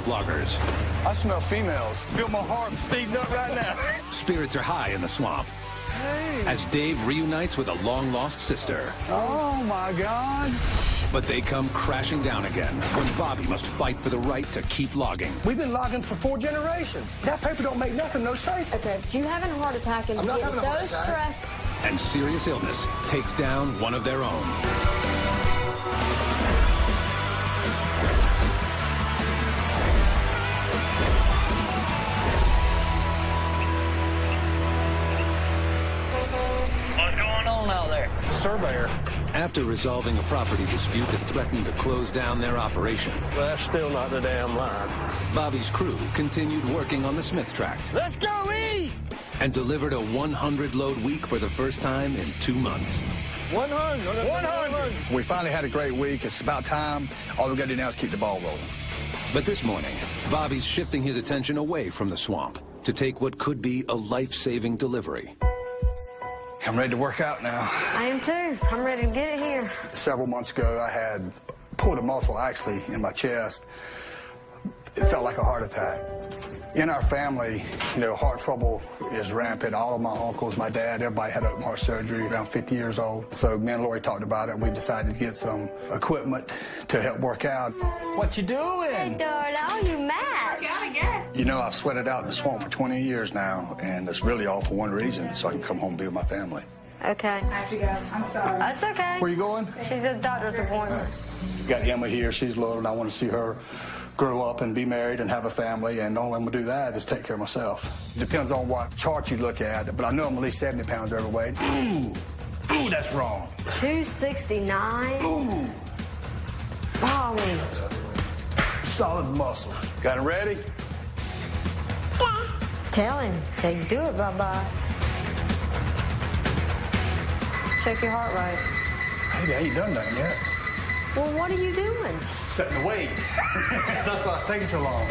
loggers. I smell females. Feel my heart speeding up right now. Spirits are high in the swamp. Hey. As Dave reunites with a long-lost sister. Oh, my God. But they come crashing down again when Bobby must fight for the right to keep logging. We've been logging for 4 generations. That paper don't make nothing no safe. Okay, if you having a heart attack and getting so stressed. And serious illness takes down one of their own. What's going on out there? Surveyor. After resolving a property dispute that threatened to close down their operation, Well, that's still not the damn line. Bobby's crew continued working on the Smith tract Let's go eat! and delivered a 100-load week for the first time in 2 months. 100. We finally had a great week. It's about time. All we got to do now is keep the ball rolling. But this morning, Bobby's shifting his attention away from the swamp to take what could be a life-saving delivery. I'm ready to work out now. I am too. I'm ready to get it here. Several months ago, I had pulled a muscle actually in my chest. It felt like a heart attack. In our family, you know, heart trouble is rampant. All of my uncles, my dad, everybody had open heart surgery around 50 years old. So me and Lori talked about it, and we decided to get some equipment to help work out. What you doing? Oh, you mad? I guess. You know, I've sweated out in the swamp for 20 years now, and it's really all for one reason, so I can come home and be with my family. Okay. I have to go. I'm sorry. That's okay. Where you going? She's at a doctor's appointment. Got Emma here. She's little, and I want to see her grow up and be married and have a family, and the only way I'm going to do that is take care of myself. Depends on what chart you look at, but I know I'm at least 70 pounds overweight. Ooh, that's wrong. 269. Ooh, Bobby. solid muscle. Got it ready? Tell him. Say, do it, bye-bye. Check your heart rate. Hey, I ain't done nothing yet. Well, what are you doing? Setting the weight. That's why it's taking so long.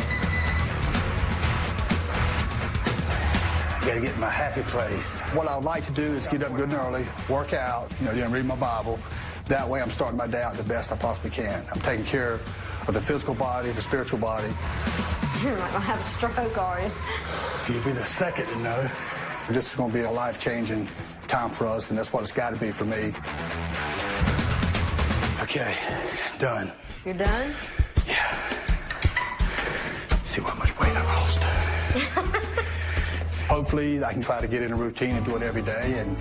Gotta get in my happy place. What I would like to do is get up good and early, work out, then read my Bible. That way I'm starting my day out the best I possibly can. I'm taking care of the physical body, the spiritual body. You're not gonna have a stroke, are you? You'll be the second to know. This is gonna be a life-changing time for us, and that's what it's gotta be for me. Okay, done. You're done? Yeah. See how much weight I lost. Hopefully, I can try to get in a routine and do it every day. And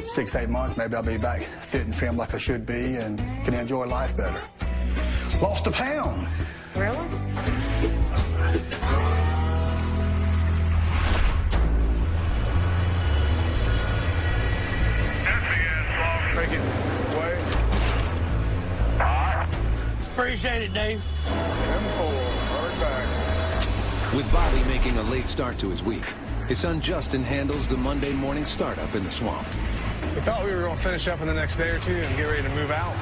6, 8 months, maybe I'll be back fit and trim like I should be and can enjoy life better. Lost a pound. Really? Break it. Wait. Appreciate it, Dave. Hard back. With Bobby making a late start to his week, his son Justin handles the Monday morning startup in the swamp. We thought we were going to finish up in the next day or two and get ready to move out.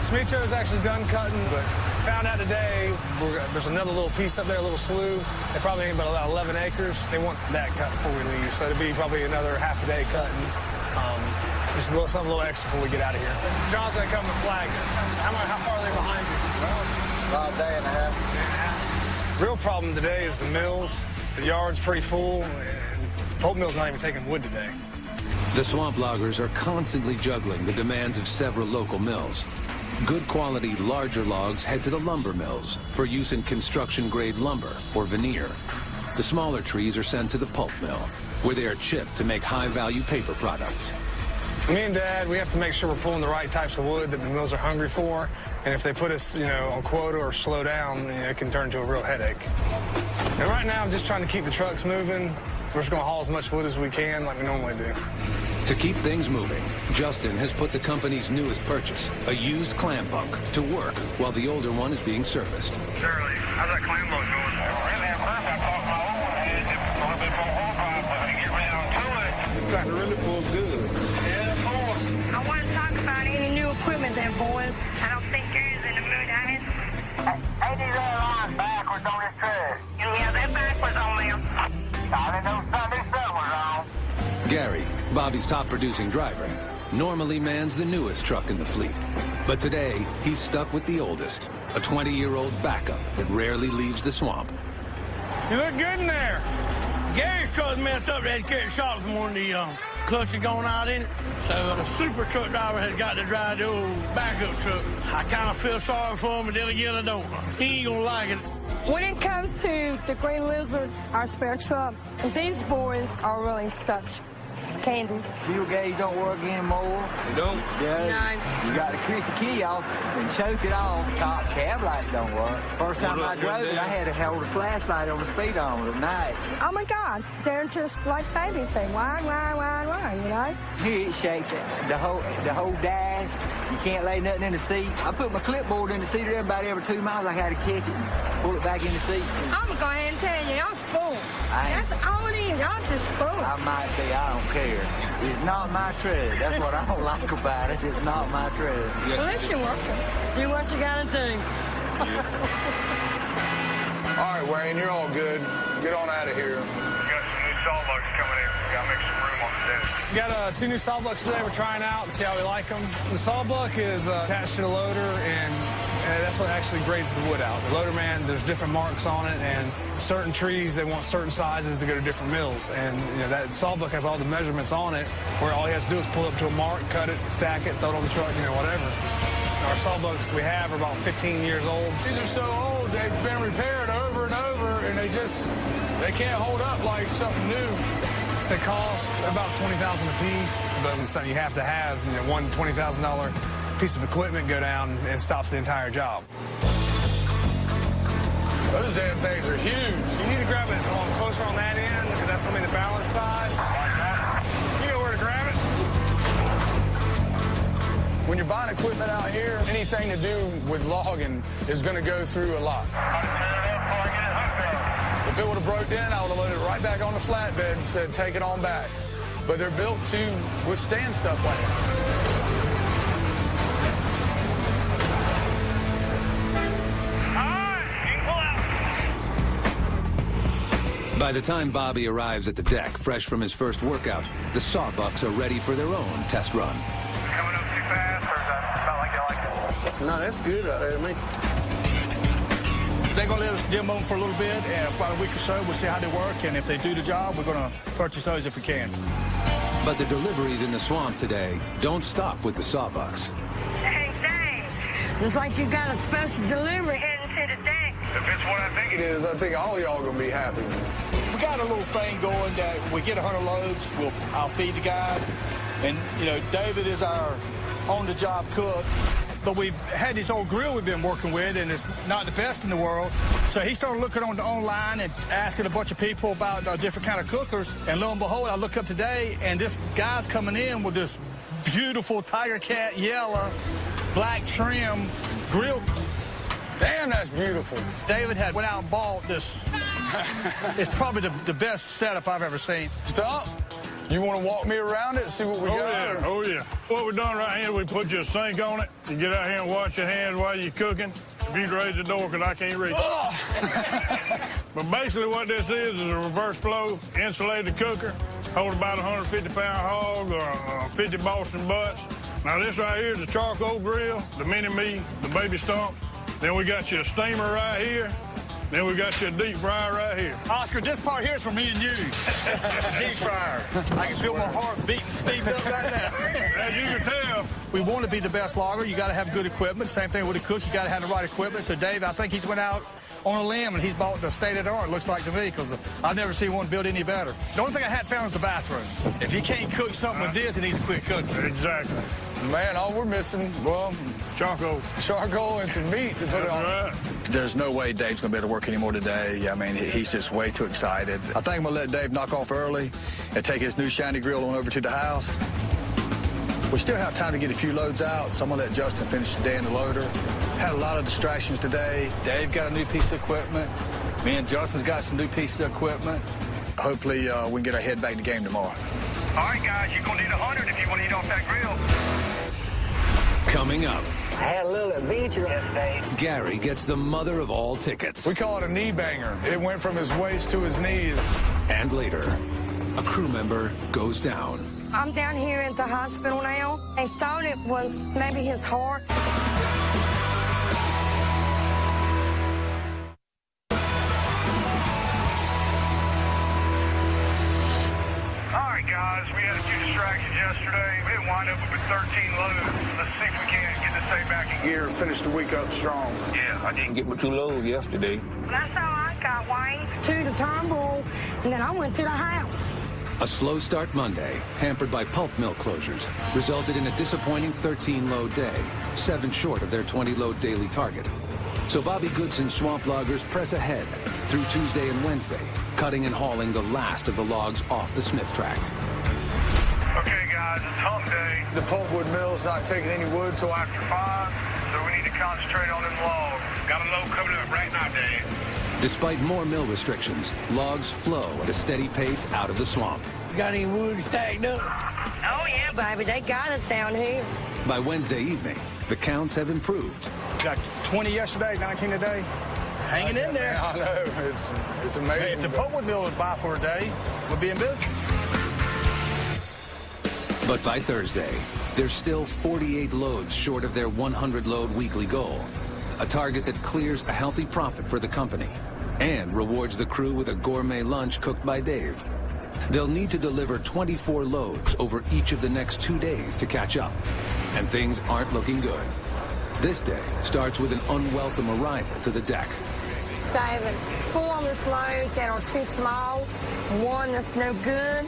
Smicho's actually done cutting, but found out today there's another little piece up there, a little slough. They probably ain't about 11 acres. They want that cut before we leave, so it'll be probably another half a day cutting. Just something a little extra before we get out of here. John's going to come and flag it. How far are they behind you? About a day and a half. Real problem today is the mills. The yard's pretty full, and the pulp mill's not even taking wood today. The swamp loggers are constantly juggling the demands of several local mills. Good quality, larger logs head to the lumber mills for use in construction-grade lumber or veneer. The smaller trees are sent to the pulp mill, where they are chipped to make high-value paper products. Me and Dad, we have to make sure we're pulling the right types of wood that the mills are hungry for. And if they put us, on quota or slow down, it can turn into a real headache. And right now, I'm just trying to keep the trucks moving. We're just going to haul as much wood as we can like we normally do. To keep things moving, Justin has put the company's newest purchase, a used clam bunk, to work while the older one is being serviced. Shirley, how's that clam bunk going? Really impressed. I thought my old one had a little bit more horsepower, but I can get right on to it. You got to really pull good. Yeah, boy. I want to talk about any new equipment there, boys. I don't think yours in the mood, I mean. Ain't these lines backwards on this truck? Yeah, they're backwards on them. I didn't know Sunday sun was on. Gary, Bobby's top producing driver, normally mans the newest truck in the fleet. But today, he's stuck with the oldest, a 20-year-old backup that rarely leaves the swamp. You look good in there. Gary's truck messed up. They had to carry the shop this morning. The clutch had gone out in it. So the super truck driver has got to drive the old backup truck. I kind of feel sorry for him, and then again I don't. He ain't gonna like it. When it comes to the Green Lizard, our spare truck, these boys are really such candies. Fuel gauge don't work anymore. You don't? Yeah. No. You got to twist the key off and choke it off. Top cab light don't work. First time I drove it, I had to hold a flashlight on the speedometer at night. Oh my God, they're just like babies. They whine, you know? Here it shakes it. The whole dash. You can't lay nothing in the seat. I put my clipboard in the seat about every 2 miles. I had to catch it and pull it back in the seat. I'm going to go ahead and tell you, y'all spoiled. That's all it is. Y'all just spoiled. I might be. I don't care. It's not my truck. That's what I don't like about it. It's not my truck. Well, at least you're working. Do what you got to do. All right, Wayne, you're all good. Get on out of here. We got some new sawbucks coming in. We gotta make some room on the desk. We got 2 new sawbucks today. We're trying out and see how we like them. The sawbuck is attached to the loader, and that's what actually grades the wood out. The loader man, there's different marks on it, and certain trees, they want certain sizes to go to different mills. And that sawbuck has all the measurements on it, where all he has to do is pull up to a mark, cut it, stack it, throw it on the truck, whatever. Our sawbucks we have are about 15 years old. These are so old, they've been repaired over and over, and they can't hold up like something new. They cost about $20,000 a piece, but it's something you have to have, one $20,000 piece of equipment go down and stops the entire job. Those damn things are huge. You need to grab it a little closer on that end, because that's going to be the balance side. You know where to grab it. When you're buying equipment out here, anything to do with logging is going to go through a lot. If it would have broke down, I would have loaded it right back on the flatbed and said, take it on back. But they're built to withstand stuff like that. By the time Bobby arrives at the deck, fresh from his first workout, the sawbucks are ready for their own test run. Coming up too fast, or is that about like they like it? No, that's good right there to me. They're going to let us demo them for a little bit, and about a week or so, we'll see how they work, and if they do the job, we're going to purchase those if we can. But the deliveries in the swamp today don't stop with the sawbucks. Dang. Looks like you got a special delivery heading to the deck. If it's what I think it is. I think all y'all going to be happy. We got a little thing going that we get 100 loads, I'll feed the guys, and, David is our on-the-job cook. But we've had this old grill we've been working with, and it's not the best in the world. So he started looking online and asking a bunch of people about different kind of cookers. And lo and behold, I look up today, and this guy's coming in with this beautiful Tiger Cat yellow, black trim grill. Damn, that's beautiful. David went out and bought this. It's probably the best setup I've ever seen. Stop. You want to walk me around it, see what we got? Yeah. Oh, yeah. What we've done right here, we put you a sink on it. You get out here and wash your hands while you're cooking. If you'd raise the door, because I can't reach it. But basically what this is a reverse flow insulated cooker. Hold about 150-pound hog or 50 Boston butts. Now, this right here is a charcoal grill, the mini-me, the baby stumps. Then we got you a steamer right here. Then we got you a deep fryer right here. Oscar, this part here is for me and you. Deep fryer. I can feel my heart beating, speeding up right now. As you can tell, we want to be the best logger. You got to have good equipment. Same thing with a cook. You got to have the right equipment. So, Dave, I think he's went out on a limb and he's bought the state-of-the-art, looks like to me, because I've never seen one built any better. The only thing I had found was the bathroom. If you can't cook something with this, it needs a quick cook. Exactly. Man, all we're missing, well, charcoal and some meat to put it on. Right. There's no way Dave's going to be able to work anymore today. I mean, he's just way too excited. I think I'm going to let Dave knock off early and take his new shiny grill on over to the house. We still have time to get a few loads out, so I'm going to let Justin finish the day in the loader. Had a lot of distractions today. Dave got a new piece of equipment. Me and Justin's got some new pieces of equipment. Hopefully, we can get our head back in the game tomorrow. All right, guys, you're going to need 100 if you want to eat off that grill. Coming up. I had a little adventure. Yes, Dave. Gary gets the mother of all tickets. We call it a knee banger. It went from his waist to his knees. And later, a crew member goes down. I'm down here at the hospital now. They thought it was maybe his heart. Guys, we had a few distractions yesterday. We didn't wind up with 13 loads. Let's see if we can't get this thing back in gear. Finish the week up strong. Yeah, I didn't get my 2 loads yesterday. That's how I got Wayne. To the Turnbull, and then I went to the house. A slow start Monday, hampered by pulp mill closures, resulted in a disappointing 13-load day, 7 short of their 20-load daily target. So Bobby Goodson's swamp loggers press ahead through Tuesday and Wednesday, cutting and hauling the last of the logs off the Smith tract. Okay, guys, it's hump day. The pulpwood mill's not taking any wood till after 5, so we need to concentrate on them logs. Got a load coming up right now, Dave. Despite more mill restrictions, logs flow at a steady pace out of the swamp. Got any wood stacked up? Oh, yeah, baby, they got us down here. By Wednesday evening, the counts have improved. Got 20 yesterday, 19 today. Hanging in there. I know. It's amazing. Hey, if the pulpwood mill was by for a day, we'll be in business. But by Thursday, they're still 48 loads short of their 100-load weekly goal, a target that clears a healthy profit for the company and rewards the crew with a gourmet lunch cooked by Dave. They'll need to deliver 24 loads over each of the next 2 days to catch up, and things aren't looking good. This day starts with an unwelcome arrival to the deck. David, 4 on this load that are too small, 1 that's no good.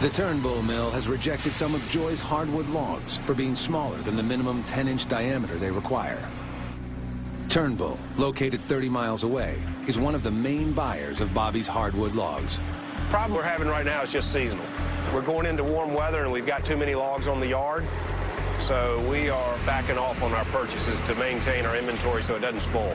The Turnbull mill has rejected some of Joy's hardwood logs for being smaller than the minimum 10-inch diameter they require. Turnbull, located 30 miles away, is one of the main buyers of Bobby's hardwood logs. The problem we're having right now is just seasonal. We're going into warm weather and we've got too many logs on the yard, so we are backing off on our purchases to maintain our inventory so it doesn't spoil.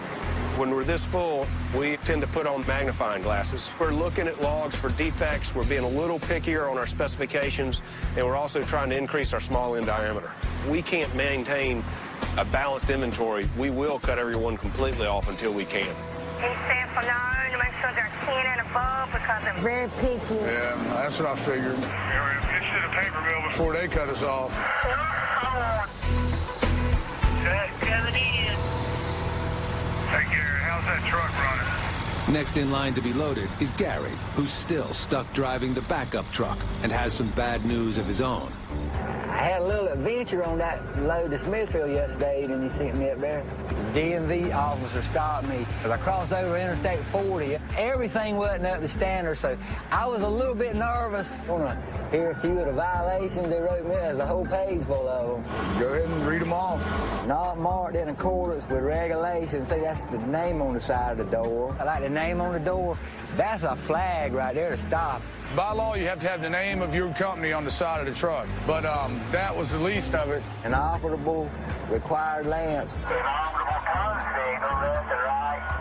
When we're this full, we tend to put on magnifying glasses. We're looking at logs for defects. We're being a little pickier on our specifications, and we're also trying to increase our small end diameter. If we can't maintain a balanced inventory, we will cut everyone completely off until we can. He said for now to make sure they're 10 and above because they're very picky. Yeah, that's what I figured. Yeah, we're going to pitch to the paper mill Before they cut us off. Hey, Gary, how's that truck running? Next in line to be loaded is Gary, who's still stuck driving the backup truck and has some bad news of his own. I had a little adventure on that load to Smithfield yesterday, and you sent me up there. The DMV officer stopped me as I crossed over Interstate 40. Everything wasn't up to standard, so I was a little bit nervous. I want to hear a few of the violations they wrote me. There's a whole page full of them. Go ahead and read them off. Not marked in accordance with regulations. See, that's the name on the side of the door. I like the name on the door. That's a flag right there to stop. By law, you have to have the name of your company on the side of the truck, but that was the least of it. Inoperable required lamps.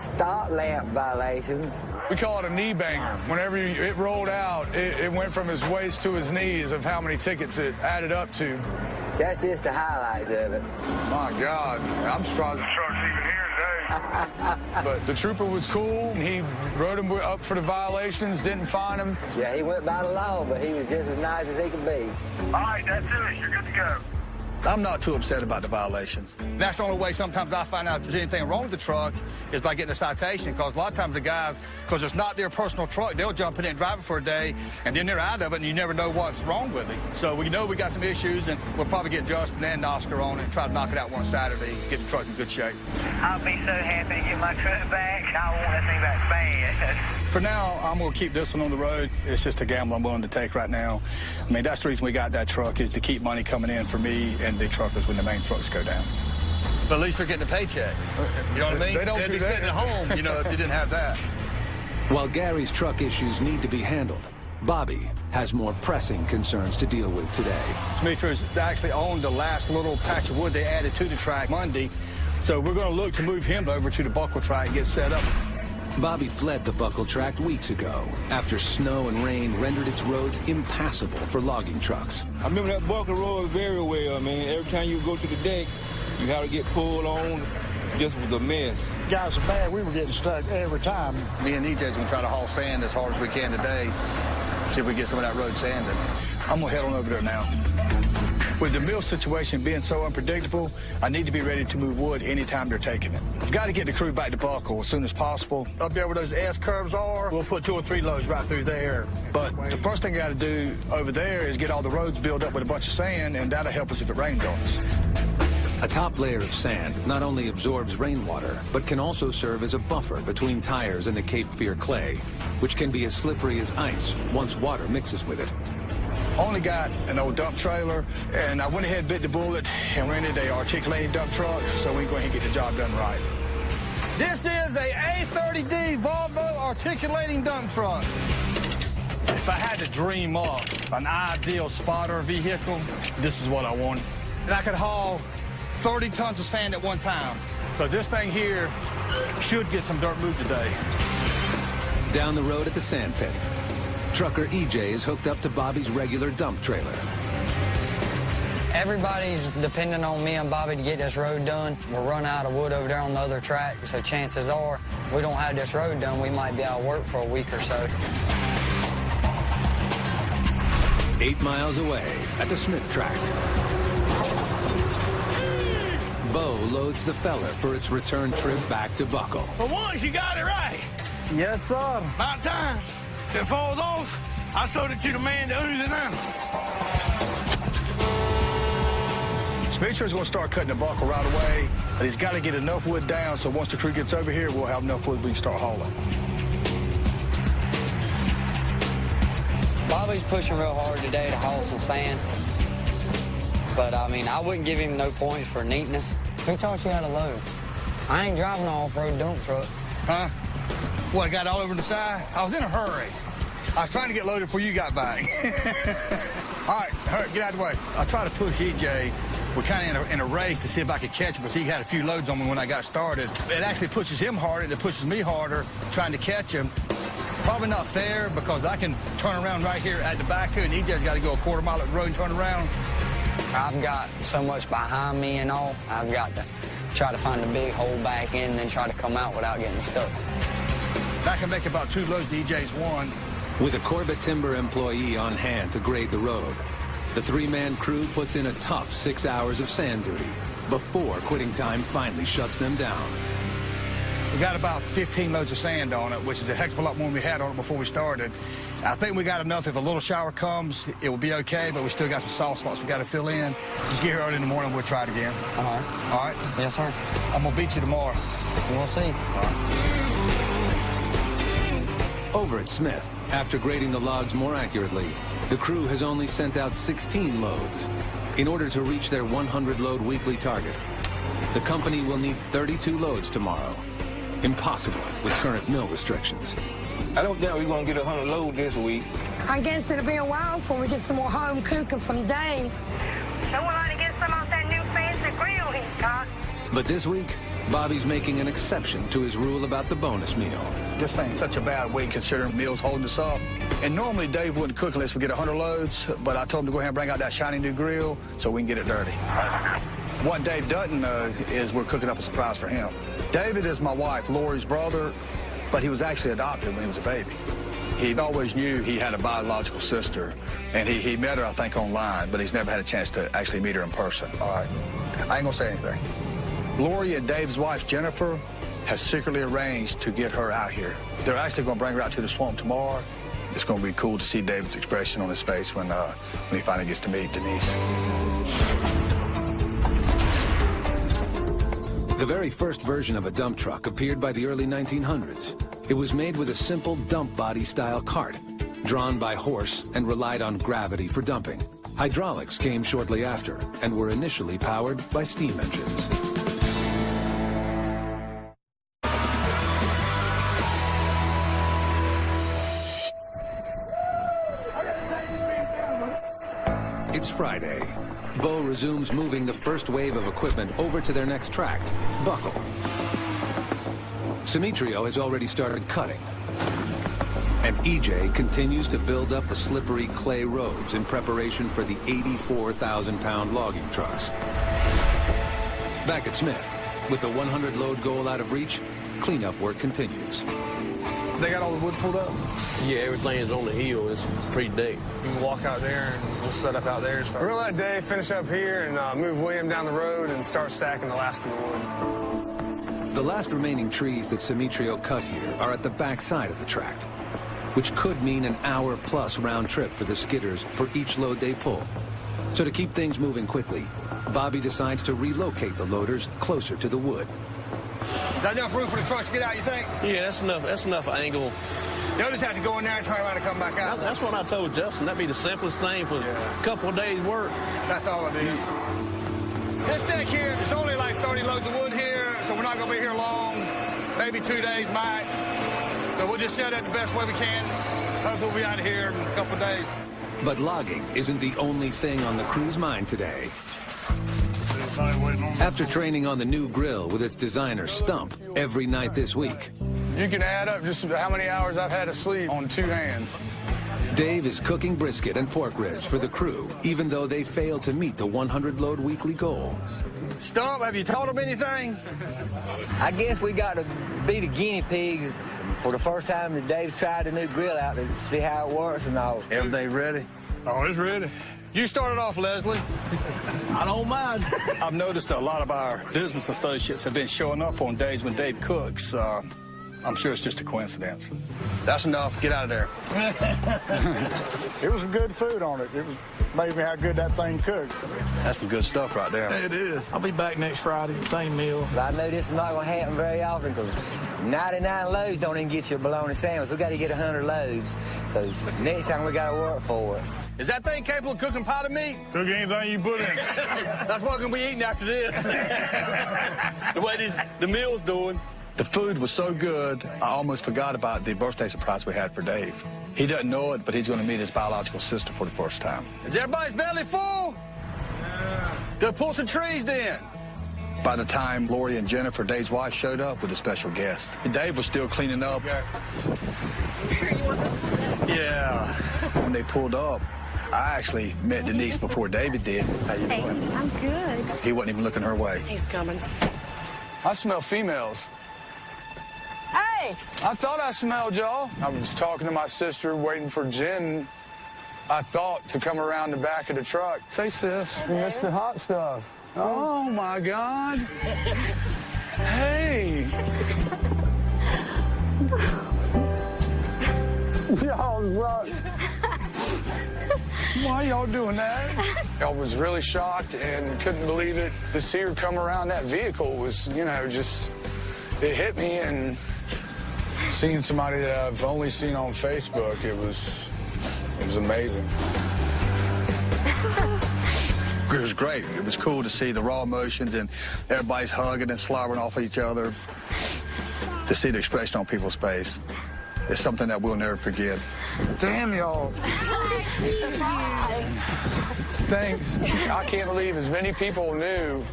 Stop lamp violations. We call it a knee banger. Whenever it rolled out, it went from his waist to his knees of how many tickets it added up to. That's just the highlights of it. My God, I'm surprised the truck's even here today. But the trooper was cool. He wrote him up for the violations, didn't fine him. Yeah, he went by the law, but he was just as nice as he could be. All right, that's it. You're good to go. I'm not too upset about the violations. That's the only way sometimes I find out if there's anything wrong with the truck is by getting a citation, because a lot of times the guys, because it's not their personal truck, they'll jump in it and drive it for a day, and then they're out of it, and you never know what's wrong with it. So we know we got some issues, and we'll probably get Justin and Oscar on it and try to knock it out one Saturday, get the truck in good shape. I'll be so happy to get my truck back. I want that thing back bad. For now, I'm going to keep this one on the road. It's just a gamble I'm willing to take right now. I mean, that's the reason we got that truck, is to keep money coming in for me and the truckers when the main trucks go down. But at least they're getting a paycheck. You know what I mean? They don't They'd do be that. sitting at home, you know, if they didn't have that. While Gary's truck issues need to be handled, Bobby has more pressing concerns to deal with today. Demetrius actually owned the last little patch of wood they added to the track Monday, so we're going to look to move him over to the buckle track and get set up. Bobby fled the buckle tract weeks ago after snow and rain rendered its roads impassable for logging trucks. I remember that buckle road very well. I mean, every time you go to the deck, you have to get pulled on. Just was a mess. Guys so bad, we were getting stuck every time. Me and EJ's going to try to haul sand as hard as we can today. See if we get some of that road sanded. I'm gonna head on over there now. With the mill situation being so unpredictable, I need to be ready to move wood anytime they're taking it. I've got to get the crew back to Buckle as soon as possible. Up there where those S curves are, we'll put 2 or 3 loads right through there. But the first thing I got to do over there is get all the roads built up with a bunch of sand, and that'll help us if it rains on us. A top layer of sand not only absorbs rainwater, but can also serve as a buffer between tires and the Cape Fear clay, which can be as slippery as ice once water mixes with it. Only got an old dump trailer, and I went ahead and bit the bullet and rented a articulating dump truck so we can go ahead and get the job done right. This is a A30D Volvo articulating dump truck. If I had to dream up an ideal spotter vehicle, this is what I wanted. And I could haul 30 tons of sand at one time. So this thing here should get some dirt moved today. Down the road at the sand pit, trucker EJ is hooked up to Bobby's regular dump trailer. Everybody's depending on me and Bobby to get this road done. We're running out of wood over there on the other track, so chances are, if we don't have this road done, we might be out of work for a week or so. 8 miles away at the Smith tract, Bo loads the feller for its return trip back to Buckle. For once, you got it right. Yes, sir. About time. If it falls off, I sold it to the man that owns it now. Spencer's going to start cutting the buckle right away, but he's got to get enough wood down so once the crew gets over here, we'll have enough wood we can start hauling. Bobby's pushing real hard today to haul some sand. But, I mean, I wouldn't give him no points for neatness. Who taught you how to load? I ain't driving an off-road dump truck. Huh? What, I got all over the side? I was in a hurry. I was trying to get loaded before you got back. All right, hurry, get out of the way. I tried to push EJ. We're kind of in a race to see if I could catch him, because he had a few loads on me when I got started. It actually pushes him harder, and it pushes me harder trying to catch him. Probably not fair, because I can turn around right here at the back here, and EJ's got to go a quarter mile up the road and turn around. I've got so much behind me and all, I've got to try to find a big hole back in and then try to come out without getting stuck. I can make about 2 loads to EJ's 1. With a Corbett Timber employee on hand to grade the road, the 3-man crew puts in a tough 6 hours of sand duty before quitting time finally shuts them down. We got about 15 loads of sand on it, which is a heck of a lot more than we had on it before we started. I think we got enough. If a little shower comes, it will be okay, but we still got some soft spots we got to fill in. Just get here early in the morning, we'll try it again. All right. All right? Yes, sir. I'm going to beat you tomorrow. We'll see. All right. Over at Smith, after grading the logs more accurately, the crew has only sent out 16 loads. In order to reach their 100-load weekly target, the company will need 32 loads tomorrow. Impossible with current mill restrictions. I don't think we're going to get 100 loads this week. I guess it'll be a while before we get some more home cooking from Dave. So we'll have to get some off that new fancy grill he's got. But this week, Bobby's making an exception to his rule about the bonus meal. This ain't such a bad week considering Mill's holding us up. And normally Dave wouldn't cook unless we get 100 loads, but I told him to go ahead and bring out that shiny new grill so we can get it dirty. What Dave doesn't know is we're cooking up a surprise for him. David is my wife, Lori's brother, but he was actually adopted when he was a baby. He always knew he had a biological sister, and he met her, I think, online, but he's never had a chance to actually meet her in person. All right, I ain't gonna say anything. Lori and Dave's wife, Jennifer, has secretly arranged to get her out here. They're actually gonna bring her out to the swamp tomorrow. It's gonna be cool to see David's expression on his face when he finally gets to meet Denise. The very first version of a dump truck appeared by the early 1900s. It was made with a simple dump body style cart, drawn by horse and relied on gravity for dumping. Hydraulics came shortly after and were initially powered by steam engines. It's Friday. Bo resumes moving the first wave of equipment over to their next tract, Buckle. Simitrio has already started cutting. And EJ continues to build up the slippery clay roads in preparation for the 84,000-pound logging trucks. Back at Smith, with the 100-load goal out of reach, cleanup work continues. They got all the wood pulled up? Yeah, everything's on the hill. It's pre-decked. You can walk out there and we'll set up out there and start. We're gonna let Dave finish up here and move William down the road and start stacking the last of the wood. The last remaining trees that Simitrio cut here are at the back side of the tract, which could mean an hour-plus round trip for the skidders for each load they pull. So to keep things moving quickly, Bobby decides to relocate the loaders closer to the wood. Is that enough room for the trucks to get out, you think? Yeah, that's enough. That's enough angle. They'll just have to go in there and turn around and come back out. That's what I told Justin. That'd be the simplest thing for a couple of days' work. That's all it is. This deck here, it's only like 30 loads of wood here, so we're not going to be here long. Maybe 2 days max. So we'll just set it the best way we can. Hopefully we'll be out of here in a couple of days. But logging isn't the only thing on the crew's mind today. After training on the new grill with its designer Stump every night this week, You can add up just how many hours I've had to sleep on 2 hands. Dave is cooking brisket and pork ribs for the crew, even though they failed to meet the 100-load weekly goal. Stump, have you taught them anything? I guess we got to be the guinea pigs for the first time that Dave's tried the new grill out to see how it works and all. Everything ready? Oh, it's ready. You started off, Leslie. I don't mind. I've noticed that a lot of our business associates have been showing up on days when Dave cooks. I'm sure it's just a coincidence. That's enough. Get out of there. It was good food on it. It was amazing how good that thing cooked. That's some good stuff right there. It is. I'll be back next Friday, same meal. But I know this is not going to happen very often because 99 loads don't even get you a bologna sandwich. We got to get 100 loads. So next time we got to work for it. Is that thing capable of cooking potted meat? Cook anything you put in. That's what we're going to be eating after this. The way the meal's doing. The food was so good, I almost forgot about the birthday surprise we had for Dave. He doesn't know it, but he's going to meet his biological sister for the first time. Is everybody's belly full? Yeah. Go pull some trees then. By the time Lori and Jennifer, Dave's wife, showed up with a special guest, Dave was still cleaning up. Yeah. When they pulled up, I actually met Denise before David did. How you doing? I'm good. He wasn't even looking her way. He's coming. I smell females. Hey! I thought I smelled y'all. I was talking to my sister, waiting for Jen, I thought, to come around the back of the truck. Say, sis, you missed the hot stuff. Oh, my God. Hey. Y'all rock. Why y'all doing that? I was really shocked and couldn't believe it. To see her come around that vehicle was, just, it hit me, and seeing somebody that I've only seen on Facebook, it was amazing. It was great. It was cool to see the raw emotions and everybody's hugging and slobbering off each other. To see the expression on people's face is something that we'll never forget. Damn, y'all. Thanks. I can't believe as many people knew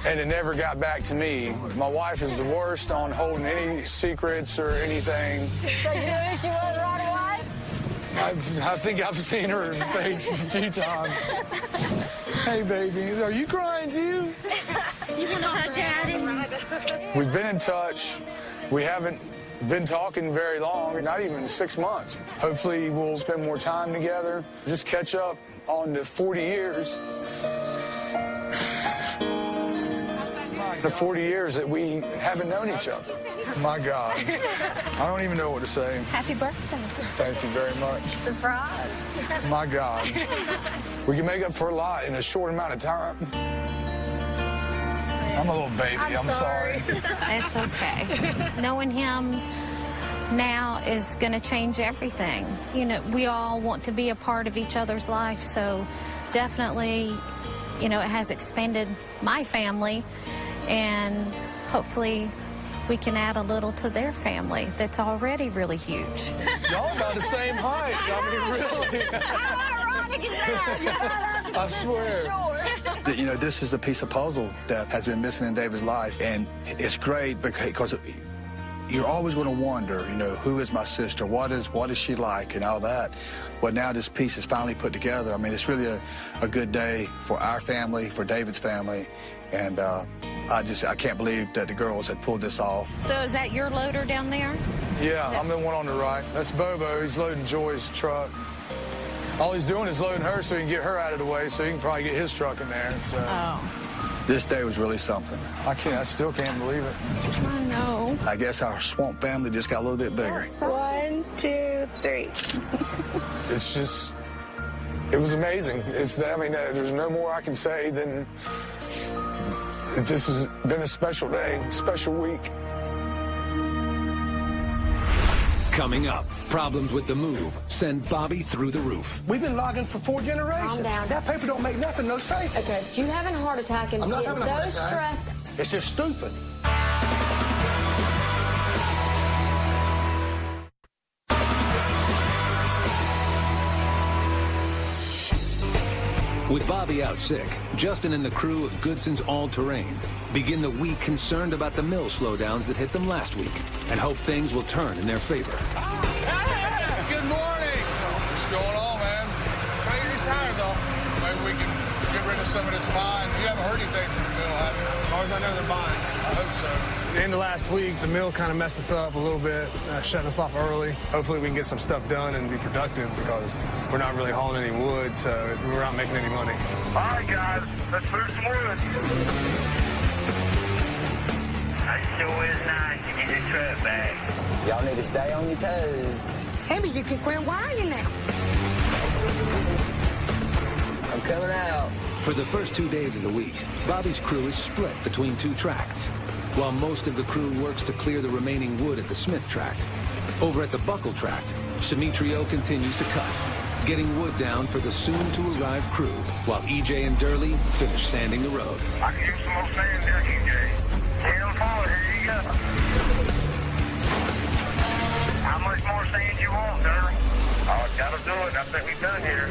and it never got back to me. My wife is the worst on holding any secrets or anything. So you knew who she was right away? I think I've seen her face a few times. Hey, baby, are you crying too? You don't know how Daddy. We've been in touch. We haven't been talking very long, not even 6 months. Hopefully we'll spend more time together, just catch up on the 40 years. The 40 years that we haven't known each other. My God. I don't even know what to say. Happy birthday. Thank you very much. Surprise. My God. We can make up for a lot in a short amount of time. I'm a little baby. I'm sorry. It's okay. Knowing him now is going to change everything. We all want to be a part of each other's life, so definitely, it has expanded my family, and hopefully we can add a little to their family that's already really huge. Y'all about the same height. I mean, really. How ironic is that? I swear. This is a piece of puzzle that has been missing in David's life, and it's great because you're always going to wonder, who is my sister? What is she like and all that? Well, now this piece is finally put together. I mean, it's really a good day for our family, for David's family, and I can't believe that the girls had pulled this off. So is that your loader down there? Yeah, I'm the one on the right. That's Bobo. He's loading Joy's truck. All he's doing is loading her so he can get her out of the way so he can probably get his truck in there. So. Oh. This day was really something. I still can't believe it. I know. I guess our swamp family just got a little bit bigger. 1, 2, 3. It's just, it was amazing. I mean, there's no more I can say than this has been a special day, special week. Coming up, problems with the move send Bobby through the roof. We've been logging for 4 generations. Calm down. That paper don't make nothing no safe. Okay, you having a heart attack and I'm not getting having a heart so attack. stressed. It's just stupid. With Bobby out sick, Justin and the crew of Goodson's All-Terrain begin the week concerned about the mill slowdowns that hit them last week and hope things will turn in their favor. Good morning. What's going on, man? Trying to get these tires off. Maybe we can get rid of some of this pine. You haven't heard anything from the mill, have you? As far as I know, they're buying. I hope so. At the end of last week, the mill kind of messed us up a little bit, shutting us off early. Hopefully we can get some stuff done and be productive because we're not really hauling any wood, so we're not making any money. All right, guys, let's move some wood. That sure is nice to get your truck back. Y'all need to stay on your toes. Maybe you can quit whining now. I'm coming out. For the first 2 days of the week, Bobby's crew is split between 2 tracts, while most of the crew works to clear the remaining wood at the Smith tract. Over at the Buckle tract, Demetrio continues to cut, getting wood down for the soon-to-arrive crew, while EJ and Durley finish sanding the road. I can use some more sand there, TJ. 10 on forward, here you go. How much more sand you want, Durley? Oh, gotta do it. I think we've done here.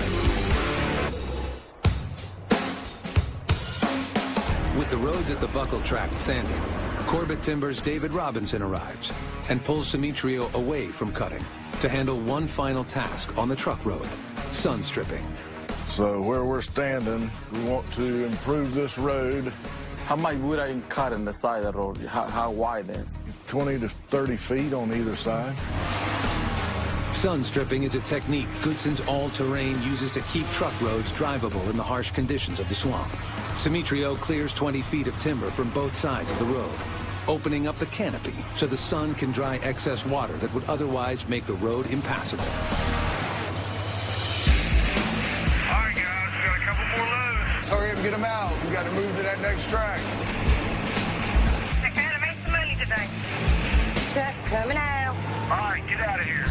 With the roads at the Buckle tract sanding, Corbett Timber's David Robinson arrives and pulls Demetrio away from cutting to handle one final task on the truck road, sun stripping. So where we're standing, we want to improve this road. How much wood I can cut on the side of the road? How wide then? 20 to 30 feet on either side. Sun stripping is a technique Goodson's All-Terrain uses to keep truck roads drivable in the harsh conditions of the swamp. Demetrio clears 20 feet of timber from both sides of the road, opening up the canopy so the sun can dry excess water that would otherwise make the road impassable. All right, guys, we got a couple more loads. Let's hurry up and get them out. We got to move to that next track. I gotta make some money today. Truck coming out. All right, get out of here.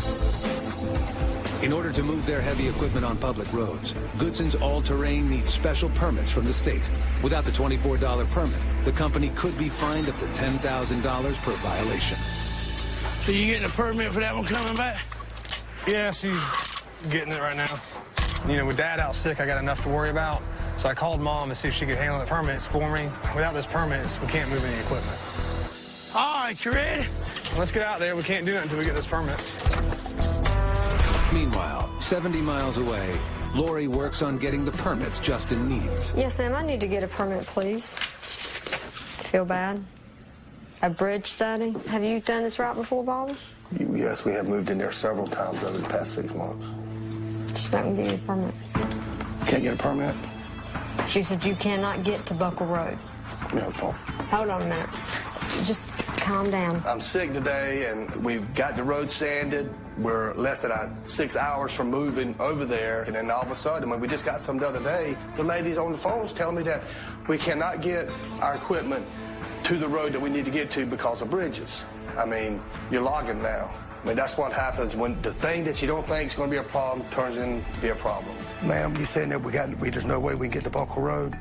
In order to move their heavy equipment on public roads, Goodson's All-Terrain needs special permits from the state. Without the $24 permit, the company could be fined up to $10,000 per violation. So you getting a permit for that one coming back? Yeah, she's getting it right now. You know, with Dad out sick, I got enough to worry about. So I called Mom to see if she could handle the permits for me. Without those permits, we can't move any equipment. All right, you ready? Let's get out there. We can't do that until we get those permits. Meanwhile, 70 miles away, Lori works on getting the permits Justin needs. Yes, ma'am, I need to get a permit, please. Feel bad? A bridge study? Have you done this route before, Bobby? Yes, we have moved in there several times over the past 6 months. She's not going to give you a permit. Can't get a permit? She said you cannot get to Buckle Road. No, phone. Hold on a minute. Just calm down. I'm sick today, and we've got the road sanded. We're less than 6 hours from moving over there, and then all of a sudden, when we just got some the other day, the ladies on the phones telling me that we cannot get our equipment to the road that we need to get to because of bridges. I mean, you're logging now. I mean, that's what happens when the thing that you don't think is going to be a problem turns into be a problem. Ma'am, you saying that there's no way we can get to Buckle Road?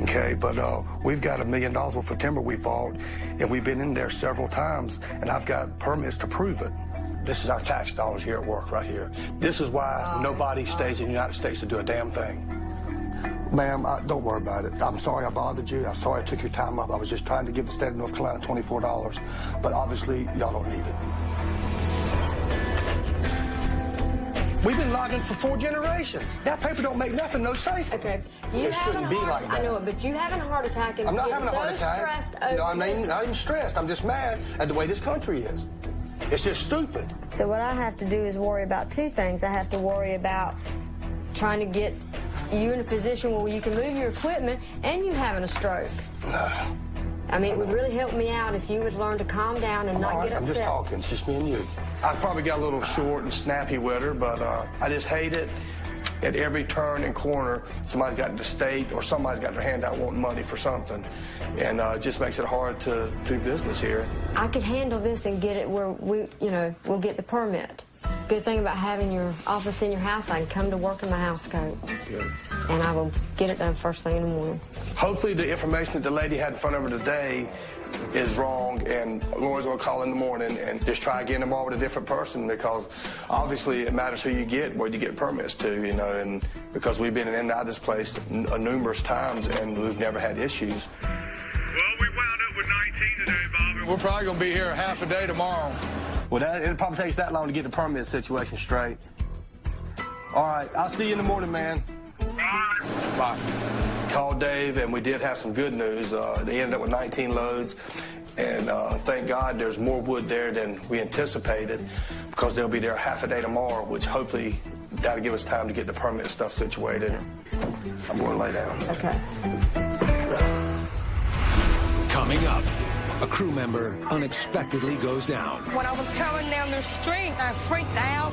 Okay, but we've got $1 million worth of timber we bought, and we've been in there several times, and I've got permits to prove it. This is our tax dollars here at work right here. This is why nobody stays in the United States to do a damn thing. Ma'am, don't worry about it. I'm sorry I bothered you. I'm sorry I took your time up. I was just trying to give the state of North Carolina $24, but obviously y'all don't need it. We've been logging for 4 generations. That paper don't make nothing no safe. Okay. It shouldn't be like that. I know it, but you having a heart attack and I'm not getting having a heart so attack. stressed over No, I'm this. not even stressed. I'm just mad at the way this country is. It's just stupid. So what I have to do is worry about two things. I have to worry about trying to get you in a position where you can move your equipment and you having a stroke. I mean, it would really help me out if you would learn to calm down and not get upset. I'm just talking. It's just me and you. I probably got a little short and snappy with her, but I just hate it. At every turn and corner, somebody's got the state or somebody's got their hand out wanting money for something. And it just makes it hard to do business here. I could handle this and get it where we'll get the permit. Good thing about having your office in your house, I can come to work in my house coat. Good. And I will get it done first thing in the morning. Hopefully the information that the lady had in front of her today is wrong, and Laura's going to call in the morning and just try again tomorrow with a different person, because obviously it matters who you get, where you get permits to, and because we've been in and out of this place numerous times and we've never had issues. Well, we wound up with 19 today, Bobby. We're probably going to be here half a day tomorrow. Well, it'll probably take us that long to get the permit situation straight. All right, I'll see you in the morning, man. Bye. Bye. Called Dave, and we did have some good news. They ended up with 19 loads, and thank God there's more wood there than we anticipated, because they'll be there half a day tomorrow, which hopefully that'll give us time to get the permit stuff situated. I'm going to lay down. Okay. Coming up, a crew member unexpectedly goes down. When I was coming down the street, I freaked out.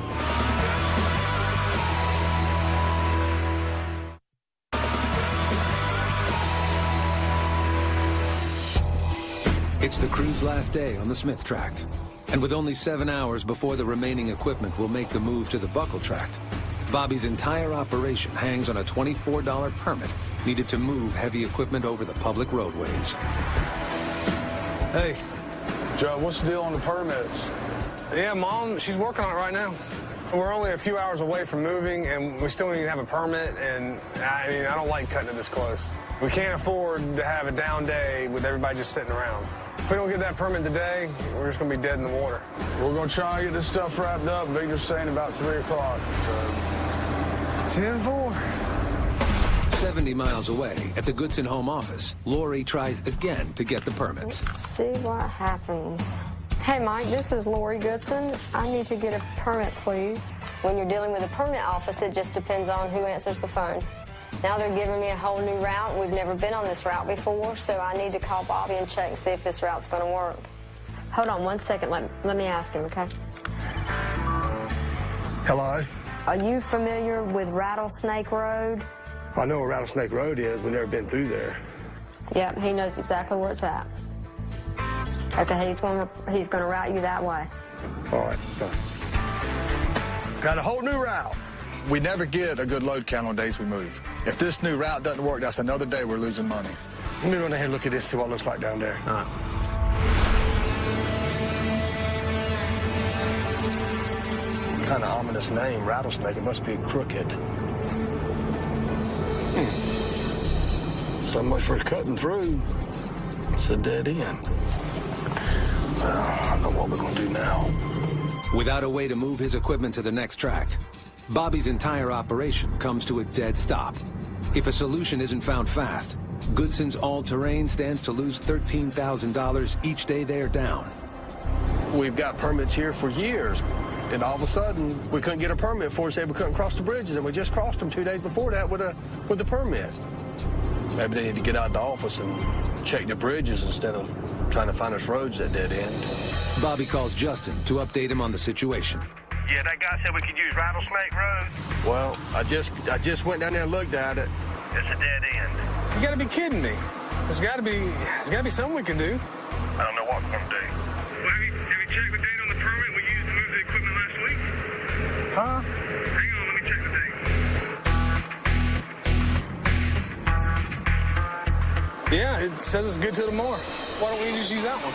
It's the crew's last day on the Smith tract. And with only 7 hours before the remaining equipment will make the move to the Buckle tract, Bobby's entire operation hangs on a $24 permit needed to move heavy equipment over the public roadways. Hey, Joe, what's the deal on the permits? Yeah, Mom, she's working on it right now. We're only a few hours away from moving, and we still need to have a permit, and I don't like cutting it this close. We can't afford to have a down day with everybody just sitting around. If we don't get that permit today, we're just going to be dead in the water. We're going to try and get this stuff wrapped up. Victor's saying about 3 o'clock. So. 10-4. 70 miles away at the Goodson home office, Lori tries again to get the permits. Let's see what happens. Hey, Mike, this is Lori Goodson. I need to get a permit, please. When you're dealing with a permit office, it just depends on who answers the phone. Now they're giving me a whole new route. We've never been on this route before, so I need to call Bobby and check and see if this route's going to work. Hold on 1 second. Let me ask him, okay? Hello? Are you familiar with Rattlesnake Road? I know where Rattlesnake Road is. We've never been through there. Yep, he knows exactly where it's at. Okay, he's going to route you that way. All right. Got a whole new route. We never get a good load count on days we move. If this new route doesn't work, that's another day we're losing money. Let me run ahead and look at this, see what it looks like down there. All right. Kind of ominous name, Rattlesnake. It must be crooked. So much for cutting through. It's a dead end. Well, I know what we're going to do now. Without a way to move his equipment to the next tract, Bobby's entire operation comes to a dead stop. If a solution isn't found fast, Goodson's all-terrain stands to lose $13,000 each day they're down. We've got permits here for years, and all of a sudden, we couldn't get a permit for it, said we couldn't cross the bridges, and we just crossed them 2 days before that with a permit. Maybe they need to get out of the office and check the bridges instead of trying to find us roads that dead end. Bobby calls Justin to update him on the situation. Yeah, that guy said we could use Rattlesnake Road. Well, I just went down there and looked at it. It's a dead end. You got to be kidding me. There's got to be something we can do. I don't know what we're going to do. Well, have you checked the date on the permit we used to move the equipment last week? Huh? Hang on, let me check the date. Yeah, it says it's good till tomorrow. Why don't we just use that one?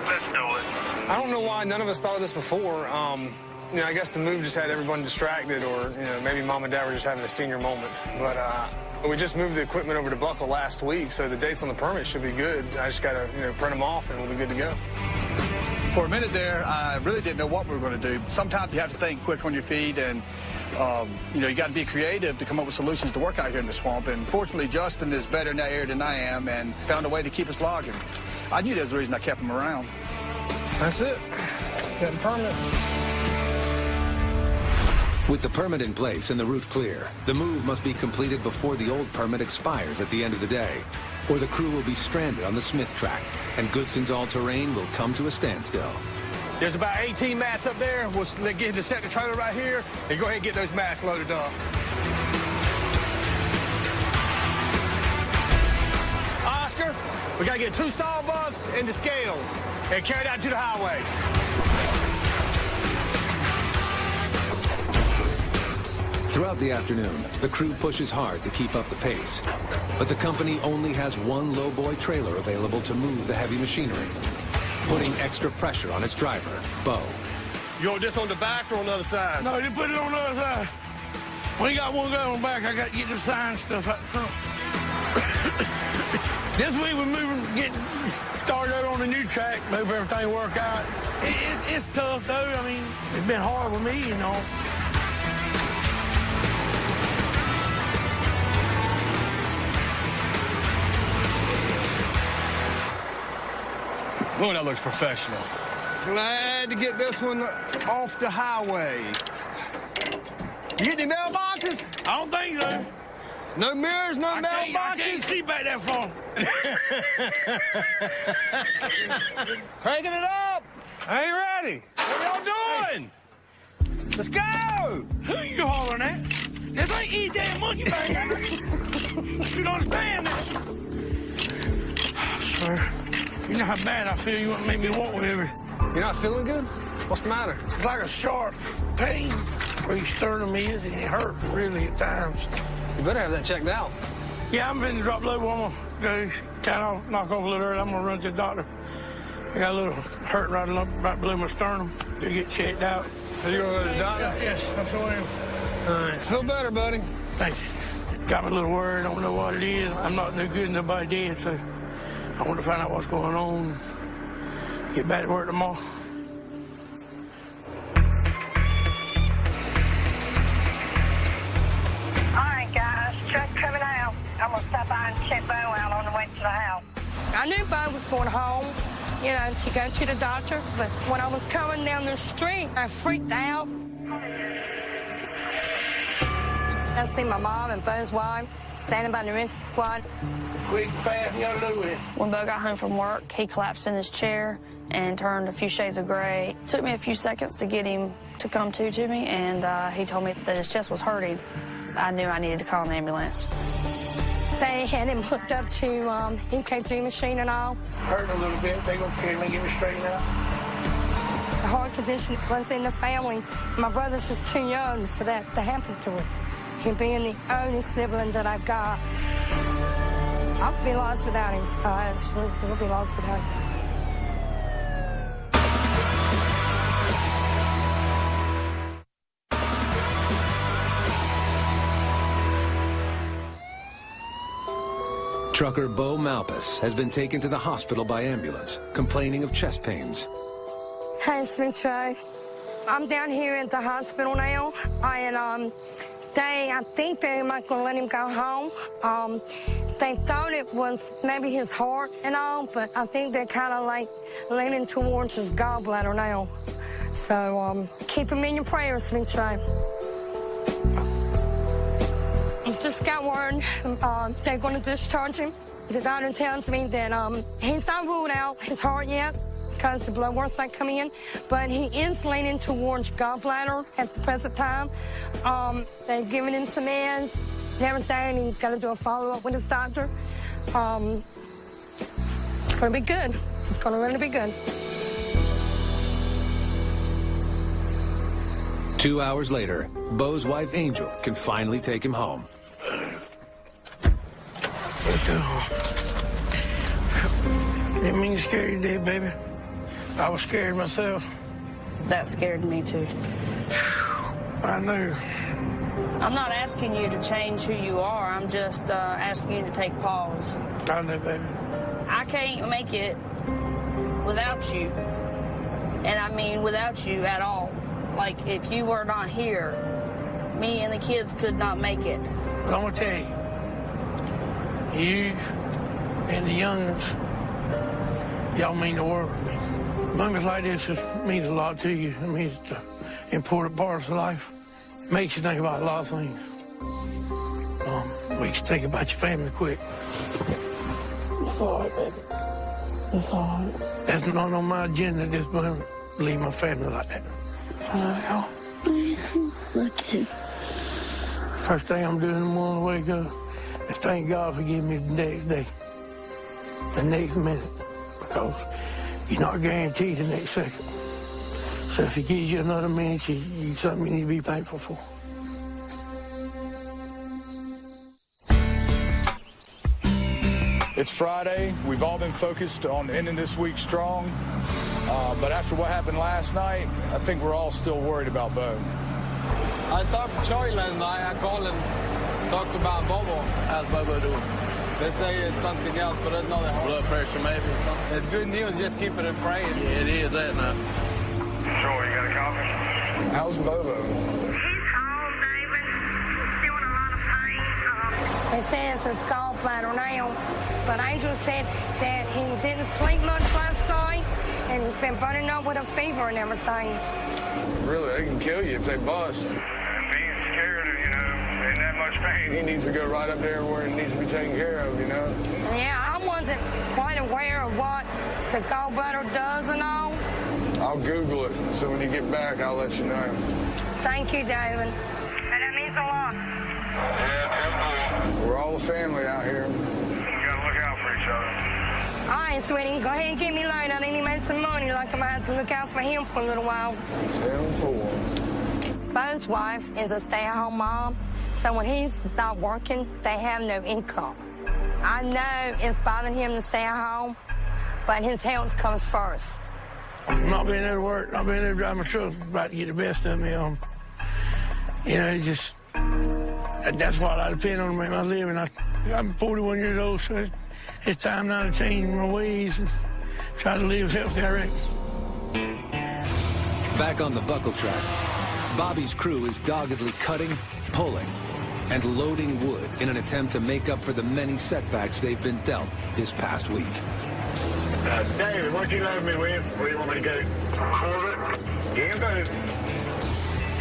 Let's do it. I don't know why none of us thought of this before. I guess the move just had everyone distracted, or maybe Mom and Dad were just having a senior moment. But we just moved the equipment over to Buckle last week, so the dates on the permit should be good. I just got to print them off, and we'll be good to go. For a minute there, I really didn't know what we were going to do. Sometimes you have to think quick on your feet, and you got to be creative to come up with solutions to work out here in the swamp. And fortunately, Justin is better in that area than I am, and found a way to keep us logging. I knew that was the reason I kept him around. That's it. getting permits. With the permit in place and the route clear, the move must be completed before the old permit expires at the end of the day, or the crew will be stranded on the Smith tract, and Goodson's all-terrain will come to a standstill. There's about 18 mats up there. We'll get him to set the trailer right here and go ahead and get those mats loaded up. Oscar, we got to get 2 sawbucks and the scales and carry that to the highway. Throughout the afternoon, the crew pushes hard to keep up the pace. But the company only has one lowboy trailer available to move the heavy machinery, putting extra pressure on its driver, Bo. You want this on the back or on the other side? No, you put it on the other side. We got one guy on the back. I got to get the sign stuff out front. This week we're getting started on the new track, move everything work out. It's tough, though. I mean, it's been hard with me, you know. Oh, that looks professional. Glad to get this one off the highway. You get any mailboxes? I don't think so. No mirrors, no mailboxes? I can't see back that far. Cranking it up. I ain't ready. What y'all doing? Let's go. Who you hollering at? This ain't easy damn monkey bang. You don't understand that. Sir, you know how bad I feel. You want to make me walk with every... You're not feeling good? What's the matter? It's like a sharp pain where your sternum is, and it hurts really at times. You better have that checked out. Yeah, I'm finna drop low. I'm gonna go kind of knock off a little early. I'm gonna run to the doctor. I got a little hurt right below my sternum. To get checked out. So you're gonna go to the doctor? Yes, that's what I am. All right, feel better, buddy. Thank you. Got me a little worried. Don't know what it is. I'm not no good. Nobody did, so I want to find out what's going on. Get back to work tomorrow. Truck coming out. I'm going to stop by and check Bo out on the way to the house. I knew Bo was going home, you know, to go to the doctor, but when I was coming down the street, I freaked out. I see my mom and Bo's wife standing by the rescue squad. Quick, fast, you gotta do it. When Bo got home from work, he collapsed in his chair and turned a few shades of gray. It took me a few seconds to get him to come to me, and he told me that his chest was hurting. I knew I needed to call an ambulance. They had him hooked up to EKG machine and all. Hurting a little bit. They gonna carry me, get me straightened out. The heart condition runs in the family. My brother's just too young for that to happen to him. Him being the only sibling that I've got. I'll be lost without him. We'll be lost without him. Trucker Bo Malpas has been taken to the hospital by ambulance, complaining of chest pains. Hey, Smith Trey. I'm down here at the hospital now, and I think they might gonna let him go home. They thought it was maybe his heart and all, but I think they're kind of like leaning towards his gallbladder now. So keep him in your prayers, Smith Trey. Just got word they're going to discharge him. The doctor tells me that he's not ruled out his heart yet because the blood work's not coming in, but he is leaning towards gallbladder at the present time. They've given him some meds and everything, and he's got to do a follow-up with his doctor. It's going to be good. It's going to really be good. 2 hours later, Bo's wife, Angel, can finally take him home. Didn't mean to scare you, did, baby? I was scared myself. That scared me, too. I knew. I'm not asking you to change who you are. I'm just asking you to take pause. I know, baby. I can't make it without you. And I mean without you at all. Like, if you were not here, me and the kids could not make it. But I'm going to tell you, you and the young'uns, y'all mean the world to me. Moments like this just means a lot to you. It means it's an important part of life. It makes you think about a lot of things. Makes you think about your family quick. It's all right, baby. It's all right. That's not on my agenda at this moment, leave my family like that. I love y'all. First thing I'm doing in the morning when I wake up is thank God for giving me the next day, the next minute, because you're not guaranteed the next second. So if he gives you another minute, something you need to be thankful for. It's Friday. We've all been focused on ending this week strong. But after what happened last night, I think we're all still worried about Bo. I talked to Charlie last night. I called and talked about Bobo. How's Bobo doing? They say it's something else, but it's not that blood pressure maybe or something. It's good news. Just keep it in praying. Yeah, it is that now. Sure, you got a copy? How's Bobo? They say it's his gallbladder now, but Angel said that he didn't sleep much last night, and he's been burning up with a fever and everything. Really, they can kill you if they bust. Being scared of, in that much pain. He needs to go right up there where it needs to be taken care of, Yeah, I wasn't quite aware of what the gallbladder does and all. I'll Google it, so when you get back, I'll let you know. Thank you, David. And that means a lot. We're all a family out here. You gotta look out for each other. All right, sweetie, go ahead and get me loaded. I need to make some money, like I'm going to have to look out for him for a little while. 10-4. Bo's wife is a stay-at-home mom, so when he's not working, they have no income. I know it's bothering him to stay at home, but his health comes first. Not being able to work, not being able to drive my truck, about to get the best of me. That's what I depend on to make my living. I'm 41 years old, so it's time now to change my ways and try to live healthy, I reckon. Back on the buckle track, Bobby's crew is doggedly cutting, pulling, and loading wood in an attempt to make up for the many setbacks they've been dealt this past week. David, what you load me with? Where do you want me to go? Corbett? Gambo?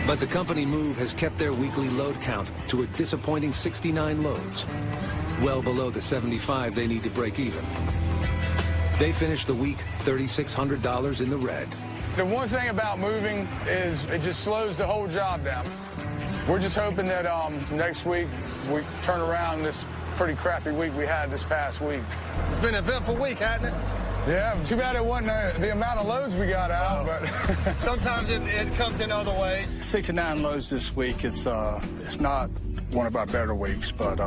But the company move has kept their weekly load count to a disappointing 69 loads, well below the 75 they need to break even. They finished the week $3,600 in the red. The one thing about moving is it just slows the whole job down. We're just hoping that next week we turn around this pretty crappy week we had this past week. It's been an eventful week, hasn't it? Yeah, too bad it wasn't the amount of loads we got out, but sometimes it comes in other ways. 69 loads this week. It's not one of our better weeks, but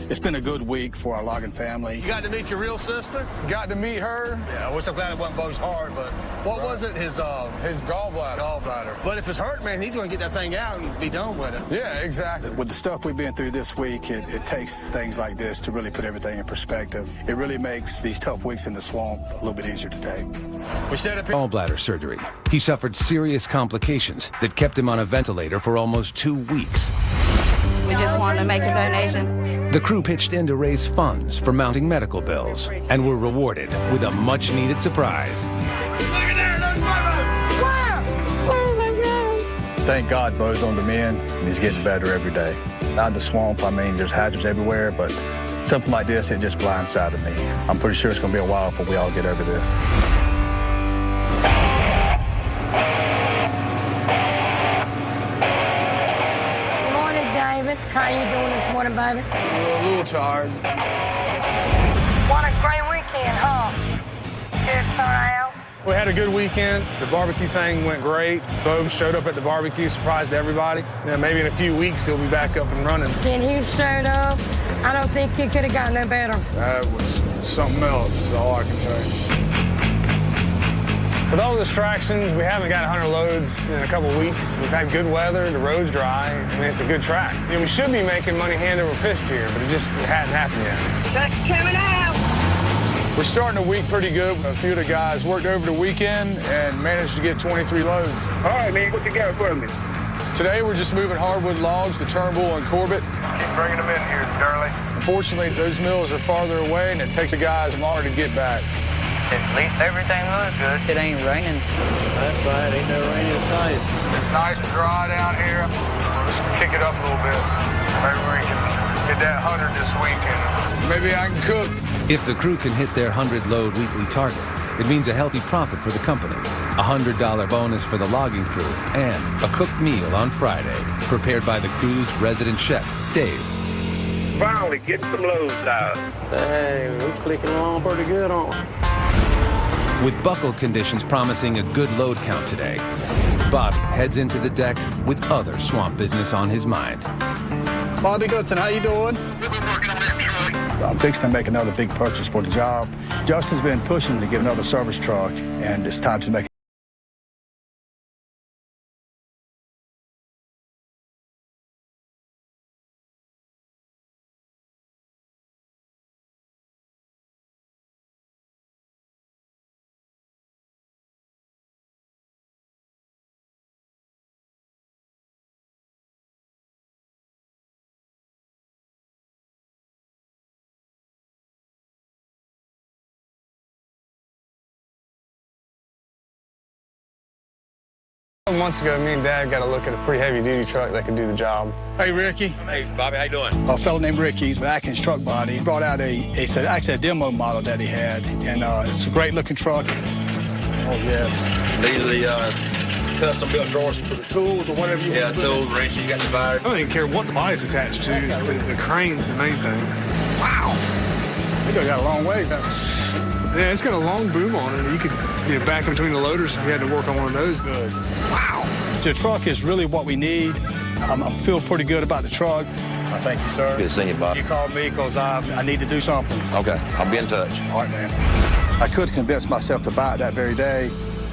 it's been a good week for our logging family. You got to meet your real sister? Got to meet her. Yeah, which I'm glad it wasn't Bo's hard, but what was it? His gallbladder. Gallbladder. But if it's hurt, man, he's going to get that thing out and be done with it. Yeah, exactly. With the stuff we've been through this week, it takes things like this to really put everything in perspective. It really makes these tough weeks in the swamp a little bit easier to take. Gallbladder surgery. He suffered serious complications that kept him on a ventilator for almost 2 weeks. We just wanted to make a donation. The crew pitched in to raise funds for mounting medical bills and were rewarded with a much-needed surprise. Thank God Bo's on the mend, and he's getting better every day. Out in the swamp, there's hazards everywhere, but something like this, it just blindsided me. I'm pretty sure it's going to be a while before we all get over this. How you doing this morning, baby? A little tired. What a great weekend, huh? Good turnout. We had a good weekend. The barbecue thing went great. Bo showed up at the barbecue, surprised everybody. Maybe in a few weeks he'll be back up and running. And he showed up. I don't think it could have gotten no better. That was something else, is all I can say. With all the distractions, we haven't got 100 loads in a couple weeks. We've had good weather, the road's dry. It's a good track. We should be making money hand over fist here, but it hadn't happened yet. That's coming out. We're starting the week pretty good. A few of the guys worked over the weekend and managed to get 23 loads. All right, man, what you got for me? Today, we're just moving hardwood logs to Turnbull and Corbett. Keep bringing them in here, Darley. Unfortunately, those mills are farther away, and it takes the guys longer to get back. At least everything looks good. It ain't raining. That's right, ain't no rain in sight. It's nice and dry down here. Let's kick it up a little bit. Maybe we can get that 100 this weekend. Maybe I can cook. If the crew can hit their 100-load weekly target, it means a healthy profit for the company, a $100 bonus for the logging crew, and a cooked meal on Friday, prepared by the crew's resident chef, Dave. Finally, get some loads out. Hey, we're clicking along pretty good on it. With buckle conditions promising a good load count today, Bobby heads into the deck with other swamp business on his mind. Bobby Goodson, how you doing? I'm fixing to make another big purchase for the job. Justin's been pushing to get another service truck, and it's time to make Months ago, me and Dad got a look at a pretty heavy-duty truck that could do the job. Hey, Ricky. Hey, Bobby, how you doing? A fellow named Ricky, he's back in his truck body. He brought out actually a demo model that he had, and it's a great-looking truck. Oh, yes. These are the custom-built drawers for the tools or whatever you want to put tools, wrenches, you got the body. I don't even care what the body's attached to. It's the crane's the main thing. Wow. You got a long way. Yeah, it's got a long boom on it. You could back in between the loaders if you had to work on one of those. Good. Wow. The truck is really what we need. I feel pretty good about the truck. Thank you, sir. Good to see you, Bob. You called me because I need to do something. Okay, I'll be in touch. All right, man. I could convince myself to buy it that very day,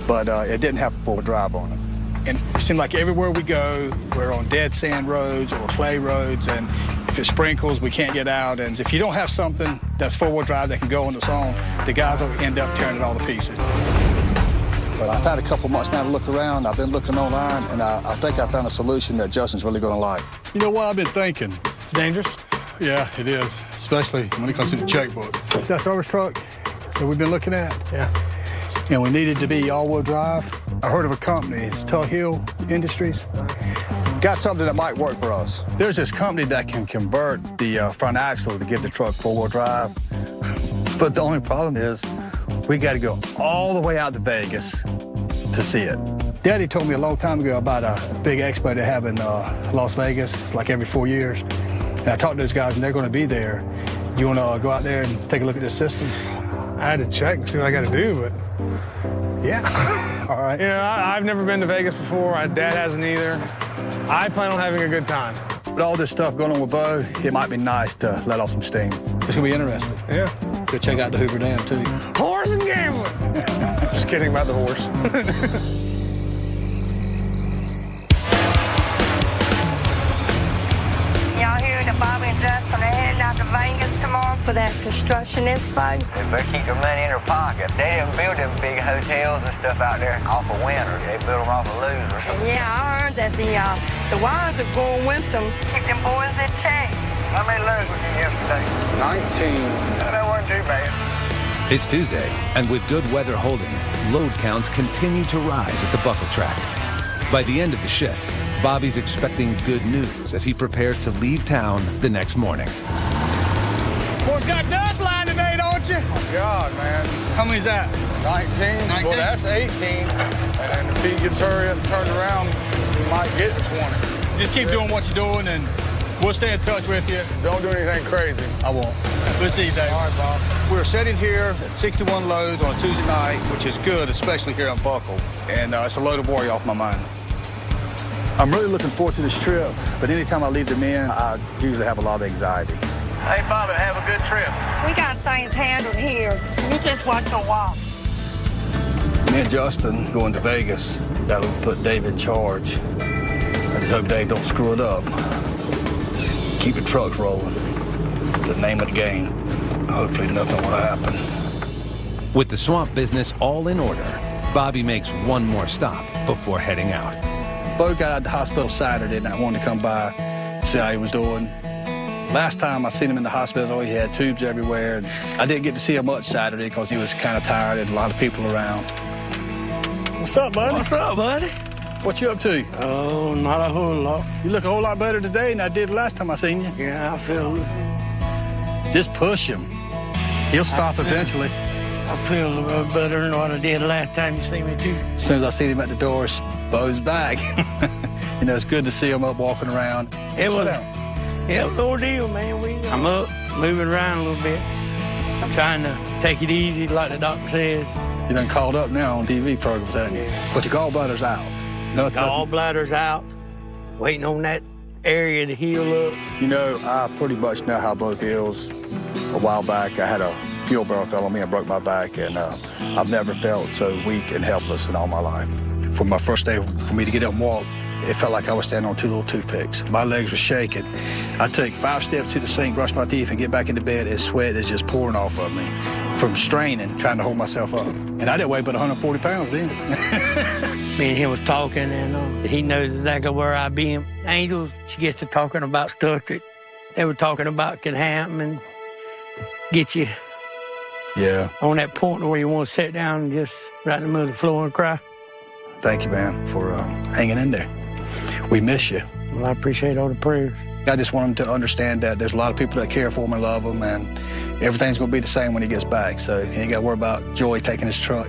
but it didn't have four-wheel drive on it. And it seemed like everywhere we go, we're on dead sand roads or clay roads, and if it sprinkles, we can't get out. And if you don't have something that's four-wheel drive that can go on its own, the guys will end up tearing it all to pieces. But I've had a couple months now to look around. I've been looking online, and I think I found a solution that Justin's really going to like. You know what I've been thinking? It's dangerous? Yeah, it is, especially when it comes to the checkbook. That service truck that we've been looking at? Yeah. And we needed to be all-wheel drive. I heard of a company, it's Tug Hill Industries. Got something that might work for us. There's this company that can convert the front axle to get the truck four-wheel drive. But the only problem is we got to go all the way out to Vegas to see it. Daddy told me a long time ago about a big expo they have in Las Vegas. It's like every 4 years. And I talked to those guys, and they're going to be there. You want to go out there and take a look at this system? I had to check and see what I got to do, but yeah. All right. You know, I've never been to Vegas before. My dad hasn't either. I plan on having a good time. With all this stuff going on with Bo, it might be nice to let off some steam. It's going to be interesting. Yeah. Go check out the Hoover Dam, too. Horse and gambling. Just kidding about the horse. Y'all hear that Bobby and Justin are heading out to Vegas tomorrow for that construction expo? They better keep their money in their pocket. They didn't build them big hotels and stuff out there off of winter. They built them off of losers. Yeah, I heard that the wives are going with them. Keep them boys in check. How many loads was you yesterday? 19. That wasn't too bad. It's Tuesday, and with good weather holding, load counts continue to rise at the buckle tract. By the end of the shift, Bobby's expecting good news as he prepares to leave town the next morning. Boys got dust line today, don't you? Oh, God, man. How many's that? 19. 19? Well, that's 18. And then if he gets hurry up and turned around, we might get to 20. Just keep doing what you're doing, and we'll stay in touch with you. Don't do anything crazy. I won't. We'll see you, Dave. All right, Bob. We're sitting here at 61 loads on a Tuesday night, which is good, especially here on Buckle. And it's a load of worry off my mind. I'm really looking forward to this trip, but anytime I leave the men, I usually have a lot of anxiety. Hey, Bobby, have a good trip. We got things handled here. You just watch your walk. Me and Justin going to Vegas. That'll put Dave in charge. I just hope Dave don't screw it up. Just keep the trucks rolling. It's the name of the game. Hopefully nothing will happen. With the swamp business all in order, Bobby makes one more stop before heading out. Bo got out of the hospital Saturday, and I wanted to come by, see how he was doing. Last time I seen him in the hospital, he had tubes everywhere. And I didn't get to see him much Saturday because he was kind of tired and a lot of people around. What's up, buddy? What's up, buddy? What you up to? Oh, not a whole lot. You look a whole lot better today than I did last time I seen you. Yeah, I feel it. Just push him. He'll stop eventually. I feel a little better than what I did last time you seen me, too. As soon as I seen him at the door, Bo's back. You know, it's good to see him up walking around. It was an ordeal, man. I'm up, moving around a little bit. I'm trying to take it easy, like the doctor says. You done called up now on TV programs, haven't you? But your gallbladder's out. Gallbladder's out. Waiting on that area to heal up. You know, I pretty much know how Bo feels. A while back, I had a fuel barrel fell on me and broke my back, and I've never felt so weak and helpless in all my life. From my first day, for me to get up and walk, it felt like I was standing on two little toothpicks. My legs were shaking. I took 5 steps to the sink, brushed my teeth, and get back into bed, and sweat is just pouring off of me from straining, trying to hold myself up. And I didn't weigh but 140 pounds then. Me and him was talking, and he knows exactly where I be. Angel, she gets to talking about stuff that they were talking about can happen and get you on that point where you want to sit down and just right in the middle of the floor and cry. Thank you, man, for hanging in there. We miss you. Well, I appreciate all the prayers. I just want him to understand that there's a lot of people that care for him and love him, and everything's going to be the same when he gets back. So he ain't got to worry about Joy taking his truck.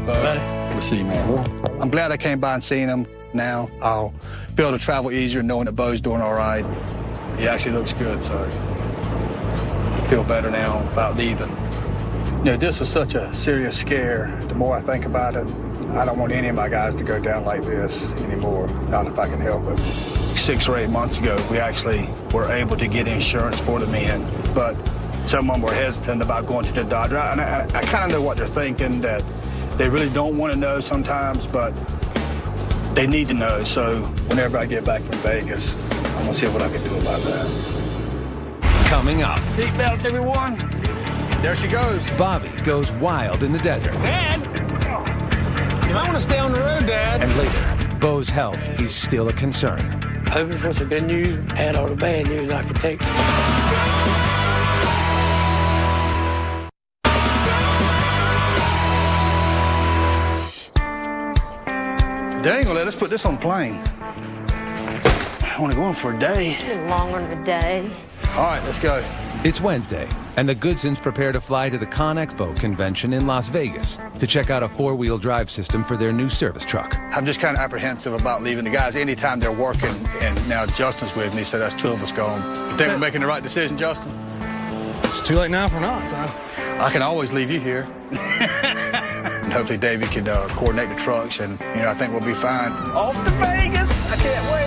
We'll see, man. I'm glad I came by and seen him now. I'll be able to travel easier knowing that Bo's doing all right. He actually looks good, so I feel better now about leaving. You know, this was such a serious scare. The more I think about it, I don't want any of my guys to go down like this anymore, not if I can help it. 6 or 8 months ago, we actually were able to get insurance for the men, but some of them were hesitant about going to the doctor. And I kind of know what they're thinking, that they really don't want to know sometimes, but they need to know. So whenever I get back from Vegas, I'm going to see what I can do about that. Coming up. Seatbelts, everyone. There she goes. Bobby goes wild in the desert. Dad! You might want to stay on the road, Dad. And later, Bo's health is still a concern. Hoping for some good news, had all the bad news I could take. They ain't gonna let us put this on the plane. I want to go on for a day. Longer than a day. All right, let's go. It's Wednesday, and the Goodsons prepare to fly to the ConExpo convention in Las Vegas to check out a 4-wheel drive system for their new service truck. I'm just kind of apprehensive about leaving the guys anytime they're working, and now Justin's with me, so that's 2 of us gone. You think we're making the right decision, Justin? It's too late now for not, so. I can always leave you here. And hopefully Davey can coordinate the trucks, and, you know, I think we'll be fine. Off to Vegas! I can't wait!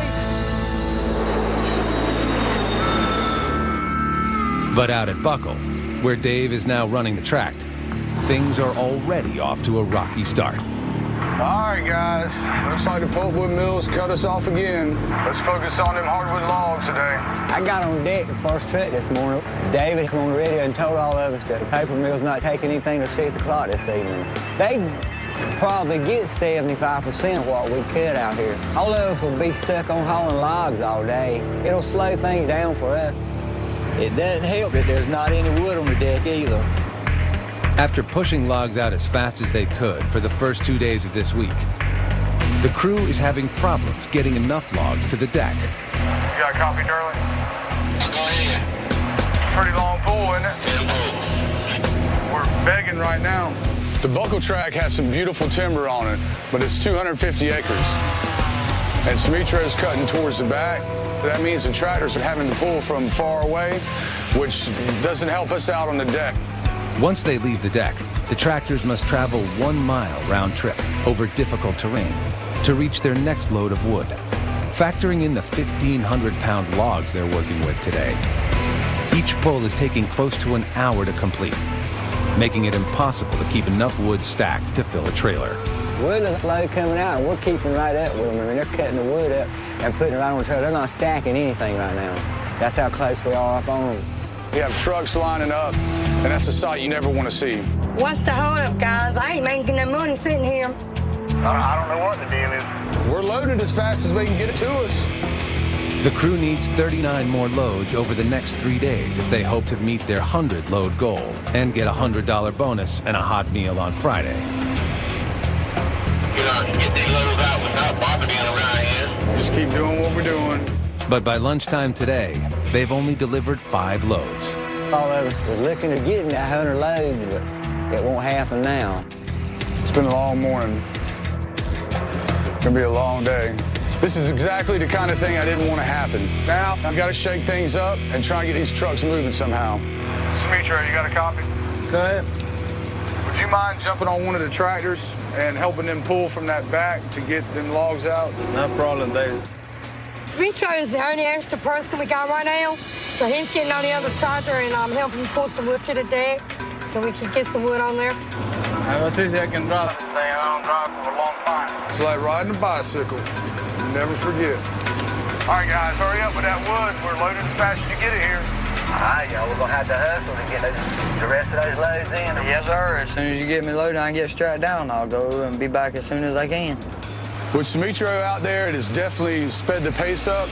But out at Buckle, where Dave is now running the tract, things are already off to a rocky start. All right, guys. Looks like the pulpwood mills cut us off again. Let's focus on them hardwood logs today. I got on deck the first truck this morning. David came on the radio and told all of us that the paper mill's not taking anything till 6 o'clock this evening. They probably get 75% of what we cut out here. All of us will be stuck on hauling logs all day. It'll slow things down for us. It doesn't help that there's not any wood on the deck either. After pushing logs out as fast as they could for the first 2 days of this week, the crew is having problems getting enough logs to the deck. You got a copy, Darling? Go ahead. Pretty long pull, isn't it? We're begging right now. The Buckle tract has some beautiful timber on it, but it's 250 acres. And Smitro's cutting towards the back. That means the tractors are having to pull from far away, which doesn't help us out on the deck. Once they leave the deck, the tractors must travel 1 mile round trip over difficult terrain to reach their next load of wood. Factoring in the 1,500-pound logs they're working with today, each pull is taking close to an hour to complete, making it impossible to keep enough wood stacked to fill a trailer. Wood is slow coming out, and we're keeping right up with them. I mean, they're cutting the wood up and putting it right on the trailer. They're not stacking anything right now. That's how close we are up on them. You have trucks lining up, and that's a sight you never want to see. What's the holdup, guys? I ain't making no money sitting here. I don't know what the deal is. We're loaded as fast as we can get it to us. The crew needs 39 more loads over the next 3 days if they hope to meet their 100-load goal and get a $100 bonus and a hot meal on Friday. Get these loads out without bobbing around here. Just keep doing what we're doing. But by lunchtime today, they've only delivered 5 loads. All of us was looking at getting that 100 loads, but it won't happen now. It's been a long morning. It's gonna be a long day. This is exactly the kind of thing I didn't want to happen. Now, I've got to shake things up and try and get these trucks moving somehow. Demetrio, you got a copy? Go ahead. Would you mind jumping on one of the tractors and helping them pull from that back to get them logs out? No problem, David. Demetrio is the only extra person we got right now. So he's getting on the other tractor and I'm helping pull some wood to the deck so we can get some wood on there. Let's see if I can drive. This thing I don't drive for a long time. It's like riding a bicycle. You never forget. All right, guys, hurry up with that wood. We're loading as fast as you get it here. All right, y'all, we're going to have to hustle to get the rest of those loads in. Yes, sir. As soon as you get me loaded, I can get strapped down. I'll go and be back as soon as I can. With Demetrio out there, it has definitely sped the pace up.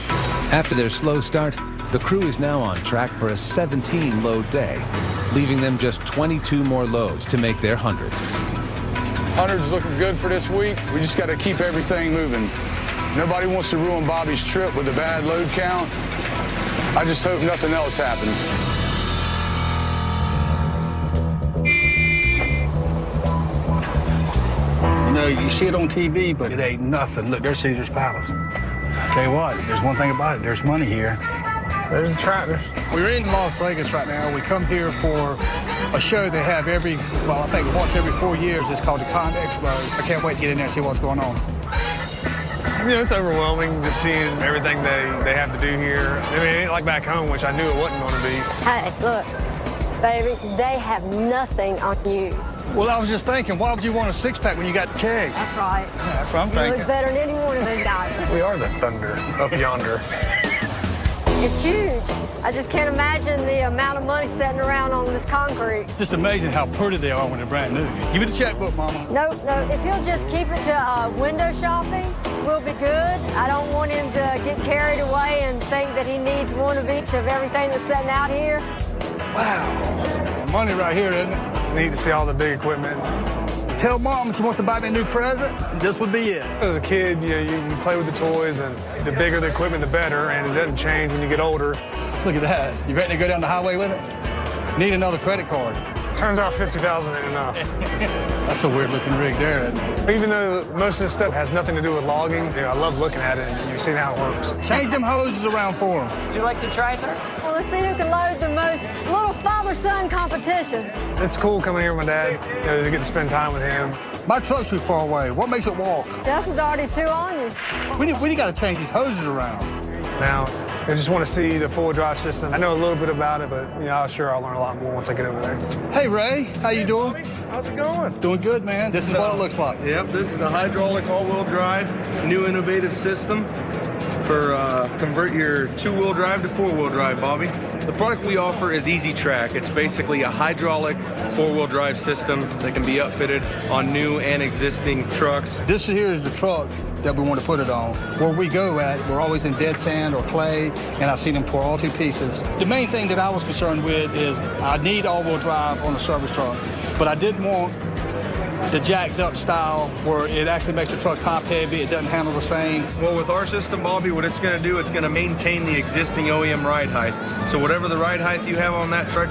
After their slow start, the crew is now on track for a 17-load day, leaving them just 22 more loads to make their 100. 100's looking good for this week. We just got to keep everything moving. Nobody wants to ruin Bobby's trip with a bad load count. I just hope nothing else happens. You know, you see it on TV, but it ain't nothing. Look, there's Caesar's Palace. Tell you what, there's one thing about it. There's money here. There's the tractor. We're in Las Vegas right now. We come here for a show they have I think once every 4 years. It's called the Con Expo. I can't wait to get in there and see what's going on. It's overwhelming just seeing everything they have to do here. I mean, it ain't like back home, which I knew it wasn't going to be. Hey, look, baby, they have nothing on you. Well, I was just thinking, why would you want a six-pack when you got the keg? That's right. Yeah, that's what I'm You thinking. look better than any one of those guys. We are the thunder up yonder. It's huge. I just can't imagine the amount of money sitting around on this concrete. Just amazing how pretty they are when they're brand new. Give me the checkbook, Mama. No, if he'll just keep it to window shopping, we'll be good. I don't want him to get carried away and think that he needs one of each of everything that's sitting out here. Wow. Money right here, isn't it? It's neat to see all the big equipment. Tell Mom she wants to buy me a new present, this would be it. As a kid, you play with the toys, and the bigger the equipment, the better, and it doesn't change when you get older. Look at that. You ready to go down the highway with it? Need another credit card. Turns out 50,000 ain't enough. That's a weird-looking rig there, isn't it? Even though most of this stuff has nothing to do with logging, I love looking at it and you've seen how it works. Change them hoses around for them. Would you like to try, sir? Well, let's see who can load the most little father-son competition. It's cool coming here with my dad, to get to spend time with him. My truck's too far away. What makes it walk? Justin's already 2 on you. We got to change these hoses around. Now, I just want to see the full drive system. I know a little bit about it, but I'm sure I'll learn a lot more once I get over there. Hey, Ray, how you doing? How's it going? Doing good, man. This is what it looks like. Yep, this is the hydraulic all-wheel drive, new innovative system for convert your 2-wheel drive to 4-wheel drive, Bobby. The product we offer is Easy Track. It's basically a hydraulic 4-wheel drive system that can be upfitted on new and existing trucks. This here is the truck that we want to put it on. Where we go at, we're always in dead sand or clay, and I've seen them tore all to pieces. The main thing that I was concerned with is I need all-wheel drive on a service truck, but I didn't want the jacked up style where it actually makes the truck top heavy, it doesn't handle the same. Well, with our system, Bobby, what it's going to do, it's going to maintain the existing OEM ride height. So whatever the ride height you have on that truck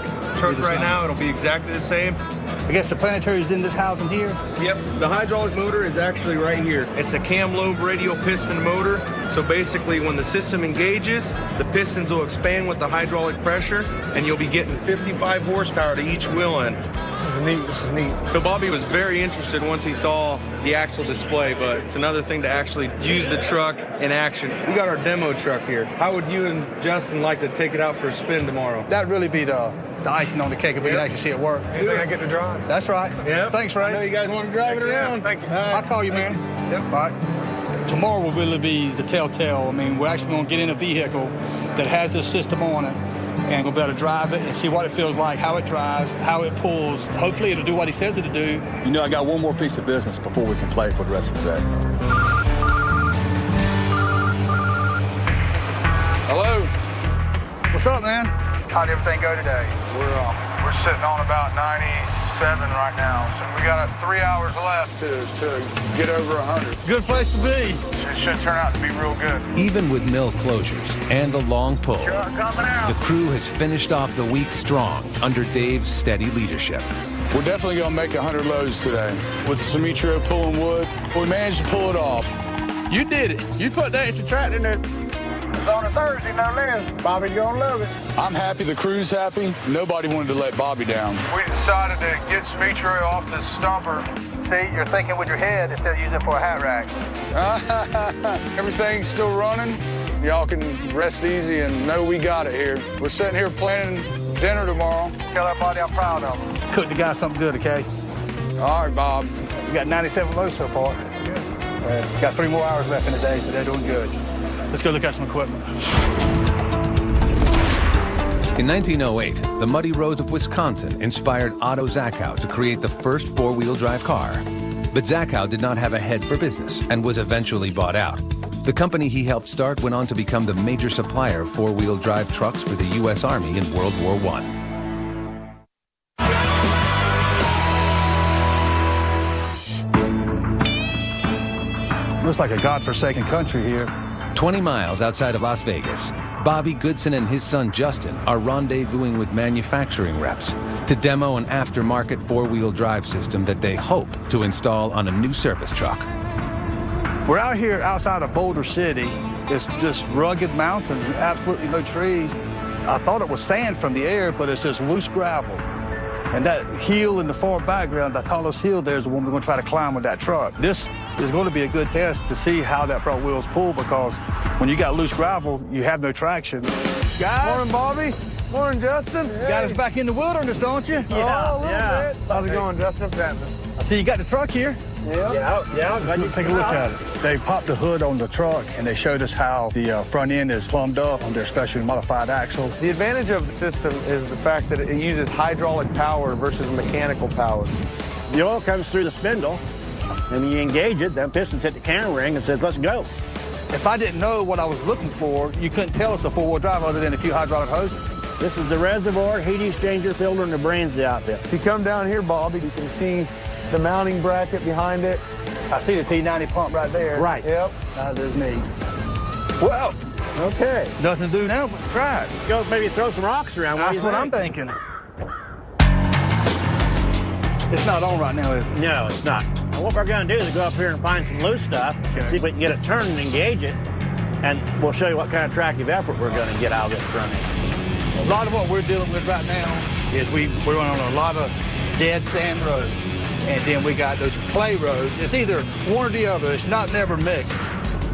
right now, it'll be exactly the same. I guess the planetary is in this housing here? Yep, the hydraulic motor is actually right here. It's a cam lobe radial piston motor. So basically when the system engages, the pistons will expand with the hydraulic pressure and you'll be getting 55 horsepower to each wheel end. This is neat. So Bobby was very interested once he saw the axle display, but it's another thing to actually use the truck in action. We got our demo truck here. How would you and Justin like to take it out for a spin tomorrow? That'd really be the icing on the cake if we can actually see it work. You think I get to drive? That's right. Yeah. Thanks, Ray. I know you guys want to drive it around. Thank you. I'll call you, man. Yep. All right. Tomorrow will really be the telltale. I mean, we're actually going to get in a vehicle that has this system on it, and we'll be able to drive it and see what it feels like, how it drives, how it pulls. Hopefully it'll do what he says it'll do. You know, I got one more piece of business before we can play for the rest of the day. What's up, man? How'd everything go today? We're sitting on about 97 right now. So we got 3 hours left to get over 100. Good place to be. It should turn out to be real good. Even with mill closures and the long pull, the crew has finished off the week strong under Dave's steady leadership. We're definitely going to make 100 loads today. With Demetrio pulling wood, we managed to pull it off. You did it. You put that extra tract in there. It's on a Thursday, no less. Bobby, you're going to love it. I'm happy, the crew's happy. Nobody wanted to let Bobby down. We decided to get Demetrio off this stumper. See, you're thinking with your head instead of using it for a hat rack. Everything's still running. Y'all can rest easy and know we got it here. We're sitting here planning dinner tomorrow. Tell everybody I'm proud of them. Cook the guy something good, okay? All right, Bob. We got 97 loads so far. Got 3 more hours left in the day, so they're doing good. Let's go look at some equipment. In 1908, the muddy roads of Wisconsin inspired Otto Zachow to create the first 4-wheel drive car. But Zachow did not have a head for business and was eventually bought out. The company he helped start went on to become the major supplier of 4-wheel drive trucks for the U.S. Army in World War I. Looks like a godforsaken country here. 20 miles outside of Las Vegas, Bobby Goodson and his son Justin are rendezvousing with manufacturing reps to demo an aftermarket 4-wheel drive system that they hope to install on a new service truck. We're out here outside of Boulder City. It's just rugged mountains and absolutely no trees. I thought it was sand from the air, but it's just loose gravel. And that hill in the far background, that tallest hill there, is the one we're going to try to climb with that truck. This is going to be a good test to see how that front wheels pull, because when you got loose gravel, you have no traction. Guys. Morning, Bobby. Morning, Justin. Got us back in the wilderness, don't you? Yeah, a little bit. How's it going, Justin? I see you got the truck here. Yeah. Glad you take a look at it. They popped the hood on the truck, and they showed us how the front end is plumbed up on their specially modified axle. The advantage of the system is the fact that it uses hydraulic power versus mechanical power. The oil comes through the spindle, and when you engage it, that piston's hit the cam ring and says, let's go. If I didn't know what I was looking for, you couldn't tell it's a 4-wheel drive other than a few hydraulic hoses. This is the reservoir, heat exchanger, filter, and the brains of the outfit. If you come down here, Bobby, you can see the mounting bracket behind it. I see the P90 pump right there. Right. Yep. There's me. Well, okay. Nothing to do now but try it. Go maybe throw some rocks around. That's what I'm thinking. It's not on right now, is it? No, it's not. Now, what we're going to do is go up here and find some loose stuff, see if we can get it turned and engage it, and we'll show you what kind of tractive effort we're going to get out of this front end. A lot of what we're dealing with right now is we're on a lot of dead sand roads. And then we got those clay roads. It's either one or the other. It's not never mixed.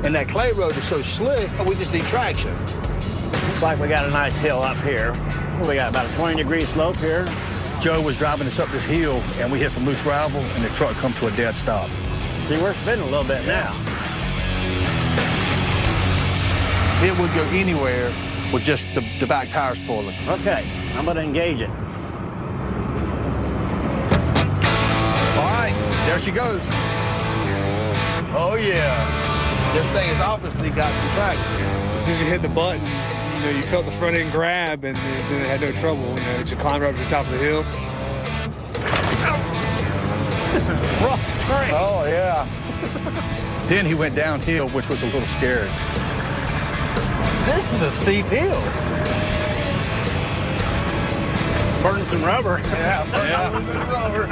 And that clay road is so slick, we just need traction. Looks like we got a nice hill up here. We got about a 20-degree slope here. Joe was driving us up this hill, and we hit some loose gravel, and the truck come to a dead stop. See, we're spinning a little bit now. It would go anywhere with just the back tires pulling. Okay, I'm going to engage it. There she goes. Oh, yeah. This thing has obviously got some traction. As soon as you hit the button, you felt the front end grab, and then it had no trouble. It just climbed right up to the top of the hill. This is rough terrain. Oh, yeah. Then he went downhill, which was a little scary. This is a steep hill. Burning some rubber. Yeah. Rubber.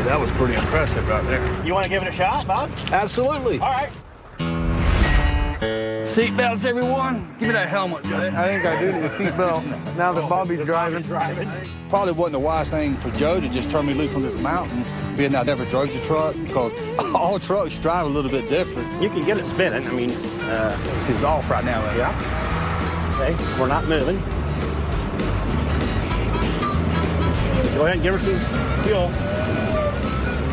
That was pretty impressive right there. You want to give it a shot, Bob? Absolutely. All right. Seatbelts, everyone. Give me that helmet, Joe. I think I do need a seatbelt now that Bobby's driving. Probably wasn't the wise thing for Joe to just turn me loose on this mountain, being I never drove the truck, because all trucks drive a little bit different. You can get it spinning. I mean, she's off right now. Yeah. Okay, we're not moving. Go ahead and give her some fuel.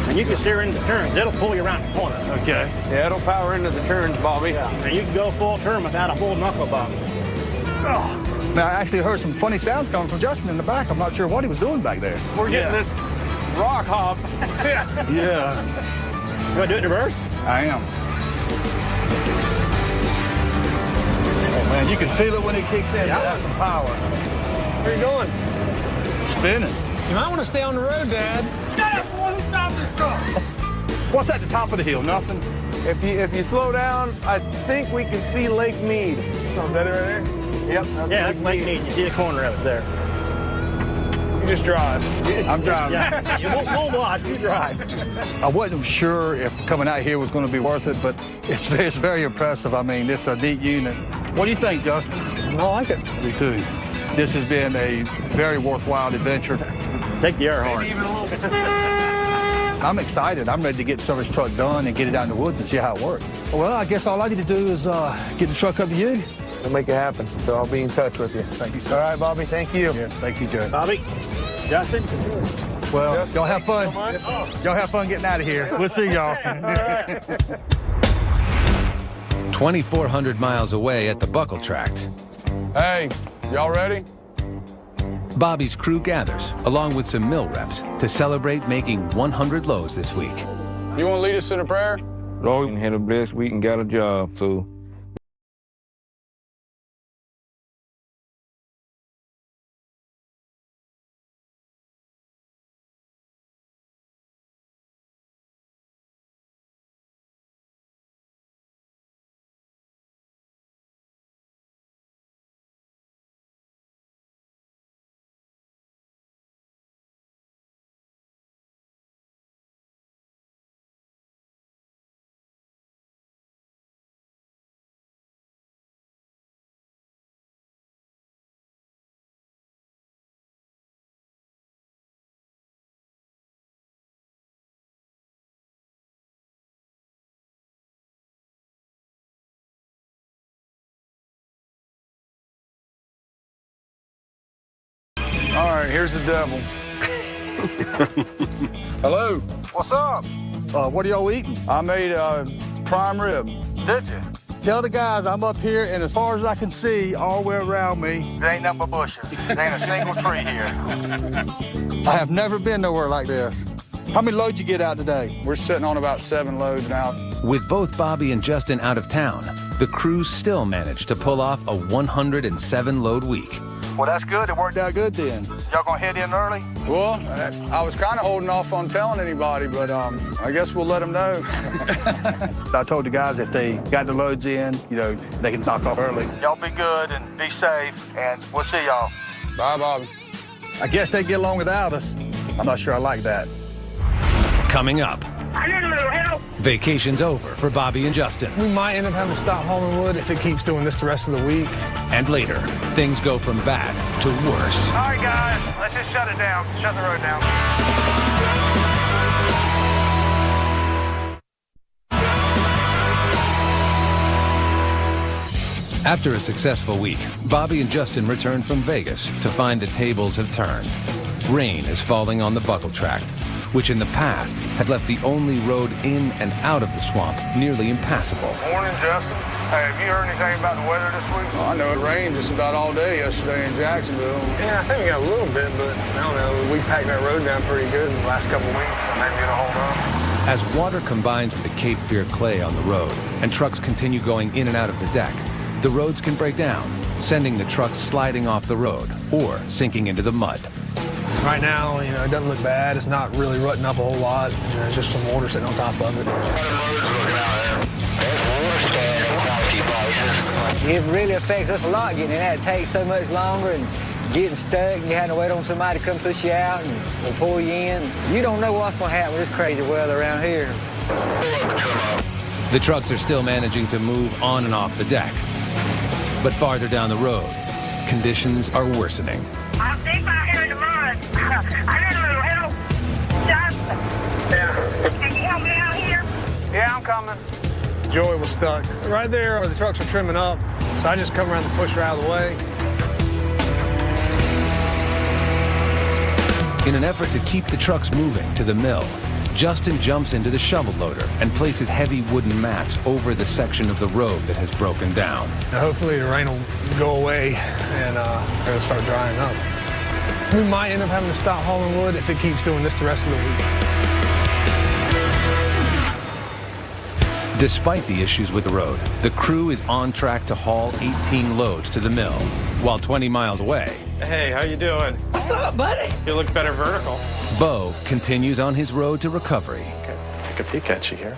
And you can steer into the turns. It'll pull you around the corner. Okay. Yeah, it'll power into the turns, Bobby. Yeah. And you can go full turn without a full knuckle bump. Oh. Now, I actually heard some funny sounds coming from Justin in the back. I'm not sure what he was doing back there. We're getting this rock hop. Yeah. You want to do it in reverse? I am. Oh, man, you can feel it when it kicks in. Yeah. It has some power. Where are you going? Spinning. You might want to stay on the road, Dad. Dad, who stopped this truck? What's at the top of the hill? Nothing? If you slow down, I think we can see Lake Mead. Is that it right there? Yep. Yeah, that's Lake Mead. You see the corner of it there. You just drive. I'm driving. Yeah. We'll watch. You drive. I wasn't sure if coming out here was going to be worth it, but it's very impressive. I mean, this is a neat unit. What do you think, Justin? I like it. Me too. This has been a very worthwhile adventure. Take the air horn. I'm excited. I'm ready to get the service truck done and get it out in the woods and see how it works. Well, I guess all I need to do is get the truck up to you. We'll make it happen. So I'll be in touch with you. Thank you, sir. All right, Bobby. Thank you. Yes, thank you, Joe. Bobby, Justin. Well, y'all have fun. Y'all have fun getting out of here. We'll see y'all. 2,400 miles away at the Buckle Tract, Hey, y'all ready? Bobby's crew gathers, along with some mill reps, to celebrate making 100 loads this week. You want to lead us in a prayer? Lord, we had a blessed week and got a job, so All right, here's the devil. Hello. What's up? What are y'all eating? I made a prime rib. Did you? Tell the guys I'm up here, and as far as I can see, all the way around me, there ain't nothing but bushes. There ain't a single tree here. I have never been nowhere like this. How many loads you get out today? We're sitting on about 7 loads now. With both Bobby and Justin out of town, the crew still managed to pull off a 107-load week. Well, that's good. It worked out good then. Y'all gonna head in early? Well, I was kind of holding off on telling anybody, but I guess we'll let them know. I told the guys if they got the loads in, they can knock off early. Y'all be good and be safe, and we'll see y'all. Bye, Bobby. I guess they get along without us. I'm not sure I like that. Coming up, I need a little help. vacation's over for Bobby and Justin. We might end up having to stop hauling wood if it keeps doing this the rest of the week. And later, things go from bad to worse. All right, guys, let's just shut it down. Shut the road down. After a successful week, Bobby and Justin return from Vegas to find the tables have turned. Rain is falling on the Buckle Tract, which in the past had left the only road in and out of the swamp nearly impassable. Morning, Justin. Hey, have you heard anything about the weather this week? I know it rained just about all day yesterday in Jacksonville. Yeah, I think we got a little bit, but I don't know. We packed that road down pretty good in the last couple weeks, so maybe it'll hold up. As water combines with the Cape Fear clay on the road and trucks continue going in and out of the deck, the roads can break down, sending the trucks sliding off the road or sinking into the mud. Right now, it doesn't look bad. It's not really rutting up a whole lot. It's just some water sitting on top of it. It really affects us a lot getting in that. It takes so much longer and getting stuck and you having to wait on somebody to come push you out and pull you in. You don't know what's going to happen with this crazy weather around here. The trucks are still managing to move on and off the deck. But farther down the road, conditions are worsening. I'm deep out here in the mud. I need a little help. Justin. Yeah. Can you help me out here? Yeah, I'm coming. Joey was stuck right there where the trucks are trimming up, so I just come around to push her out of the way. In an effort to keep the trucks moving to the mill, Justin jumps into the shovel loader and places heavy wooden mats over the section of the road that has broken down. Now, hopefully the rain will go away and it'll start drying up. We might end up having to stop hauling wood if it keeps doing this the rest of the week. Despite the issues with the road, the crew is on track to haul 18 loads to the mill, while 20 miles away. Hey, how you doing? What's up, buddy? You look better vertical. Bo continues on his road to recovery. Take a peek at you here.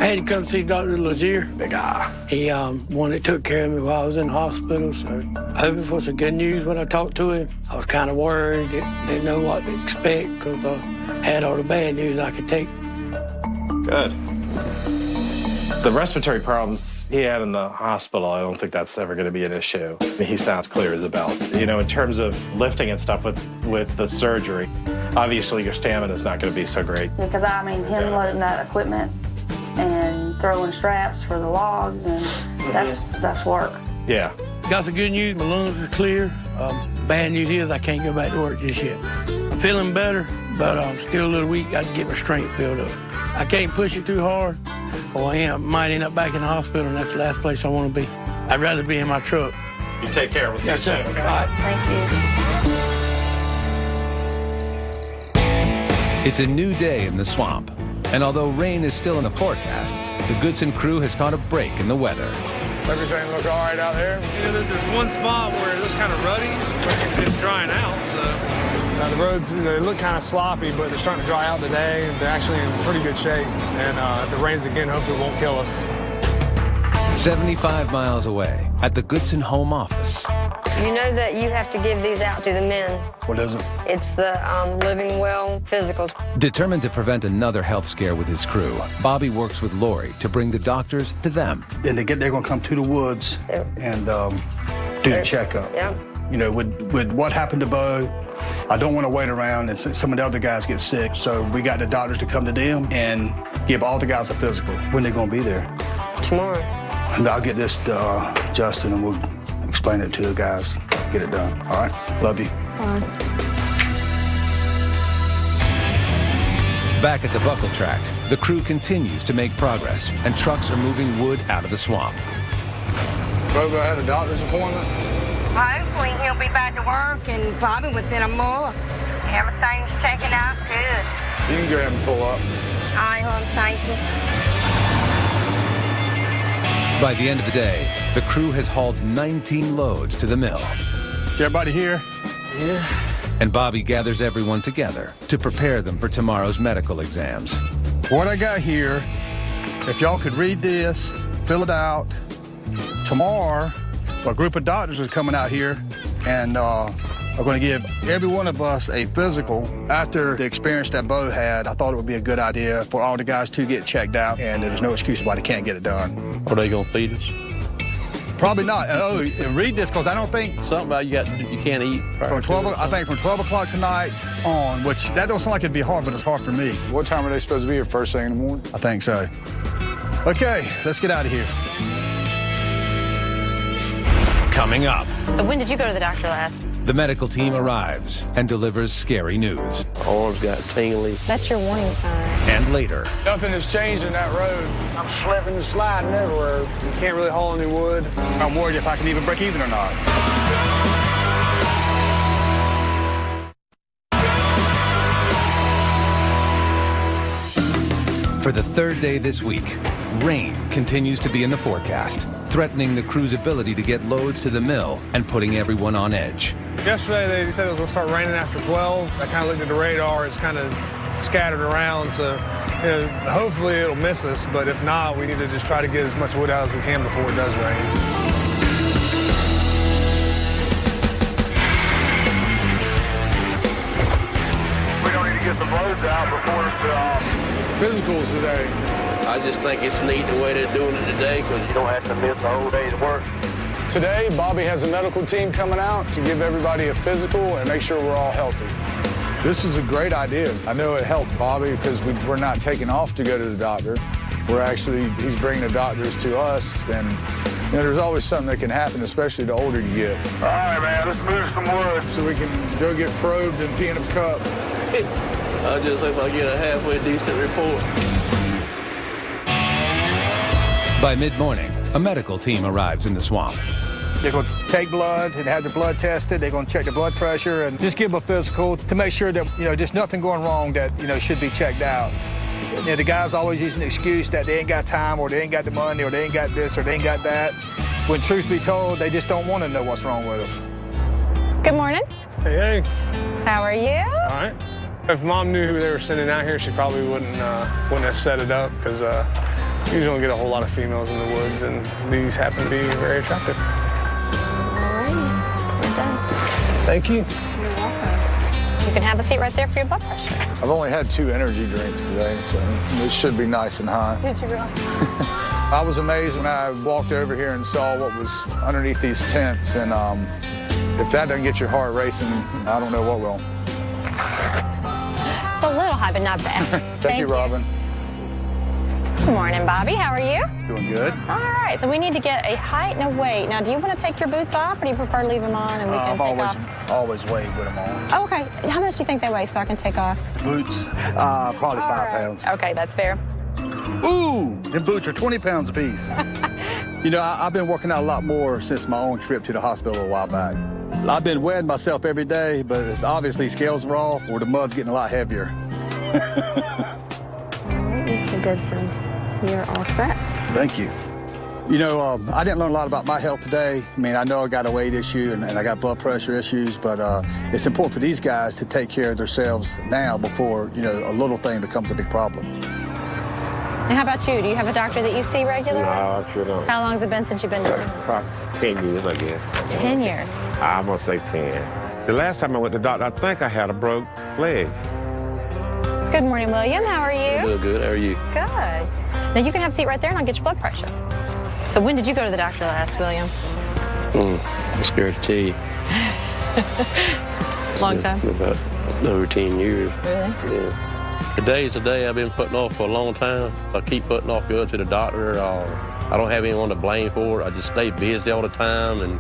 I had to come see Dr. Lazier. Big eye. He one that took care of me while I was in the hospital, so hoping for some good news when I talked to him. I was kind of worried, didn't know what to expect because I had all the bad news I could take. Good. The respiratory problems he had in the hospital, I don't think that's ever going to be an issue. I mean, he sounds clear as a bell. You know, in terms of lifting and stuff with the surgery, obviously your stamina is not going to be so great. Because, I mean, him loading that equipment and throwing straps for the logs, and that's work. Yeah. Got some good news. My lungs are clear. Bad news is I can't go back to work just yet. I'm feeling better, but I'm still a little weak. I got to get my strength built up. I can't push it too hard, or I might end up back in the hospital, and that's the last place I want to be. I'd rather be in my truck. You take care. We'll see you soon. All right. Thank you. It's a new day in the swamp, and although rain is still in the forecast, the Goodson crew has caught a break in the weather. Everything look all right out there? You know, there's one spot where it looks kind of ruddy, but it's drying out, so. The roads, they look kind of sloppy, but they're starting to dry out today. They're actually in pretty good shape, and if it rains again, hopefully it won't kill us. 75 miles away, at the Goodson home office. You know that you have to give these out to the men. What is it? It's the Living Well physicals. Determined to prevent another health scare with his crew, Bobby works with Lori to bring the doctors to them. And they're going to come to the woods and do the checkup. Yeah. You know, with what happened to Bo, I don't want to wait around and some of the other guys get sick. So we got the doctors to come to them and give all the guys a physical. When they going to be there? Tomorrow. And I'll get this to Justin and we'll explain it to the guys. Get it done. All right? Love you. Bye. Back at the buckle tract, the crew continues to make progress, and trucks are moving wood out of the swamp. Bobo had a doctor's appointment? Hopefully he'll be back to work and probably within a month. Everything's checking out good. You can go ahead and pull up. All right, hon, thank you. By the end of the day, the crew has hauled 19 loads to the mill. Is everybody here? Yeah. And Bobby gathers everyone together to prepare them for tomorrow's medical exams. What I got here, if y'all could read this, fill it out. Tomorrow, a group of doctors is coming out here and are going to give every one of us a physical. After the experience that Bo had, I thought it would be a good idea for all the guys to get checked out, and there's no excuse why they can't get it done. Are they going to feed us? Probably not. Oh, read this, because I don't think... Something about you can't eat. From 12, I think from 12 o'clock tonight on, which that don't sound like it'd be hard, but it's hard for me. What time are they supposed to be here, first thing in the morning? I think so. Okay, let's get out of here. Coming up. So when did you go to the doctor last? The medical team arrives and delivers scary news. Arms got tingly. That's your warning sign. And later. Nothing has changed in that road. I'm slipping and sliding everywhere. You can't really haul any wood. I'm worried if I can even break even or not. For the third day this week, rain continues to be in the forecast, threatening the crew's ability to get loads to the mill and putting everyone on edge. Yesterday, they said it was going to start raining after 12. I kind of looked at the radar. It's kind of scattered around, so you know, hopefully it'll miss us. But if not, we need to just try to get as much wood out as we can before it does rain. We don't need to get the loads out before the physicals today. I just think it's neat the way they're doing it today because you don't have to miss the whole day's work. Today, Bobby has a medical team coming out to give everybody a physical and make sure we're all healthy. This is a great idea. I know it helped Bobby because we're not taking off to go to the doctor. He's bringing the doctors to us, and you know, there's always something that can happen, especially the older you get. All right, man, let's move some wood. So we can go get probed and pee in a cup. I just hope I get a halfway decent report. By mid-morning, a medical team arrives in the swamp. They're going to take blood and have the blood tested. They're going to check the blood pressure and just give them a physical to make sure that, you know, just nothing going wrong that, you know, should be checked out. You know, the guys always use an excuse that they ain't got time, or they ain't got the money, or they ain't got this, or they ain't got that. When truth be told, they just don't want to know what's wrong with them. Good morning. Hey. How are you? All right. If Mom knew who they were sending out here, she probably wouldn't have set it up, because you don't get a whole lot of females in the woods, and these happen to be very attractive. All right. We're done. Thank you. You're welcome. You can have a seat right there for your blood pressure. I've only had 2 energy drinks today, so this should be nice and high. Did you really? I was amazed when I walked over here and saw what was underneath these tents, and if that doesn't get your heart racing, I don't know what will. It's a little high, but not bad. Thank you, Robin. Good morning, Bobby. How are you? Doing good. All right. So we need to get a height and a weight. Now, do you want to take your boots off, or do you prefer to leave them on and we can take off? Always weighed with them on. Oh, okay. How much do you think they weigh so I can take off? Boots? Probably 5 pounds. Okay, that's fair. Ooh, them boots are 20 pounds apiece. You know, I've been working out a lot more since my own trip to the hospital a while back. I've been weighing myself every day, but it's obviously scales are off or the mud's getting a lot heavier. All right, Mr. Goodson, you're all set. Thank you. You know, I didn't learn a lot about my health today. I mean, I know I got a weight issue and I got blood pressure issues, but it's important for these guys to take care of themselves now before, you know, a little thing becomes a big problem. And how about you? Do you have a doctor that you see regularly? No, I sure don't. How long has it been since you've been using it? Probably 10 years, I guess. 10 years. I'm going to say 10. The last time I went to the doctor, I think I had a broke leg. Good morning, William. How are you? Real good. How are you? Good. Now, you can have a seat right there, and I'll get your blood pressure. So when did you go to the doctor last, William? I'm scared to tell you. Long time? About over 10 years. Really? Yeah. Today's a day I've been putting off for a long time. I keep putting off going to the doctor. I don't have anyone to blame for it. I just stay busy all the time, and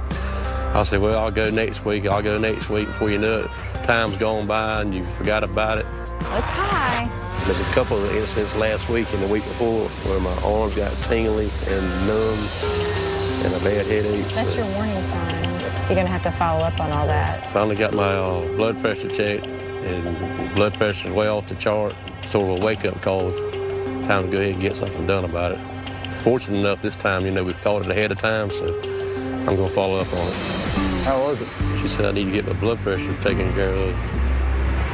I'll say, well, I'll go next week. I'll go next week. Before you know it, time's gone by and you forgot about it. It's high. There's a couple of incidents last week and the week before where my arms got tingly and numb and a bad headache. That's your warning sign. You're going to have to follow up on all that. Finally got my blood pressure checked, and blood pressure is way off the chart. Sort of a wake-up call. Time to go ahead and get something done about it. Fortunate enough this time, you know, we've caught it ahead of time, so I'm going to follow up on it. How was it? She said I need to get my blood pressure taken care of.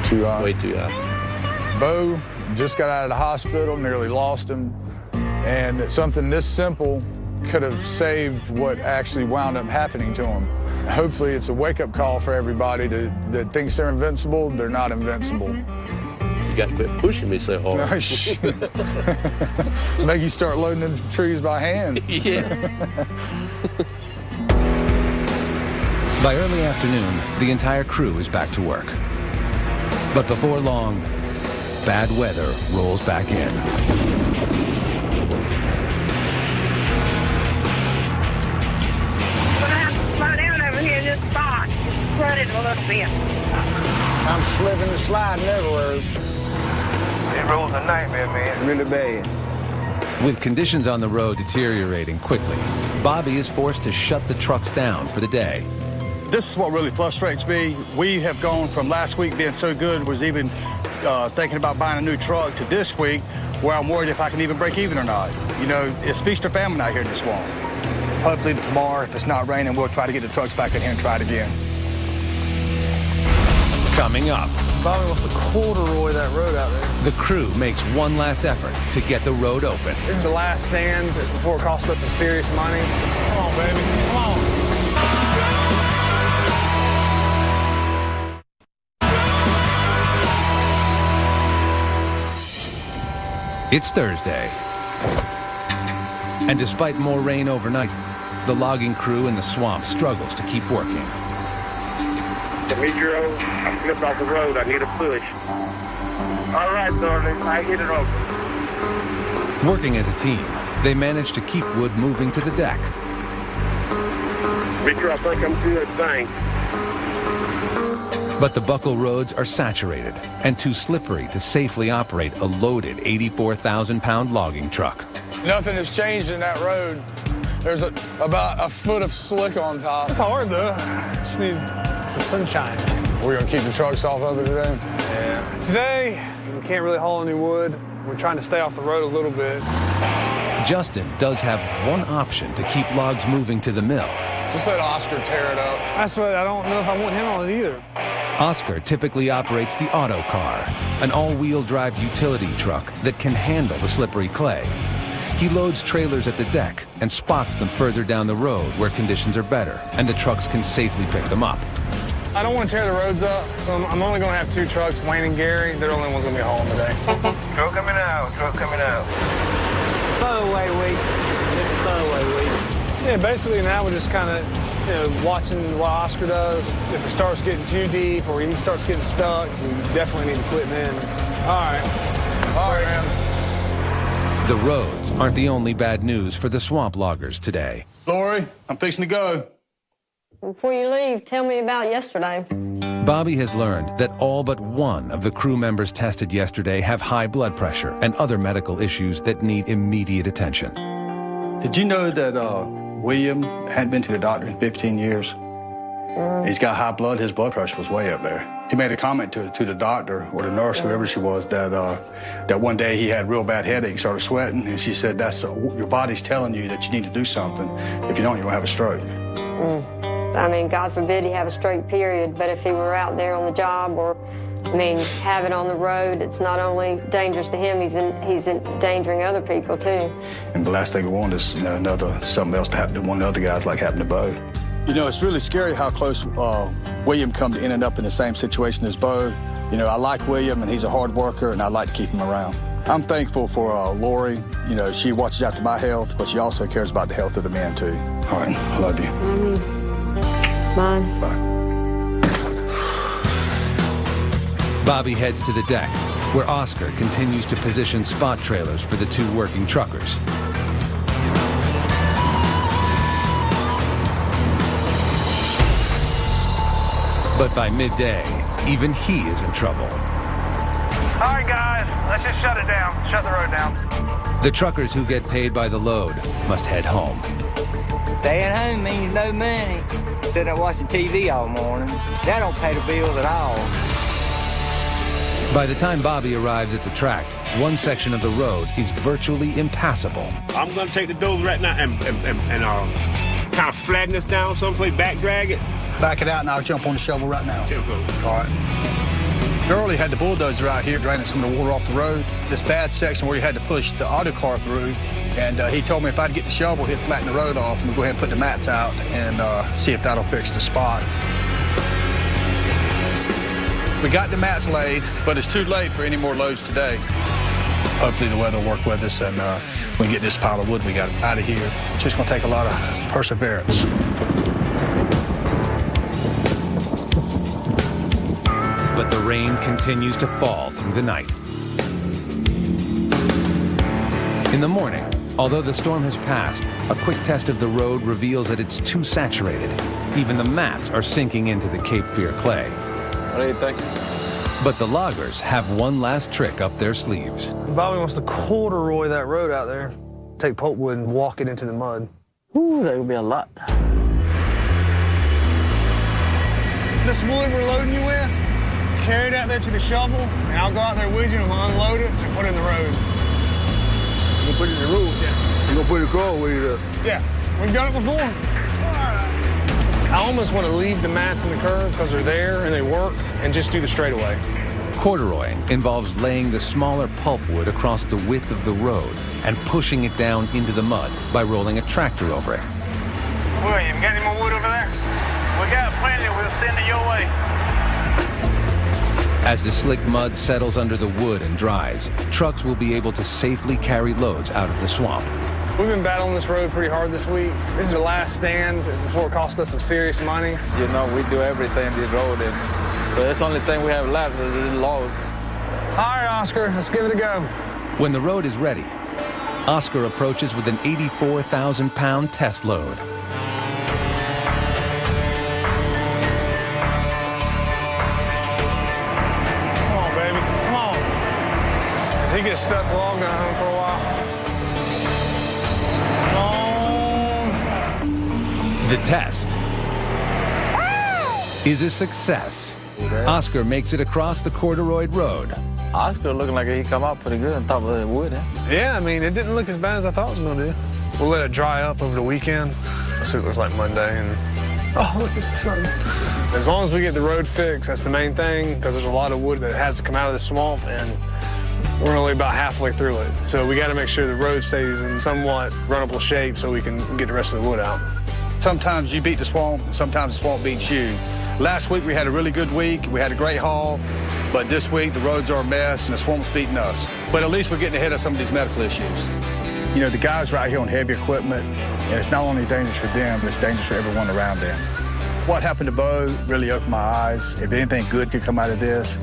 Too high? Way too high. Bo just got out of the hospital, nearly lost him, and something this simple could have saved what actually wound up happening to him. Hopefully it's a wake-up call for everybody that thinks they're invincible. They're not invincible. You got to quit pushing me so hard. Make you start loading the trees by hand. Yeah. By early afternoon, the entire crew is back to work. But before long, bad weather rolls back in. We're gonna have to slow down over here in this spot. It's flooded a little bit. I'm slipping and sliding everywhere. This road's a nightmare, man. Really bad. With conditions on the road deteriorating quickly, Bobby is forced to shut the trucks down for the day. This is what really frustrates me. We have gone from last week being so good, was even thinking about buying a new truck, to this week where I'm worried if I can even break even or not. You know, it's feast or famine out here in this swamp. Hopefully tomorrow, if it's not raining, we'll try to get the trucks back in here and try it again. Coming up, Bobby wants to corduroy that road out there. the crew makes one last effort to get the road open. This is the last stand before it costs us some serious money. Come on, baby. Come on. It's Thursday. And despite more rain overnight, the logging crew in the swamp struggles to keep working. Demetrio, I slipped off the road. I need a push. All right, darling. I hit it over. Working as a team, they manage to keep wood moving to the deck. Demetrio, I think I'm good. Thanks. But the buckle roads are saturated and too slippery to safely operate a loaded 84,000-pound logging truck. Nothing has changed in that road. There's about a foot of slick on top. It's hard, though. Just need some sunshine. We're going to keep the trucks off of it today? Yeah. Today, we can't really haul any wood. We're trying to stay off the road a little bit. Justin does have one option to keep logs moving to the mill. Just let Oscar tear it up. That's what I don't know if I want him on it either. Oscar typically operates the auto car, an all-wheel drive utility truck that can handle the slippery clay. He loads trailers at the deck and spots them further down the road where conditions are better and the trucks can safely pick them up. I don't want to tear the roads up, so I'm only going to have 2 trucks, Wayne and Gary. They're the only ones going to be hauling today. Truck coming out, truck coming out. Throwaway week. It's throwaway week. Yeah, basically now we're just kind of, watching what Oscar does. If it starts getting too deep or he starts getting stuck, we definitely need to quit then. All right. All right, man. The roads aren't the only bad news for the swamp loggers today. Lori, I'm fixing to go. Before you leave, tell me about yesterday. Bobby has learned that all but one of the crew members tested yesterday have high blood pressure and other medical issues that need immediate attention. Did you know that William hadn't been to the doctor in 15 years? He's got high blood. His blood pressure was way up there. He made a comment to the doctor or the nurse, whoever she was, that one day he had real bad headache, started sweating, and she said, "That's your body's telling you that you need to do something. If you don't, you're gonna have a stroke." I mean, God forbid he have a stroke, period, but if he were out there on the job or, have it on the road, it's not only dangerous to him, he's endangering other people too. And the last thing we want is something else to happen to one of the other guys, like happened to Bo. It's really scary how close William come to ending up in the same situation as Bo. I like William, and he's a hard worker, and I'd like to keep him around. I'm thankful for Lori. She watches after my health, but she also cares about the health of the men, too. All right, I love you. Bye. Bye. Bobby heads to the deck, where Oscar continues to position spot trailers for the 2 working truckers. But by midday, even he is in trouble. All right, guys, let's just shut it down. Shut the road down. The truckers who get paid by the load must head home. Staying home means no money. Sitting there watching TV all morning. That don't pay the bills at all. By the time Bobby arrives at the tract, one section of the road is virtually impassable. I'm going to take the dozer right now and kind of flatten this down someplace, back drag it. Back it out, and I'll jump on the shovel right now. All right. Early had the bulldozer out here draining some of the water off the road. This bad section where you had to push the auto car through, and he told me if I'd get the shovel, he'd flatten the road off, and we'll go ahead and put the mats out and see if that'll fix the spot. We got the mats laid, but it's too late for any more loads today. Hopefully the weather will work with us, and we can get this pile of wood we got out of here. It's just going to take a lot of perseverance. But the rain continues to fall through the night. In the morning, although the storm has passed, a quick test of the road reveals that it's too saturated. Even the mats are sinking into the Cape Fear clay. What do you think? But the loggers have one last trick up their sleeves. Bobby wants to corduroy that road out there. Take pulpwood and walk it into the mud. Ooh, that would be a lot. This wood we're loading you with, carry it out there to the shovel, and I'll go out there with you and we'll unload it and put it in the road. You put it in the road? Yeah. You gonna put it corduroy up? Yeah, we've done it before. I almost want to leave the mats in the curb because they're there and they work, and just do the straightaway. Corduroying involves laying the smaller pulpwood across the width of the road and pushing it down into the mud by rolling a tractor over it. William, got any more wood over there? We got plenty. We'll send it your way. As the slick mud settles under the wood and dries, trucks will be able to safely carry loads out of the swamp. We've been battling this road pretty hard this week. This is the last stand before it costs us some serious money. We do everything this road, and so that's the only thing we have left is the loads. All right, Oscar, let's give it a go. When the road is ready, Oscar approaches with an 84,000-pound test load. Come on, baby, come on. If he gets stuck, we're all going home for a while. The test is a success. Oscar makes it across the corduroyed road. Oscar looking like he come out pretty good on top of the wood, huh? Yeah, I mean, it didn't look as bad as I thought it was going to do. We'll let it dry up over the weekend. Let's see what it looks like Monday. And oh, look, it's the sun. As long as we get the road fixed, that's the main thing, because there's a lot of wood that has to come out of the swamp, and we're only about halfway through it. So we got to make sure the road stays in somewhat runnable shape so we can get the rest of the wood out. Sometimes you beat the swamp, and sometimes the swamp beats you. Last week we had a really good week. We had a great haul, but this week the roads are a mess and the swamp's beating us. But at least we're getting ahead of some of these medical issues. You know, the guys right here on heavy equipment, and it's not only dangerous for them, but it's dangerous for everyone around them. What happened to Bo really opened my eyes. If anything good could come out of this,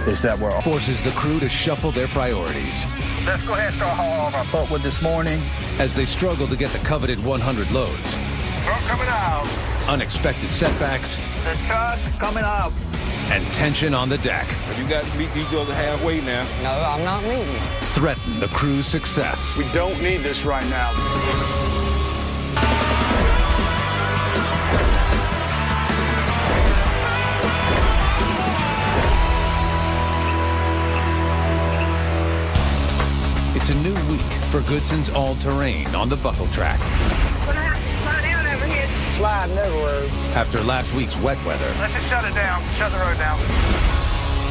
it's that we're forces the crew to shuffle their priorities. Let's go ahead and start hauling off our pulpwood this morning as they struggle to get the coveted 100 loads. Truck coming out. Unexpected setbacks. The truck coming up. And tension on the deck. You got to meet these other halfway now. No, I'm not meeting you. Threaten the crew's success. We don't need this right now. It's a new week for Goodson's all-terrain on the buckle tract. Sliding everywhere. After last week's wet weather, Let's just shut it down. Shut the road down.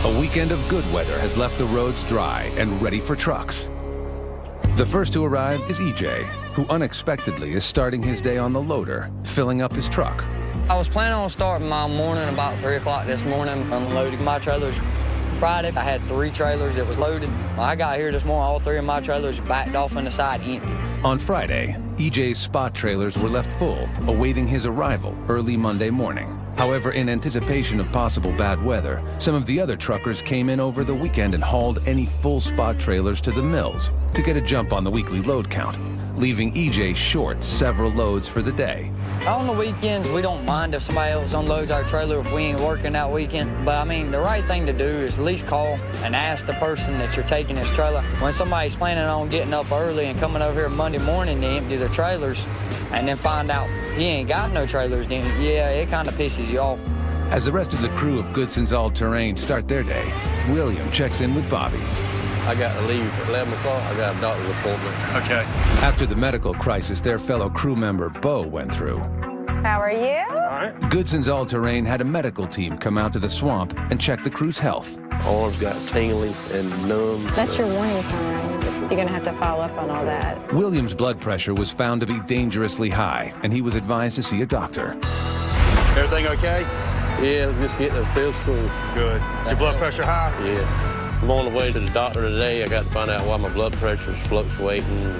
a weekend of good weather has left the roads dry and ready for trucks. The first to arrive is EJ, who unexpectedly is starting his day on the loader, filling up his truck. I was planning on starting my morning about 3 o'clock this morning, unloading my trailers. Friday, I had 3 trailers that was loaded. When I got here this morning, all 3 of my trailers backed off on the side empty. On Friday, EJ's spot trailers were left full, awaiting his arrival early Monday morning. However, in anticipation of possible bad weather, some of the other truckers came in over the weekend and hauled any full spot trailers to the mills to get a jump on the weekly load count, leaving EJ short several loads for the day. On the weekends, we don't mind if somebody else unloads our trailer if we ain't working that weekend. But, I mean, the right thing to do is at least call and ask the person that you're taking his trailer. When somebody's planning on getting up early and coming over here Monday morning to empty their trailers and then find out he ain't got no trailers, then, yeah, it kind of pisses you off. As the rest of the crew of Goodson's all-terrain start their day, William checks in with Bobby. I got to leave at 11 o'clock. I got a doctor's appointment. Okay. After the medical crisis their fellow crew member Bo went through, How are you? All right. Goodson's all-terrain had a medical team come out to the swamp and check the crew's health. Arms got tingly and numb. That's your warning signs. You're going to have to follow up on all that. William's blood pressure was found to be dangerously high, and he was advised to see a doctor. Everything okay? Yeah, just getting a physical. Good. Your blood pressure high? Yeah. I'm on the way to the doctor today. I got to find out why my blood pressure is fluctuating.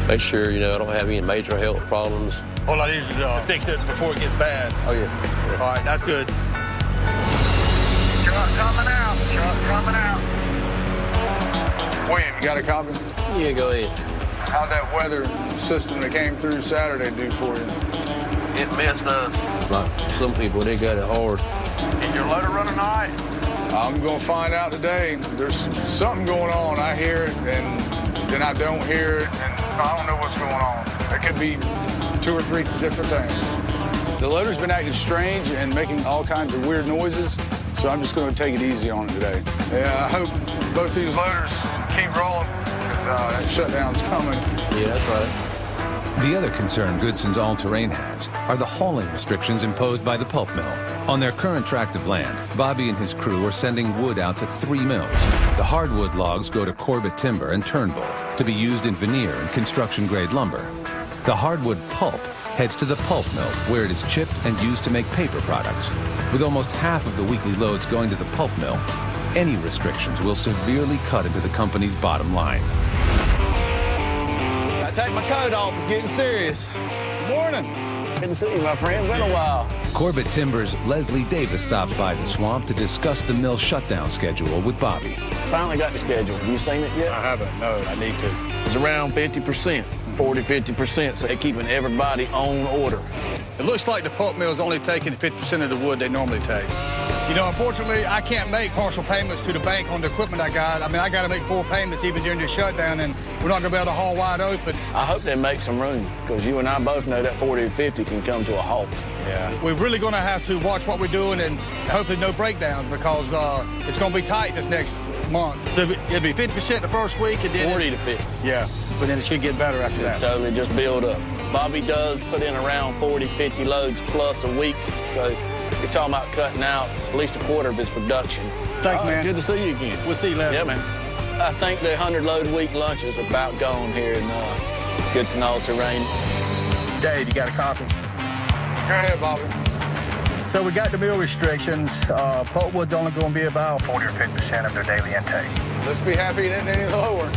Make sure, I don't have any major health problems. All I need is to fix it before it gets bad. Oh, yeah. All right, that's good. Truck coming out. Truck coming out. William, you got a copy? Yeah, go ahead. How'd that weather system that came through Saturday do for you? It messed up. Like some people, they got it hard. Is your loader running all right? I'm going to find out today. There's something going on. I hear it, and then I don't hear it, and I don't know what's going on. It could be 2 or 3 different things. The loader's been acting strange and making all kinds of weird noises, so I'm just going to take it easy on it today. Yeah, I hope both these loaders keep rolling, because that shutdown's coming. Yeah, that's right. The other concern Goodson's all-terrain has are the hauling restrictions imposed by the pulp mill. On their current tract of land, Bobby and his crew are sending wood out to 3 mills. The hardwood logs go to Corbett Timber and Turnbull to be used in veneer and construction-grade lumber. The hardwood pulp heads to the pulp mill, where it is chipped and used to make paper products. With almost half of the weekly loads going to the pulp mill, any restrictions will severely cut into the company's bottom line. Take my coat off. It's getting serious. Good morning. Good to see you, my friend. Been a while. Corbett Timber's Leslie Davis stopped by the swamp to discuss the mill shutdown schedule with Bobby. Finally got the schedule. You seen it yet? I haven't. No, I need to. It's around 50%, 40-50%, so they're keeping everybody on order. It looks like the pulp mill is only taking 50% of the wood they normally take. Unfortunately, I can't make partial payments to the bank on the equipment I got. I mean, I got to make full payments even during the shutdown, and we're not going to be able to haul wide open. I hope they make some room, because you and I both know that 40 or 50 can come to a halt. Yeah. We're really going to have to watch what we're doing and hopefully no breakdowns, because it's going to be tight this next month. So it'd be 50% the first week, and then 40 to 50. Yeah, but then it should get better after that. Totally just build up. Bobby does put in around 40, 50 loads plus a week, so you're talking about cutting out at least a quarter of his production. Thanks, man. Good to see you again. We'll see you later. Yeah, man. I think the 100-load a week lunch is about gone here in Goodson All-Terrain. Dave, you got a copy? Go ahead, Bobby. So we got the meal restrictions. Pulpwood's only going to be about 40 or 50% of their daily intake. Let's be happy it isn't any lower.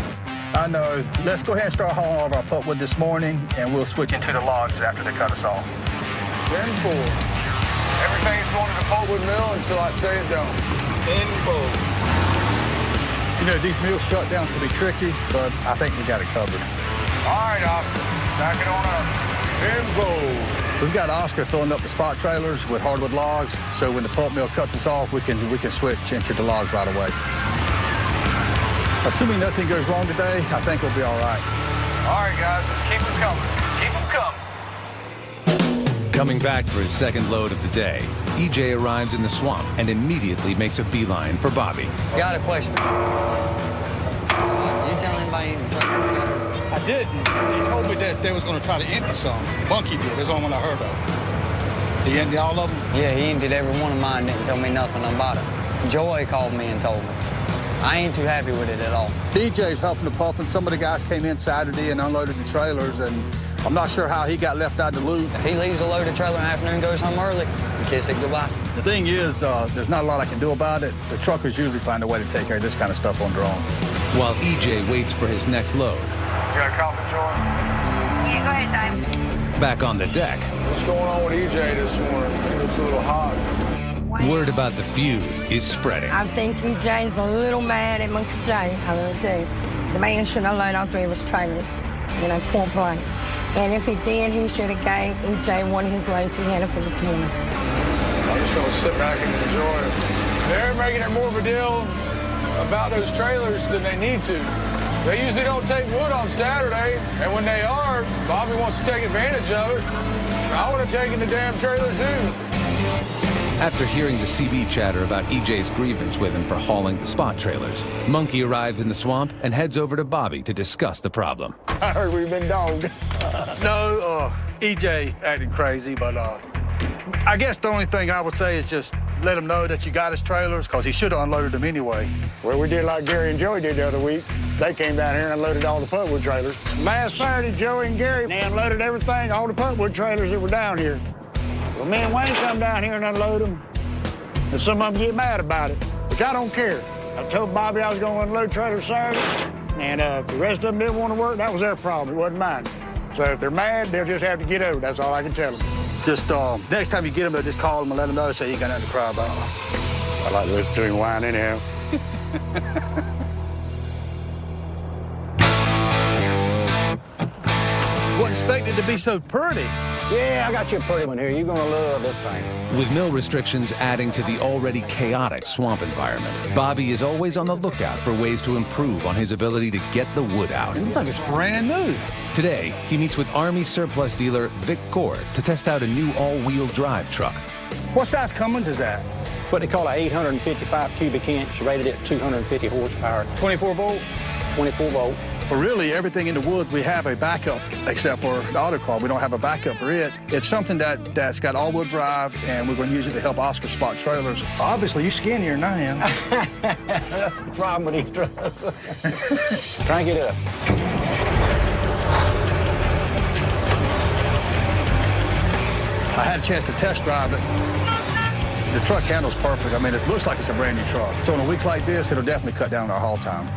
I know. Let's go ahead and start hauling all of our pulpwood this morning, and we'll switch into the logs after they cut us off. 10-4. Everything's going to the pulpwood mill until I say it don't. 10-4. You know, these mill shutdowns can be tricky, but I think we got it covered. All right, Oscar. Back it on up. 10-4. We've got Oscar filling up the spot trailers with hardwood logs, so when the pulp mill cuts us off, we can switch into the logs right away. Assuming nothing goes wrong today, I think we'll be all right. All right, guys, let's keep them coming. Keep them coming. Coming back for his second load of the day, EJ arrives in the swamp and immediately makes a beeline for Bobby. Got a question. You tell anybody? I didn't. They told me that they was going to try to empty some. Bunky did. That's the only one I heard of. He emptied all of them? Yeah, he emptied every one of mine. Didn't tell me nothing about it. Joy called me and told me. I ain't too happy with it at all. DJ's helping the pump, and some of the guys came in Saturday and unloaded the trailers, and I'm not sure how he got left out of the loop. If he leaves a loaded trailer in the afternoon and goes home early, kiss it goodbye. The thing is, there's not a lot I can do about it. The truckers usually find a way to take care of this kind of stuff on their own. While EJ waits for his next load. You got a coffee, Joy? Yeah, go ahead, Dave. Back on the deck. What's going on with EJ this morning? He looks a little hot. Word about the feud is spreading. I think EJ's a little mad at Monkey J. I really do. The man shouldn't have loaded all three of his trailers. You know, point blank. And if he did, he should have gave EJ one of his loads he had for this morning. I'm just going to sit back and enjoy it. They're making it more of a deal about those trailers than they need to. They usually don't take wood on Saturday, and when they are, Bobby wants to take advantage of it. I would have taken the damn trailer too. After hearing the CB chatter about EJ's grievance with him for hauling the spot trailers, Monkey arrives in the swamp and heads over to Bobby to discuss the problem. I heard we've been dogged. No, EJ acting crazy, but I guess the only thing I would say is just let him know that you got his trailers, because he should have unloaded them anyway. Well, we did like Gary and Joey did the other week. They came down here and unloaded all the pulpwood trailers. Last Saturday, Joey and Gary, they unloaded everything, all the pulpwood trailers that were down here. Well, me and Wayne come down here and unload them, and some of them get mad about it, which I don't care. I told Bobby I was going to unload trailers Saturday, and the rest of them didn't want to work. That was their problem. It wasn't mine. So if they're mad, they'll just have to get over. That's all I can tell them. Just next time you get them, just call them and let them know so you ain't got nothing to cry about. I like to listen to him whine anyhow. Wasn't expected to be so pretty. Yeah, I got you a pretty one here. You're going to love this thing. With mill restrictions adding to the already chaotic swamp environment, Bobby is always on the lookout for ways to improve on his ability to get the wood out. It looks like it's brand new. Today, he meets with Army surplus dealer Vic Cord to test out a new all-wheel drive truck. What size Cummins is that? What they call an 855 cubic inch, rated at 250 horsepower. 24 volt? 24 volt. Well, really, everything in the woods, we have a backup, except for the auto car. We don't have a backup for it. It's something that's got all-wheel drive, and we're going to use it to help Oscar spot trailers. Obviously, you're skinnier than I am. That's the problem with these trucks. Crank it up. I had a chance to test drive it. The truck handles perfect. I mean, it looks like it's a brand new truck. So on a week like this, it'll definitely cut down our haul time.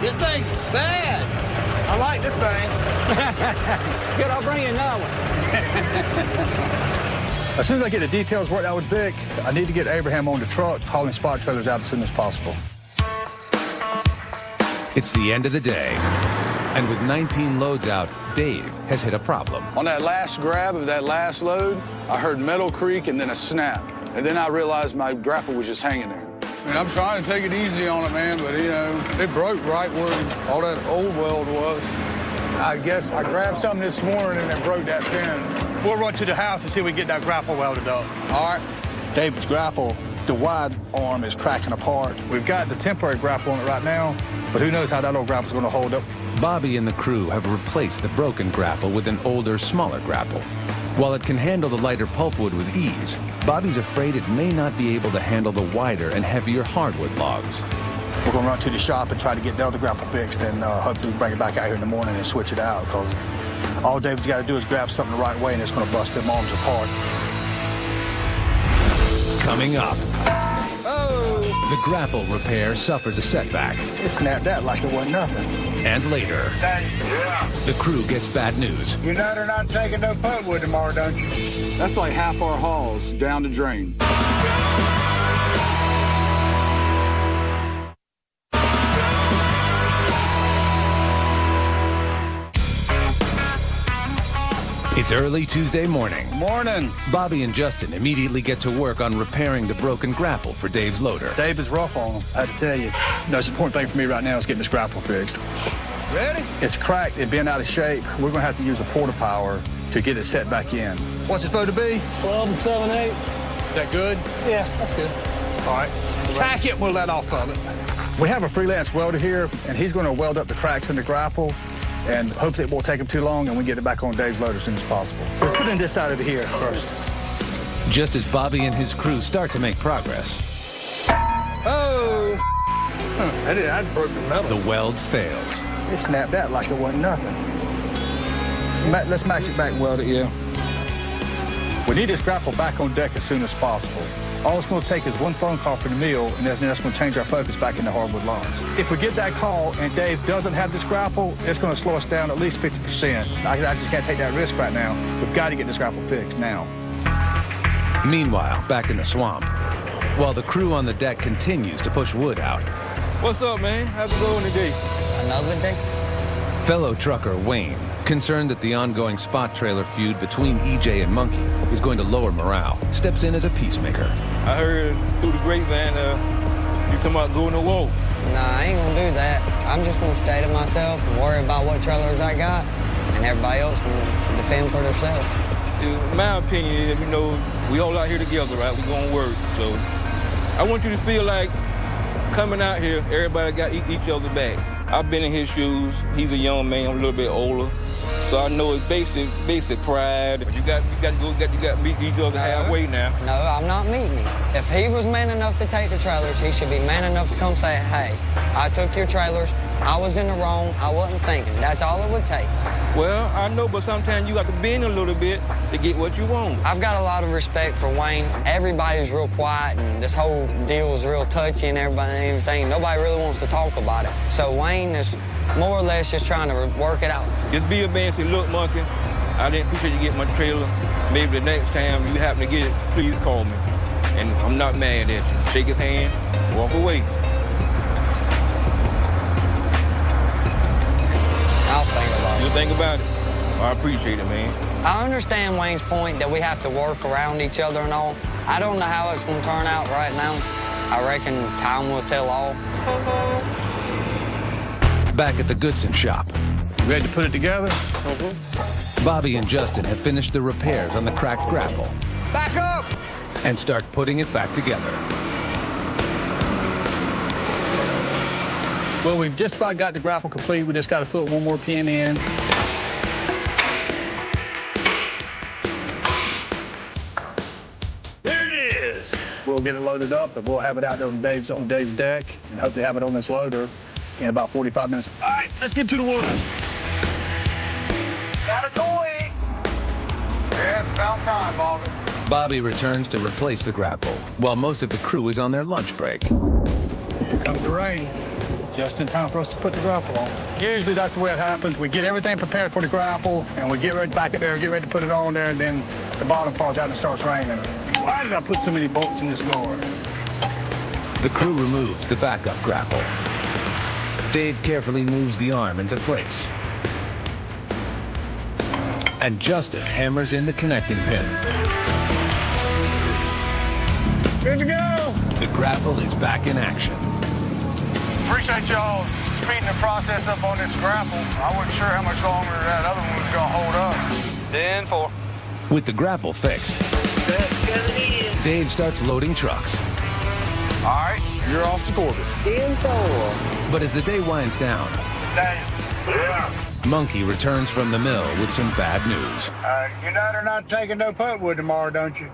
This thing's bad. I like this thing. Good, I'll bring you another one. As soon as I get the details worked out with Vic, I need to get Abraham on the truck, hauling spot trailers out as soon as possible. It's the end of the day, and with 19 loads out, Dave has hit a problem. On that last grab of that last load, I heard metal creak and then a snap. And then I realized my grapple was just hanging there. I mean, I'm trying to take it easy on it, man, but, you know, it broke right where all that old weld was. I guess I grabbed something this morning and it broke that pin. We'll run to the house and see if we can get that grapple welded up. All right. David's grapple The wide arm is cracking apart. We've got the temporary grapple on it right now, but who knows how that old grapple's going to hold up. Bobby and the crew have replaced the broken grapple with an older, smaller grapple. While it can handle the lighter pulpwood with ease, Bobby's afraid it may not be able to handle the wider and heavier hardwood logs. We're going to run to the shop and try to get the other grapple fixed, and hopefully bring it back out here in the morning and switch it out, because all David's got to do is grab something the right way, and it's going to bust them arms apart. Coming up, the grapple repair suffers a setback. It snapped out like it wasn't nothing. And later, the crew gets bad news. You know they're not taking no pulpwood tomorrow, don't you? That's like half our hauls down the drain. It's early Tuesday morning. Morning. Bobby and Justin immediately get to work on repairing the broken grapple for Dave's loader. Dave is rough on him, I have to tell you. The most important thing for me right now is getting this grapple fixed. Ready? It's cracked, it's been out of shape. We're going to have to use a porta power to get it set back in. What's it supposed to be? 12 7/8. Is that good? Yeah, that's good. All right. Tack it and we'll let off of it. We have a freelance welder here, and he's going to weld up the cracks in the grapple, and hopefully it won't take him too long, and we get it back on Dave's loader as soon as possible. We're putting this side over here first. Just as Bobby and his crew start to make progress, I'd broke the metal. the weld fails. It snapped out like it wasn't nothing. Let's match it back and weld it, yeah. We need this grapple back on deck as soon as possible. All it's going to take is one phone call from the mill, and then that's going to change our focus back into hardwood logs. If we get that call and Dave doesn't have this grapple, it's going to slow us down at least 50%. I just can't take that risk right now. We've got to get this grapple fixed now. Meanwhile, back in the swamp, while the crew on the deck continues to push wood out. What's up, man? How's it going today? Another day? Fellow trucker Wayne, concerned that the ongoing spot trailer feud between EJ and Monkey is going to lower morale, steps in as a peacemaker. I heard through the grapevine you come out going to war. Nah, I ain't gonna do that. I'm just gonna stay to myself and worry about what trailers I got, and everybody else can defend for themselves. In my opinion, you know, we all out here together, right? We gonna work. So I want you to feel like coming out here, everybody got each other back. I've been in his shoes. He's a young man, I'm a little bit older. So I know it's basic pride. But you got to meet each other halfway now. No, I'm not meeting him. If he was man enough to take the trailers, he should be man enough to come say, hey, I took your trailers. I was in the wrong. I wasn't thinking. That's all it would take. Well, I know, but sometimes you got to bend a little bit to get what you want. I've got a lot of respect for Wayne. Everybody's real quiet, and this whole deal is real touchy and everything. Nobody really wants to talk about it. So Wayne is more or less just trying to work it out. Just be a man and say, look, Monkey, I didn't appreciate you getting my trailer. Maybe the next time you happen to get it, please call me. And I'm not mad at you. Shake his hand, walk away. I'll think about it. You think about it? I appreciate it, man. I understand Wayne's point that we have to work around each other and all. I don't know how it's going to turn out right now. I reckon time will tell all. Back at the Goodson shop. Ready to put it together? Bobby and Justin have finished the repairs on the cracked grapple. Back up! And start putting it back together. Well, we've just about got the grapple complete. We just got to put one more pin in. There it is. We'll get it loaded up, and we'll have it out there on Dave's deck, and hopefully have it on this loader in about 45 minutes. All right, let's get to the woods. Got it going. Yeah, it's about time, Bobby. Bobby returns to replace the grapple, while most of the crew is on their lunch break. Here comes the rain. Just in time for us to put the grapple on. Usually that's the way it happens. We get everything prepared for the grapple, and we get ready back up there, get ready to put it on there, and then the bottom falls out and it starts raining. Why did I put so many bolts in this guard? The crew removes the backup grapple. Dave carefully moves the arm into place. And Justin hammers in the connecting pin. Good to go. The grapple is back in action. Appreciate y'all speeding the process up on this grapple. I wasn't sure how much longer that other one was going to hold up. 10-4. With the grapple fixed, Dave starts loading trucks. All right, you're off to Corbett. 10-4. But as the day winds down, Yeah. Monkey returns from the mill with some bad news. You know they're not taking no putwood tomorrow, don't you?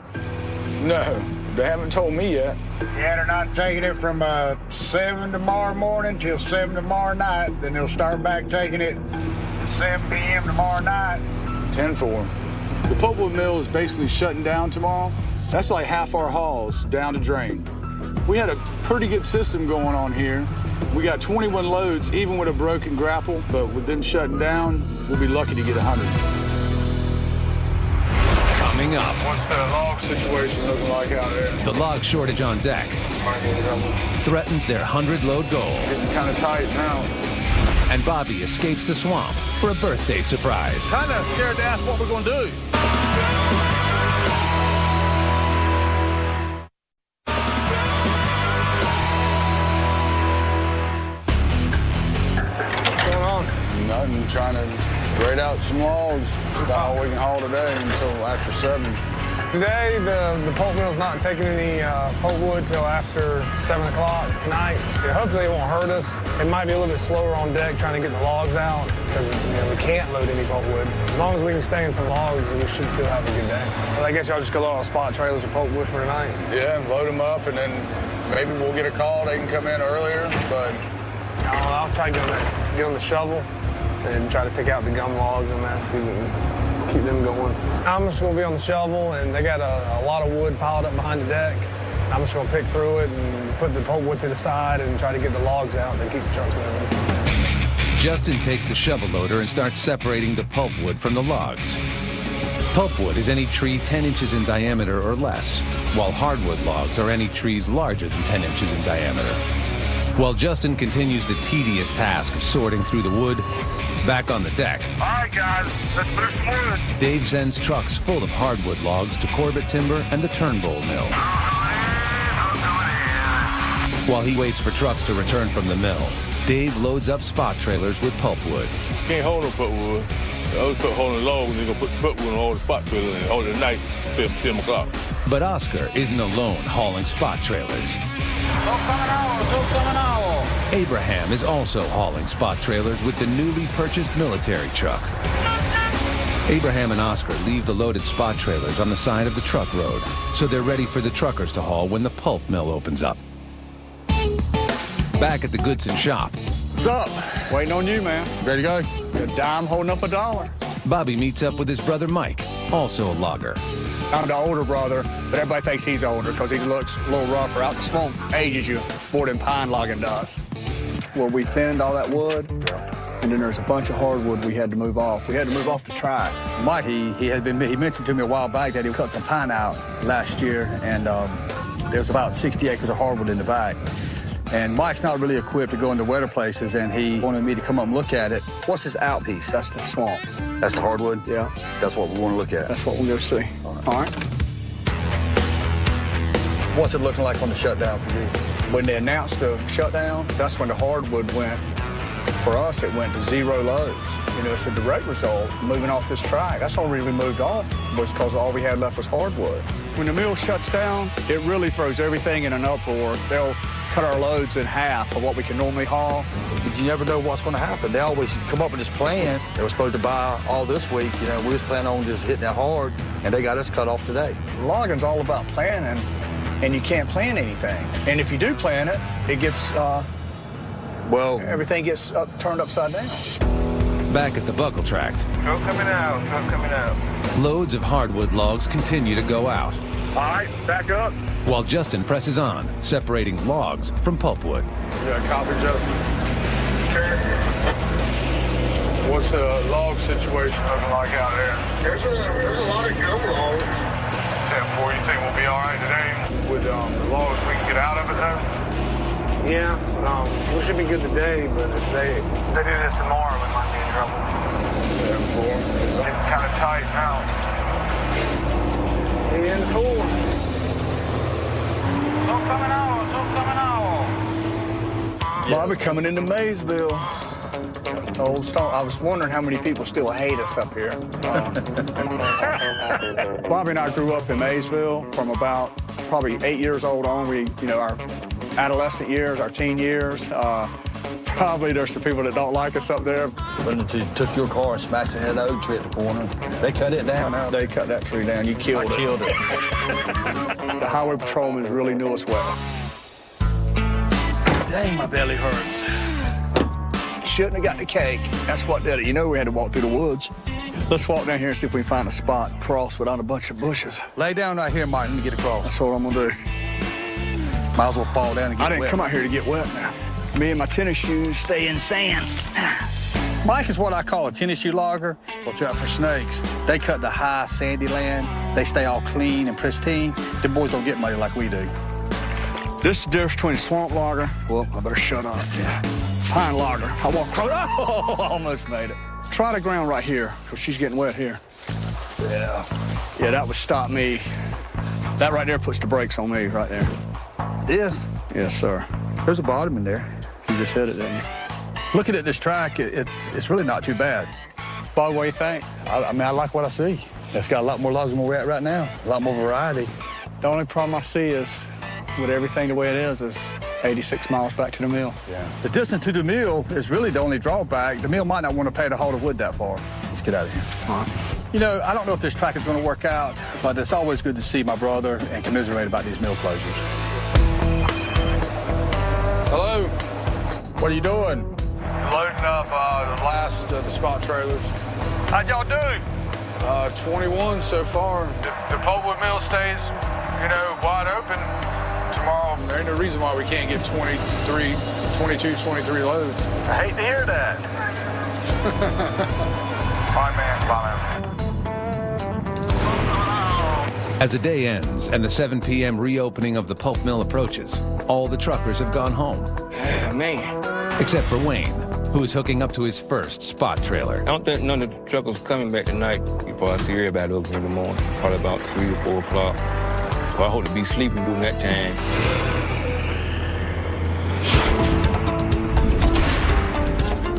No, they haven't told me yet. Yeah, they're not taking it from 7 tomorrow morning till 7 tomorrow night. Then they'll start back taking it at 7 p.m. tomorrow night. 10-4. The pulpwood mill is basically shutting down tomorrow. That's like half our hauls down to drain. We had a pretty good system going on here. We got 21 loads, even with a broken grapple, but with them shutting down, we'll be lucky to get 100. Coming up, What's the log situation looking like out there? the log shortage on deck threatens their 100-load goal. Getting kind of tight now. And Bobby escapes the swamp for a birthday surprise. Kind of scared to ask what we're going to do. What's going on? Nothing, trying to grade out some logs. About all we can haul today until after 7. Today, the pulp mill's not taking any pulpwood till after 7 o'clock tonight. Hopefully it won't hurt us. It might be a little bit slower on deck trying to get the logs out because we can't load any pulpwood. As long as we can stay in some logs, we should still have a good day. Well, I guess y'all just go load on spot trailers with pulpwood for tonight. Yeah, load them up, and then maybe we'll get a call. They can come in earlier, but I'll try to get on the shovel and try to pick out the gum logs and that, see if we can keep them going. I'm just going to be on the shovel, and they got a lot of wood piled up behind the deck. I'm just going to pick through it and put the pulpwood to the side and try to get the logs out and keep the trucks moving. Justin takes the shovel loader and starts separating the pulpwood from the logs. Pulpwood is any tree 10 inches in diameter or less, while hardwood logs are any trees larger than 10 inches in diameter. While Justin continues the tedious task of sorting through the wood, back on the deck, All right, guys, let's put some wood. Dave sends trucks full of hardwood logs to Corbett Timber and the Turnbull Mill. While he waits for trucks to return from the mill, Dave loads up spot trailers with pulpwood. Can't hold no pulpwood. I always put holding logs, and they're going to put pulpwood on all the spot trailers and hold it at night till 7 o'clock. But Oscar isn't alone hauling spot trailers. Abraham is also hauling spot trailers with the newly purchased military truck. Abraham and Oscar leave the loaded spot trailers on the side of the truck road, so they're ready for the truckers to haul when the pulp mill opens up. Back at the Goodson shop, What's up? Waiting on you, man. Ready to go? A dime holding up a dollar. Bobby meets up with his brother Mike, also a logger. I'm the older brother, but everybody thinks he's older because he looks a little rougher. Out in the swamp ages you more than pine logging does. Well, we thinned all that wood, and then there's a bunch of hardwood we had to move off. We had to move off the tract. Mike, he mentioned to me a while back that he cut some pine out last year, and there was about 60 acres of hardwood in the back. And Mike's not really equipped to go into wetter places, and he wanted me to come up and look at it. What's this out piece? That's the swamp. That's the hardwood? Yeah. That's what we want to look at. That's what we'll go see. All right. What's it looking like on the shutdown for you? When they announced the shutdown, that's when the hardwood went. For us, it went to 0 loads. You know, it's a direct result moving off this track. That's the only reason we moved off was because all we had left was hardwood. When the mill shuts down, it really throws everything in an uproar. They'll cut our loads in half of what we can normally haul. But you never know what's going to happen. They always come up with this plan. They were supposed to buy all this week. You know, we was planning on just hitting it hard, and they got us cut off today. Logging's all about planning, and you can't plan anything. And if you do plan it, it gets, everything gets turned upside down. Back at the Buckle Tract, Truck coming out, truck coming out. loads of hardwood logs continue to go out, All right, back up. while Justin presses on, separating logs from pulpwood. Yeah, copy, Justin. What's the log situation looking like out there? There's a lot of gum logs. 10-4, you think we'll be all right today with the logs we can get out of it, though? Yeah, we should be good today, but if they do this tomorrow, we might be in trouble. 10-4. It's getting kind of tight now. 10-4. Bobby coming into Maysville. Old Stone. I was wondering how many people still hate us up here. Bobby and I grew up in Maysville from about probably 8 years old on. Our adolescent years, our teen years. Probably there's some people that don't like us up there. When you took your car and smashed it in the oak tree at the corner, they cut it down. They cut that tree down. You killed it. I killed it. The highway patrolmen really knew us well. Dang, my belly hurts. Shouldn't have got the cake. That's what did it. You know we had to walk through the woods. Let's walk down here and see if we can find a spot, cross without a bunch of bushes. Lay down right here, Martin, to get across. That's what I'm gonna do. Might as well fall down and get wet. I didn't come out here to get wet now. Me and my tennis shoes stay in sand. Mike is what I call a tennis shoe logger. Watch out for snakes. They cut the high, sandy land. They stay all clean and pristine. The boys don't get muddy like we do. This is the difference between a swamp logger. Well, I better shut up. Yeah. Pine logger. I walk across. Oh, almost made it. Try the ground right here, because she's getting wet here. Yeah. Yeah, that would stop me. That right there puts the brakes on me right there. This? Yes, sir. There's a bottom in there. You just hit it, didn't you? Looking at this track, it's really not too bad. Bob, what do you think? I mean, I like what I see. It's got a lot more logs than where we're at right now. A lot more variety. The only problem I see is, with everything the way it is 86 miles back to the mill. Yeah. The distance to the mill is really the only drawback. The mill might not want to pay to haul the wood that far. Let's get out of here. You know, I don't know if this track is going to work out, but it's always good to see my brother and commiserate about these mill closures. Hello. What are you doing? Loading up the last of the spot trailers. How'd y'all do? 21 so far. The pulpwood mill stays, you know, wide open tomorrow. There ain't no reason why we can't get 23 loads. I hate to hear that. Bye, man. Bye, man. As the day ends and the 7 p.m. reopening of the pulp mill approaches, all the truckers have gone home. Man. Except for Wayne, who is hooking up to his first spot trailer. I don't think none of the truckers coming back tonight before I see everybody open in the morning, probably about 3 or 4 o'clock. So I hope to be sleeping during that time.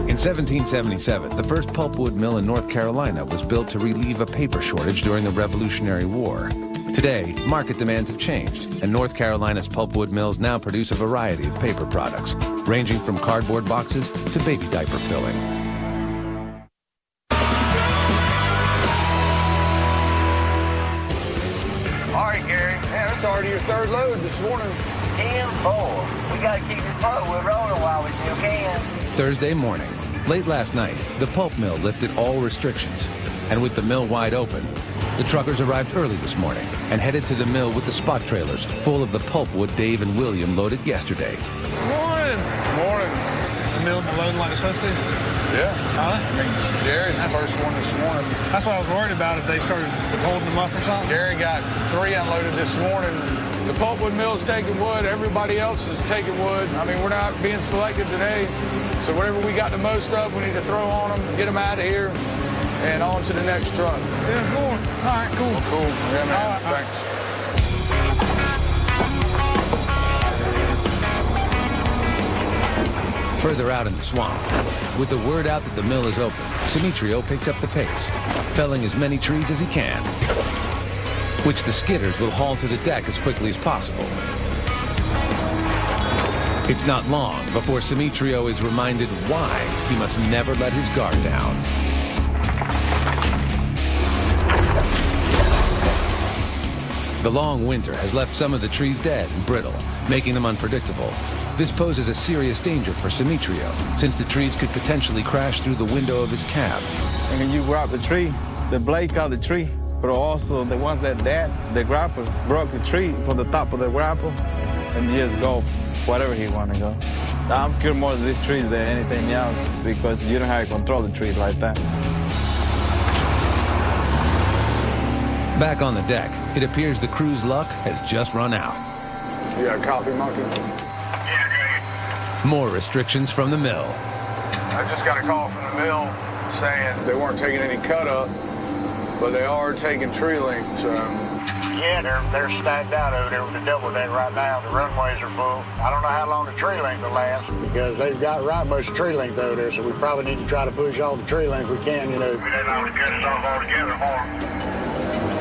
In 1777, the first pulpwood mill in North Carolina was built to relieve a paper shortage during the Revolutionary War. Today, market demands have changed, and North Carolina's pulpwood mills now produce a variety of paper products, ranging from cardboard boxes to baby diaper filling. All right, Gary. Man, that's already your 3rd load this morning. 10-4. We got to keep this pulpwood rolling while we still can. Thursday morning, late last night, the pulp mill lifted all restrictions, and with the mill wide open, the truckers arrived early this morning and headed to the mill with the spot trailers full of the pulpwood Dave and William loaded yesterday. Morning. Morning. The mill loading like it's supposed to? Yeah. Huh? I mean, Gary's the first one this morning. That's what I was worried about, if they started holding them up or something. Gary got 3 unloaded this morning. The pulpwood mill's taking wood. Everybody else is taking wood. I mean, we're not being selective today. So whatever we got the most of, we need to throw on them, get them out of here, and on to the next truck. Yeah, cool. All right, cool. Well, cool. Yeah, man. All right. Thanks. Further out in the swamp, with the word out that the mill is open, Simitrio picks up the pace, felling as many trees as he can, which the skidders will haul to the deck as quickly as possible. It's not long before Simitrio is reminded why he must never let his guard down. The long winter has left some of the trees dead and brittle, making them unpredictable. This poses a serious danger for Simitrio, since the trees could potentially crash through the window of his cab. And when you grab the tree, the blade cut the tree, but also the ones that the grapples broke the tree from the top of the grapple and just go wherever he want to go. I'm scared more of these trees than anything else because you don't have to control the tree like that. Back on the deck, it appears the crew's luck has just run out. You got a copy, Monkey? More restrictions from the mill. I just got a call from the mill saying they weren't taking any cut up, but they are taking tree lengths. Yeah, they're stacked out over there with the double deck right now. The runways are full. I don't know how long the tree length will last because they've got right much tree length over there, so we probably need to try to push all the tree length we can, you know. We didn't know to get us off altogether more.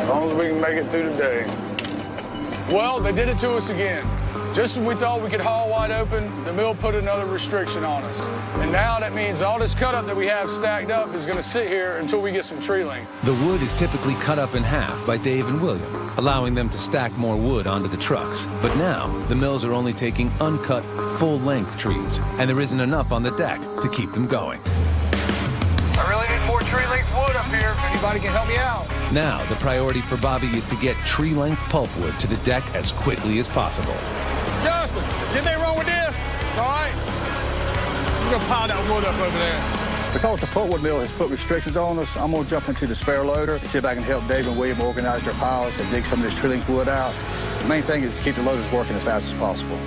As long as we can make it through the day. Well, they did it to us again. Just as we thought we could haul wide open, the mill put another restriction on us. And now that means all this cut up that we have stacked up is gonna sit here until we get some tree length. The wood is typically cut up in half by Dave and William, allowing them to stack more wood onto the trucks. But now, the mills are only taking uncut, full-length trees, and there isn't enough on the deck to keep them going. I really need more tree-length wood up here. If anybody can help me out. Now, the priority for Bobby is to get tree-length pulpwood to the deck as quickly as possible. Justin, anything wrong with this? All right? We're gonna pile that wood up over there. Because the pulpwood mill has put restrictions on us, I'm gonna jump into the spare loader and see if I can help Dave and William organize their piles and dig some of this tree-length wood out. The main thing is to keep the loaders working as fast as possible.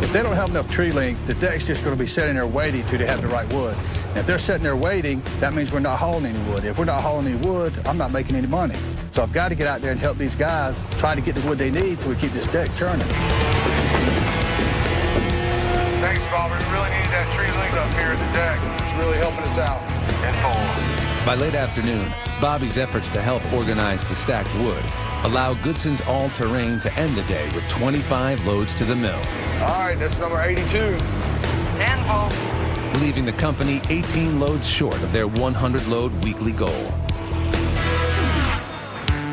If they don't have enough tree length, the deck's just going to be sitting there waiting till they have the right wood. And if they're sitting there waiting, that means we're not hauling any wood. If we're not hauling any wood, I'm not making any money. So I've got to get out there and help these guys try to get the wood they need so we keep this deck churning. Thanks, Robert. We really needed that tree length up here at the deck. It's really helping us out. By late afternoon, Bobby's efforts to help organize the stacked wood allow Goodson's all-terrain to end the day with 25 loads to the mill. All right, that's number 82. 10 volts. Leaving the company 18 loads short of their 100-load weekly goal.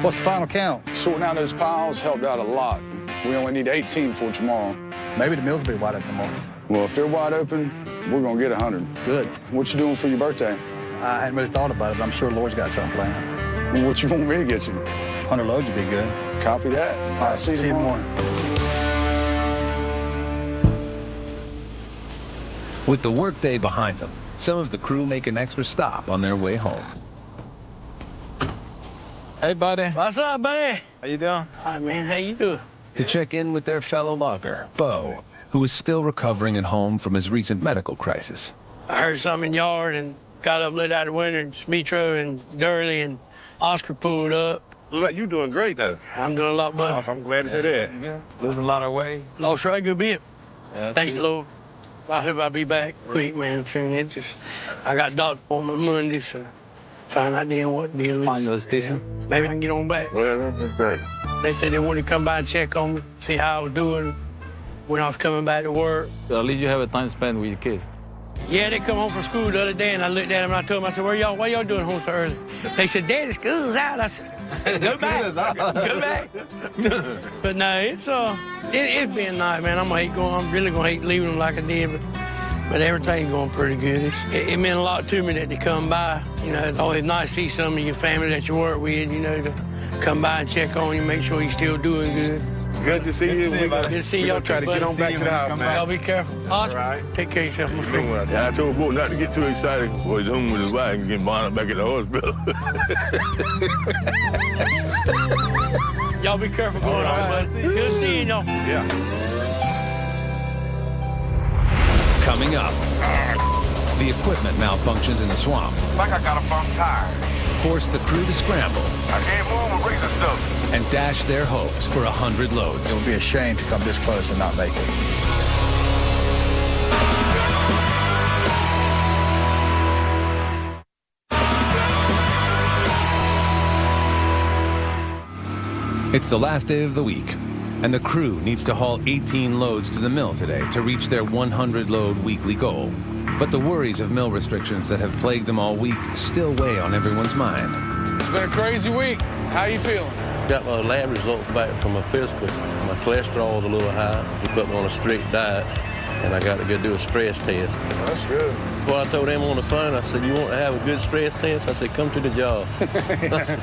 What's the final count? Sorting out those piles helped out a lot. We only need 18 for tomorrow. Maybe the mills will be wide open tomorrow. Well, if they're wide open, we're going to get 100. Good. What you doing for your birthday? I hadn't really thought about it, but I'm sure Lord's got something planned. Well, what you want me to get you? 100 loads would be good. Copy that. All right, see you tomorrow. With the workday behind them, some of the crew make an extra stop on their way home. Hey, buddy. What's up, man? How you doing? Hi, man. How you doing? To check in with their fellow logger, Bo, who is still recovering at home from his recent medical crisis. I heard something in the yard and got up late out of the winter, and Smitro and Durley and Oscar pulled up. Look like you doing great, though. I'm doing a lot better. I'm glad to hear that. Yeah. Losing a lot of weight. Lost right good bit. Yeah, Thank you, Lord. I hope I'll be back quick, man. I got doctor appointment Monday, so find out then what deal is. Find those decent. Maybe I can get on back. Well, that's great. They said they wanted to come by and check on me, see how I was doing when I was coming back to work. At least you have a time spent with your kids. Yeah, they come home from school the other day, and I looked at them and I told them, I said, why y'all doing home so early? They said, Daddy, school's out. I said, go back, go back. But no, it's been nice, man. I'm really gonna hate leaving them like I did, but everything's going pretty good. It meant a lot to me that they come by. You know, it's always nice to see some of your family that you work with, you know, to come by and check on you, make sure you're still doing good. Good to see you. Good to see y'all. Try to get on back to the house, man. Y'all be careful. Oscar, right. Take care of yourself, my friend. Yeah, I told Bo not to get too excited before he's home with his wife and get bound up back at the hospital. Y'all be careful going on, buddy. Good seeing y'all. Yeah. Coming up, the equipment malfunctions in the swamp. Like I got a bum tire. Force the crew to scramble I can't move or raise the stuff. and dash their hopes for 100 loads. It would be a shame to come this close and not make it. It's the last day of the week, and the crew needs to haul 18 loads to the mill today to reach their 100-load weekly goal. But the worries of mill restrictions that have plagued them all week still weigh on everyone's mind. It's been a crazy week. How you feeling? Got my lab results back from my physical. My cholesterol was a little high. He put me on a strict diet, and I got to go do a stress test. That's good. Well, I told him on the phone, I said, you want to have a good stress test? I said, come to the job.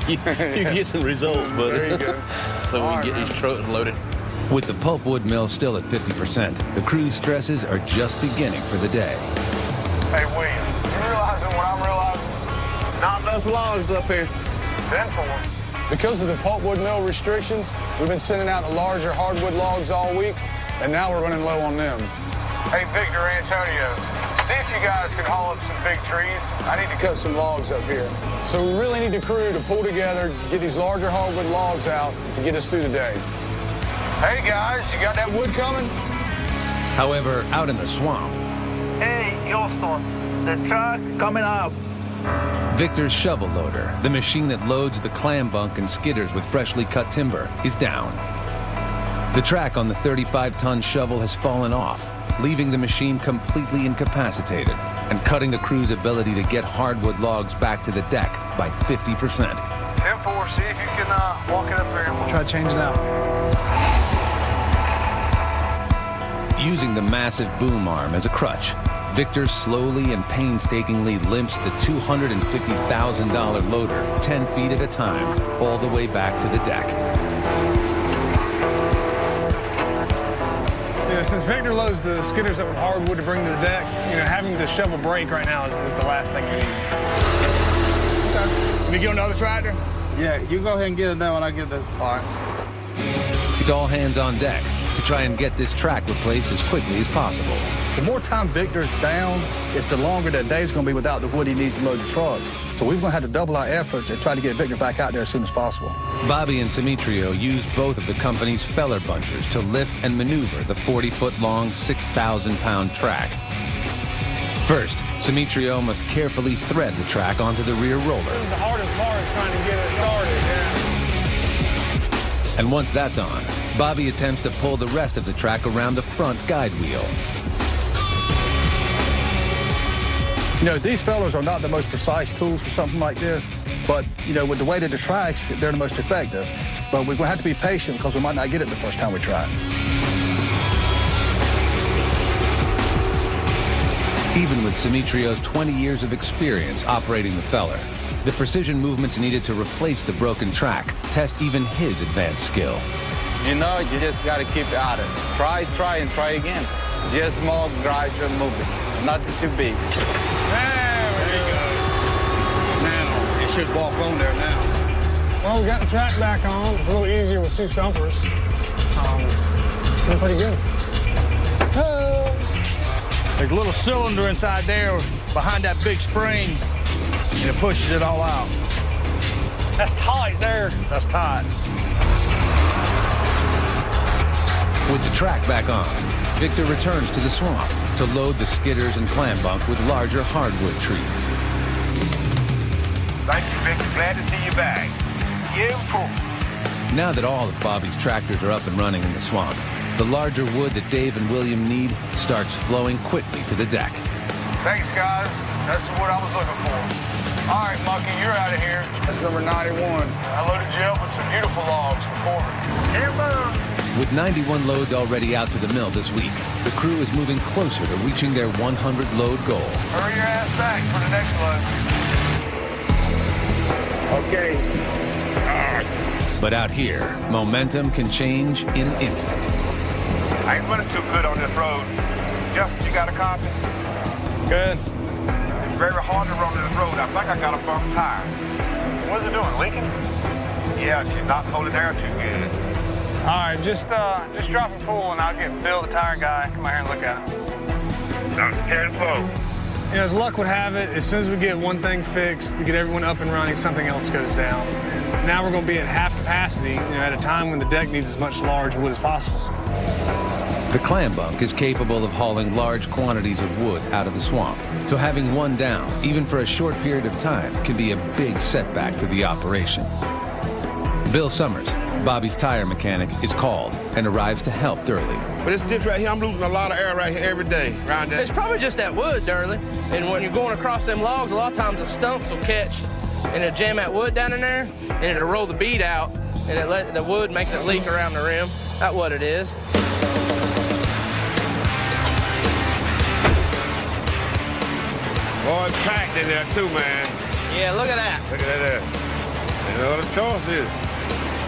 you get some results, buddy. There you go. So we can get these trucks loaded. With the pulpwood mill still at 50%, the crew's stresses are just beginning for the day. Hey, William, you realizing what I'm realizing? Not enough logs up here. 10-4. Because of the pulpwood mill restrictions, we've been sending out the larger hardwood logs all week, and now we're running low on them. Hey, Victor, Antonio, see if you guys can haul up some big trees. I need to cut some logs up here. So we really need the crew to pull together, get these larger hardwood logs out to get us through the day. Hey, guys, you got that wood coming? However, out in the swamp, Hey, Yellowstone, the truck coming up. Victor's shovel loader, the machine that loads the clam bunk and skidders with freshly cut timber, is down. The track on the 35-ton shovel has fallen off, leaving the machine completely incapacitated and cutting the crew's ability to get hardwood logs back to the deck by 50%. 10-4, see if you can walk it up there and we'll try to change it out. Using the massive boom arm as a crutch, Victor slowly and painstakingly limps the $250,000 loader 10 feet at a time all the way back to the deck. Since Victor loads the skidders up with hardwood to bring to the deck, having the shovel break right now is the last thing we need. Okay. Let me get on the other tractor? Yeah, you go ahead and get it done when I get the... All right. It's all hands on deck to try and get this track replaced as quickly as possible. The more time Victor's down, it's the longer that Dave's going to be without the wood he needs to load the trucks. So we're going to have to double our efforts and try to get Victor back out there as soon as possible. Bobby and Simitrio used both of the company's feller bunchers to lift and maneuver the 40-foot-long, 6,000-pound track. First, Simitrio must carefully thread the track onto the rear roller. This is the hardest part, is trying to get it started, And once that's on, Bobby attempts to pull the rest of the track around the front guide wheel. These fellers are not the most precise tools for something like this, but, with the weight of the tracks, they're the most effective. But we're going to have to be patient because we might not get it the first time we try. Even with Simitrio's 20 years of experience operating the feller, the precision movements needed to replace the broken track test even his advanced skill. You just got to keep at it. Try, and try again. Just more gradual movement, not too big. There we go. Now, it should walk on there now. Well, we got the track back on. It's a little easier with two stumpers. Been pretty good. There's a little cylinder inside there behind that big spring, and it pushes it all out. That's tight there. That's tight. With the track back on, Victor returns to the swamp to load the skidders and clam bunk with larger hardwood trees. Thank you, Victor. Glad to see you back. Now that all of Bobby's tractors are up and running in the swamp, the larger wood that Dave and William need starts flowing quickly to the deck. Thanks, guys. That's what I was looking for. All right, Monkey, you're out of here. That's number 91. I loaded you up with some beautiful logs for quarter. With 91 loads already out to the mill this week, the crew is moving closer to reaching their 100-load goal. Hurry your ass back for the next load. Okay. But out here, momentum can change in an instant. I ain't running too good on this road. Justin, you got a copy? Good. It's very hard to run this road. I think I got a bump tire. What's it doing, leaking? Yeah, she's not holding air too good. All right, just drop it full and I'll get Bill, the tire guy, come out here and look at it. Dr. 10-4. As luck would have it, as soon as we get one thing fixed to get everyone up and running, something else goes down. And now we're going to be at half capacity, at a time when the deck needs as much large wood as possible. The clam bunk is capable of hauling large quantities of wood out of the swamp, so having one down, even for a short period of time, can be a big setback to the operation. Bill Summers, Bobby's tire mechanic, is called and arrives to help Durley. But this right here, I'm losing a lot of air right here every day around that. It's probably just that wood, Durley. And when you're going across them logs, a lot of times the stumps will catch and it'll jam that wood down in there and it'll roll the bead out and the wood makes it leak around the rim. That's what it is. Boy, it's packed in there too, man. Yeah, look at that. Look at that there. You know what the choice is.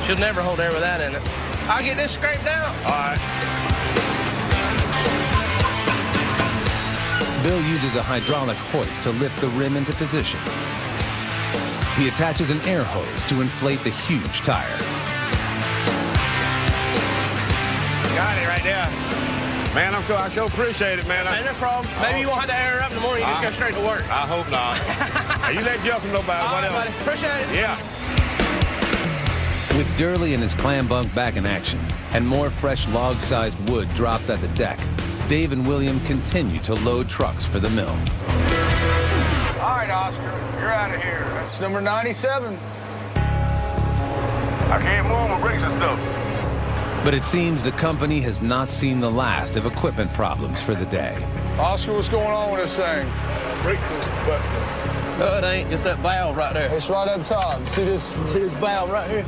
Should never hold air with that in it. I'll get this scraped out. All right. Bill uses a hydraulic hoist to lift the rim into position. He attaches an air hose to inflate the huge tire. Got it right there. Man, I sure appreciate it, man. Ain't no problem. Maybe you won't have to air her up in the morning. You just go straight to work. I hope not. You let Justin know about it. All right, buddy. Appreciate it. Yeah. With Durley and his clam bunk back in action, and more fresh log-sized wood dropped at the deck, Dave and William continue to load trucks for the mill. All right, right, Oscar. You're out of here. It's number 97. I can't move my brakes and stuff. But it seems the company has not seen the last of equipment problems for the day. Oscar, what's going on with this thing? Brakes is busted. No, it ain't. It's that valve right there. It's right up top. See this valve right here?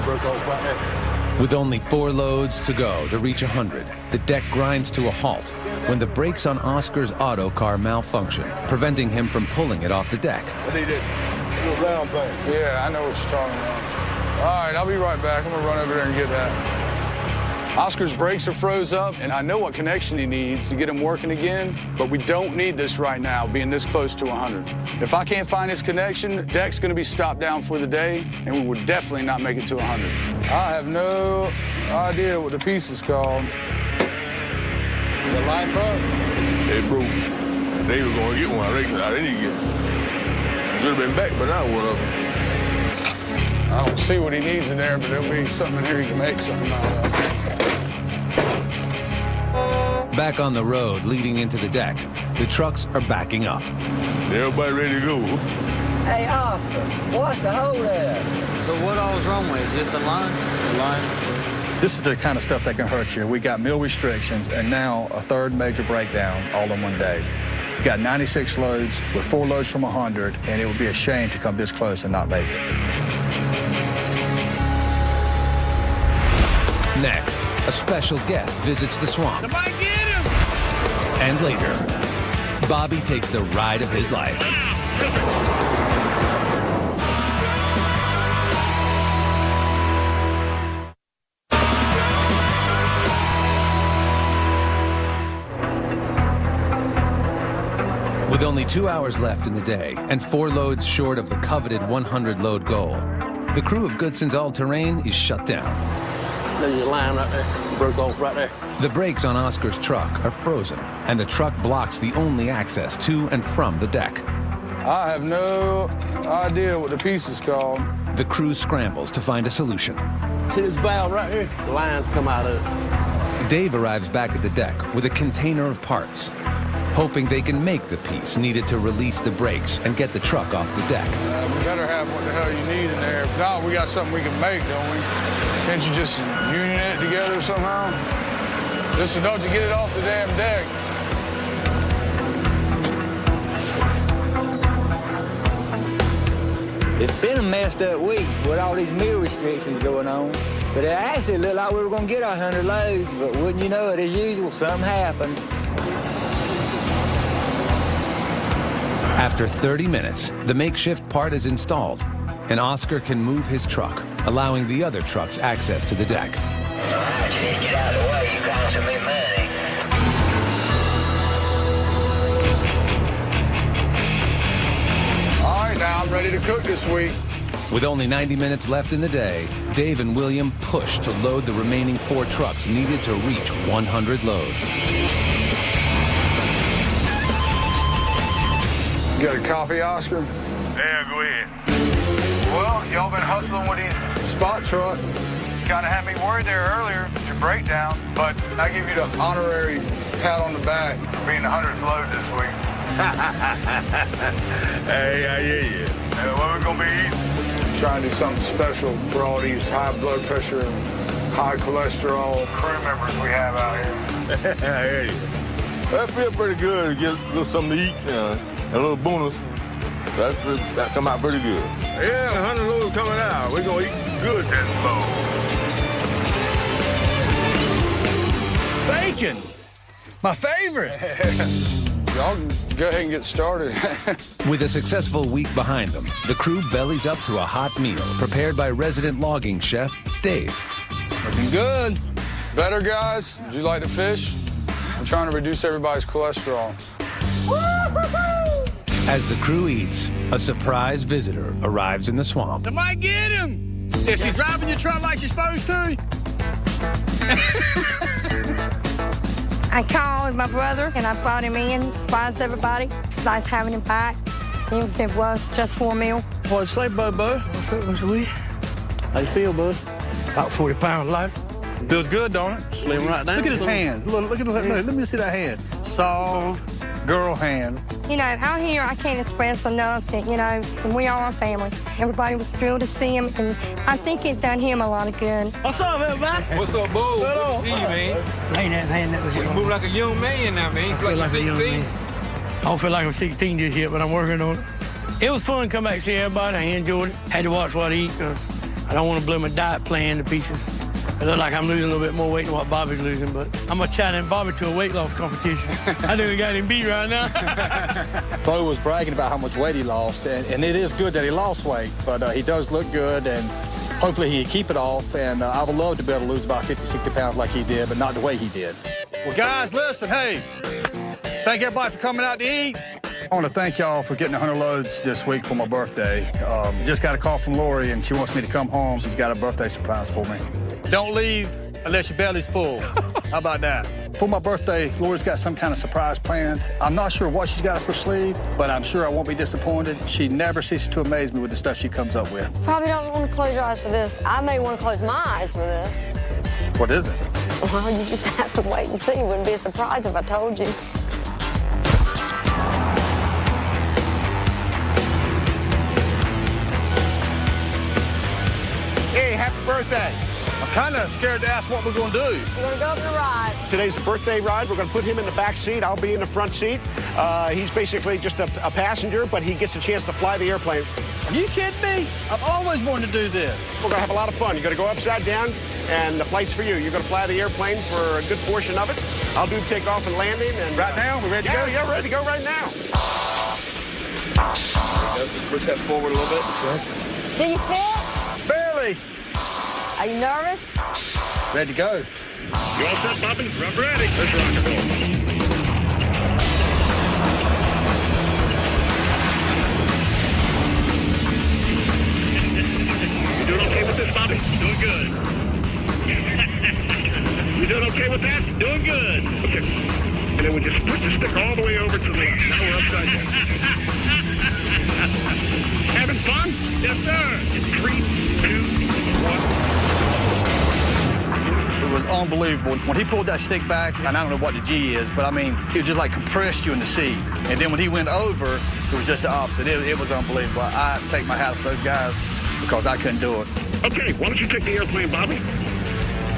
Broke off right there. With only 4 loads to go to reach 100, the deck grinds to a halt when the brakes on Oscar's auto car malfunction, preventing him from pulling it off the deck. I need that little round thing. Yeah, I know what you're talking about. All right, I'll be right back. I'm going to run over there and get that. Oscar's brakes are froze up, and I know what connection he needs to get him working again, but we don't need this right now, being this close to 100. If I can't find his connection, deck's going to be stopped down for the day, and we will definitely not make it to 100. I have no idea what the piece is called. The line broke? It broke. They were going to get one. I reckon I didn't get one. Should have been back, but not one of them. I don't see what he needs in there, but there'll be something in here he can make something out of. Back on the road leading into the deck, the trucks are backing up. Everybody ready to go. Hey, Oscar, what's the hole there? So what all was wrong with it? Just the line? The line? This is the kind of stuff that can hurt you. We got meal restrictions and now a third major breakdown all in one day. We got 96 loads with 4 loads from 100, and it would be a shame to come this close and not make it. Next, a special guest visits the swamp. Somebody get him! And later, Bobby takes the ride of his life. With only 2 hours left in the day and 4 loads short of the coveted 100-load goal, the crew of Goodson's All-Terrain is shut down. There's your line right there. Broke off right there. The brakes on Oscar's truck are frozen, and the truck blocks the only access to and from the deck. I have no idea what the piece is called. The crew scrambles to find a solution. See this valve right here? The lines come out of it. Dave arrives back at the deck with a container of parts, hoping they can make the piece needed to release the brakes and get the truck off the deck. We better have what the hell you need in there. If not, we got something we can make, don't we? Can't you just union it together somehow? Just enough to get it off the damn deck. It's been a messed up week with all these meal restrictions going on. But it actually looked like we were going to get our 100 loads, but wouldn't you know it, as usual, something happened. After 30 minutes, the makeshift part is installed, and Oscar can move his truck, allowing the other trucks access to the deck. All right, you need to get out of the way. You're costing me money. All right, now I'm ready to cook this week. With only 90 minutes left in the day, Dave and William push to load the remaining 4 trucks needed to reach 100 loads. You got a copy, Oscar? Yeah, go ahead. Well, y'all been hustling with these spot truck. Kind of had me worried there earlier, your breakdown, but I give you the honorary pat on the back for being the 100th load this week. Hey, I hear you. What we gonna be eating? Trying to do something special for all these high blood pressure and high cholesterol crew members we have out here. I hear you. That feel pretty good to get a little something to eat, a little bonus. That come out pretty good. Yeah, 100 loads coming out. We're gonna eat good this load. Bacon, my favorite. Y'all can go ahead and get started. With a successful week behind them, the crew bellies up to a hot meal prepared by resident logging chef Dave. Looking good. Better, guys? Would you like to fish? I'm trying to reduce everybody's cholesterol. As the crew eats, a surprise visitor arrives in the swamp. Somebody get him! Is she driving your truck like she's supposed to? I called my brother and I brought him in, surprised everybody. It's nice having him back, even if it was just for a meal. What'd you say, bud? What's the week? How you feel, bud? About 40 pounds light. Feels good, don't it? Slim right down. Look at his hands. Look at let me see that hand. Soft girl hands. You know, out here, I can't express enough that, you know, we are a family. Everybody was thrilled to see him, and I think it done him a lot of good. What's up, everybody? What's up, Bo? Good to see you, man. Ain't that man that was You move like a young man now, man. I feel like a young man. I don't feel like I'm 16 just yet, but I'm working on it. It was fun to come back and see everybody. I enjoyed it. Had to watch what I eat. I don't want to blow my diet plan to pieces. It looks like I'm losing a little bit more weight than what Bobby's losing, but I'm going to challenge Bobby to a weight loss competition. I think we got him beat right now. Bo was bragging about how much weight he lost, and it is good that he lost weight, but he does look good, and hopefully he can keep it off, and I would love to be able to lose about 50, 60 pounds like he did, but not the way he did. Well, guys, listen, hey, thank everybody for coming out to eat. I want to thank y'all for getting 100 loads this week for my birthday. Just got a call from Lori, and she wants me to come home. She's got a birthday surprise for me. Don't leave unless your belly's full. How about that? For my birthday, Lori's got some kind of surprise planned. I'm not sure what she's got up her sleeve, but I'm sure I won't be disappointed. She never ceases to amaze me with the stuff she comes up with. Probably don't want to close your eyes for this. I may want to close my eyes for this. What is it? Well, you just have to wait and see. It wouldn't be a surprise if I told you. Hey, happy birthday. I'm kind of scared to ask what we're going to do. We're going to go up the ride. Today's a birthday ride. We're going to put him in the back seat. I'll be in the front seat. He's basically just a passenger, but he gets a chance to fly the airplane. Are you kidding me? I've always wanted to do this. We're going to have a lot of fun. You're going to go upside down, and the flight's for you. You're going to fly the airplane for a good portion of it. I'll do takeoff and landing. And right now, we ready to go? Yeah, ready to go right now. Push that forward a little bit. Do you fit? Barely. Are you nervous? Ready to go. You all set, Bobby? I'm ready. Let's rock and roll. You doing okay with this, Bobby? Doing good. You doing okay with that? Doing good. Okay. And then we just push the stick all the way over to the left. Now we're upside down. Having fun? Yes, sir. 3, 2, 1. It was unbelievable. When he pulled that stick back, and I don't know what the G is, but I mean, it just like compressed you in the seat. And then when he went over, it was just the opposite. It was unbelievable. I take my hat off those guys because I couldn't do it. Okay, why don't you take the airplane, Bobby?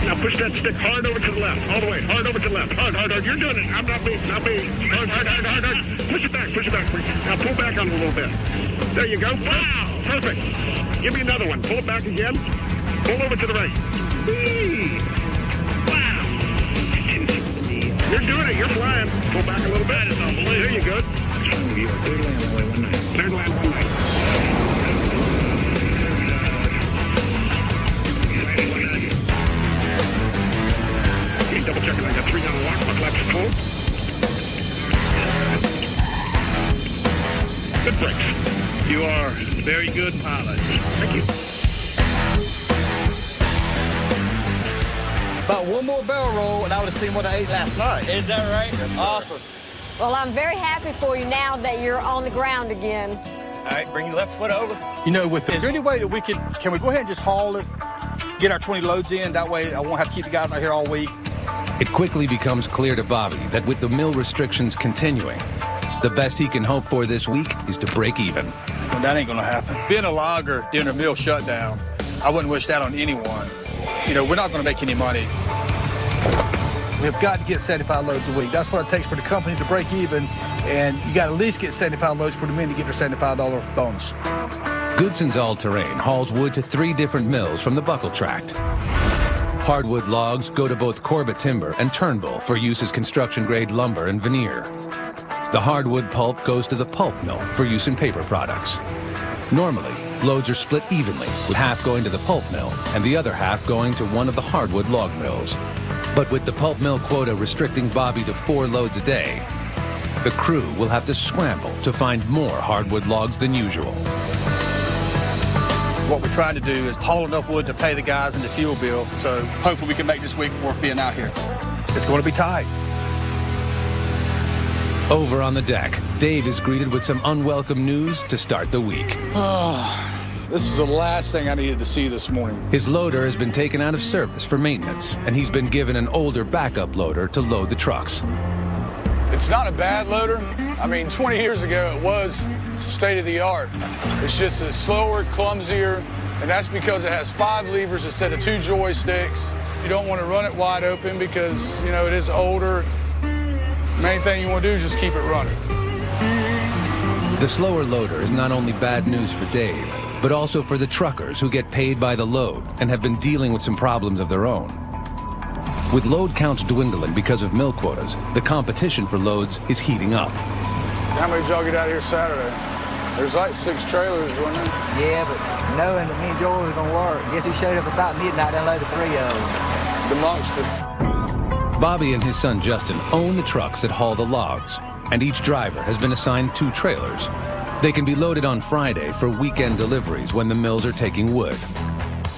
Now push that stick hard over to the left, all the way, hard over to the left, hard. You're doing it. I'm not me. Hard. Push it back. Now pull back on it a little bit. There you go. Wow, perfect. Give me another one. Pull it back again. Pull over to the right. Whee! Wow. You're doing it. You're flying. Pull back a little bit. There you go. You are third land one way, one night. Third land one night. Double checking. I got 3 down the lock. My flaps are full. Good brakes. You are a very good pilot. Thank you. About one more barrel roll, and I would have seen what I ate last night. Is that right? Yes, awesome. Well, I'm very happy for you now that you're on the ground again. All right, bring your left foot over. You know, is there any way that we can we go ahead and just haul it, get our 20 loads in? That way I won't have to keep the guys out here all week. It quickly becomes clear to Bobby that with the mill restrictions continuing, the best he can hope for this week is to break even. Well, that ain't gonna happen. Being a logger during a mill shutdown, I wouldn't wish that on anyone. You know, we're not gonna make any money. We've got to get 75 loads a week. That's what it takes for the company to break even, and you got to at least get 75 loads for the men to get their $75 bonus. Goodson's All-Terrain hauls wood to 3 different mills from the Buckle Tract. Hardwood logs go to both Corbett Timber and Turnbull for use as construction-grade lumber and veneer. The hardwood pulp goes to the pulp mill for use in paper products. Normally, loads are split evenly, with half going to the pulp mill and the other half going to one of the hardwood log mills. But with the pulp mill quota restricting Bobby to 4 loads a day, the crew will have to scramble to find more hardwood logs than usual. What we're trying to do is haul enough wood to pay the guys in the fuel bill, so hopefully we can make this week worth being out here. It's going to be tight. Over on the deck, Dave is greeted with some unwelcome news to start the week. This is the last thing I needed to see this morning. His loader has been taken out of service for maintenance, and he's been given an older backup loader to load the trucks. It's not a bad loader. I mean, 20 years ago, it was state of the art. It's just a slower, clumsier, and that's because it has 5 levers instead of 2 joysticks. You don't want to run it wide open because, you know, it is older. Main thing you want to do is just keep it running. The slower loader is not only bad news for Dave, but also for the truckers who get paid by the load and have been dealing with some problems of their own. With load counts dwindling because of mill quotas, the competition for loads is heating up. How many did y'all get out here Saturday? There's like 6 trailers, wasn't there? Yeah, but knowing that me and Joey was going to work, guess who showed up about midnight and unloaded 3 of them? The monster. Bobby and his son Justin own the trucks that haul the logs, and each driver has been assigned 2 trailers. They can be loaded on Friday for weekend deliveries when the mills are taking wood.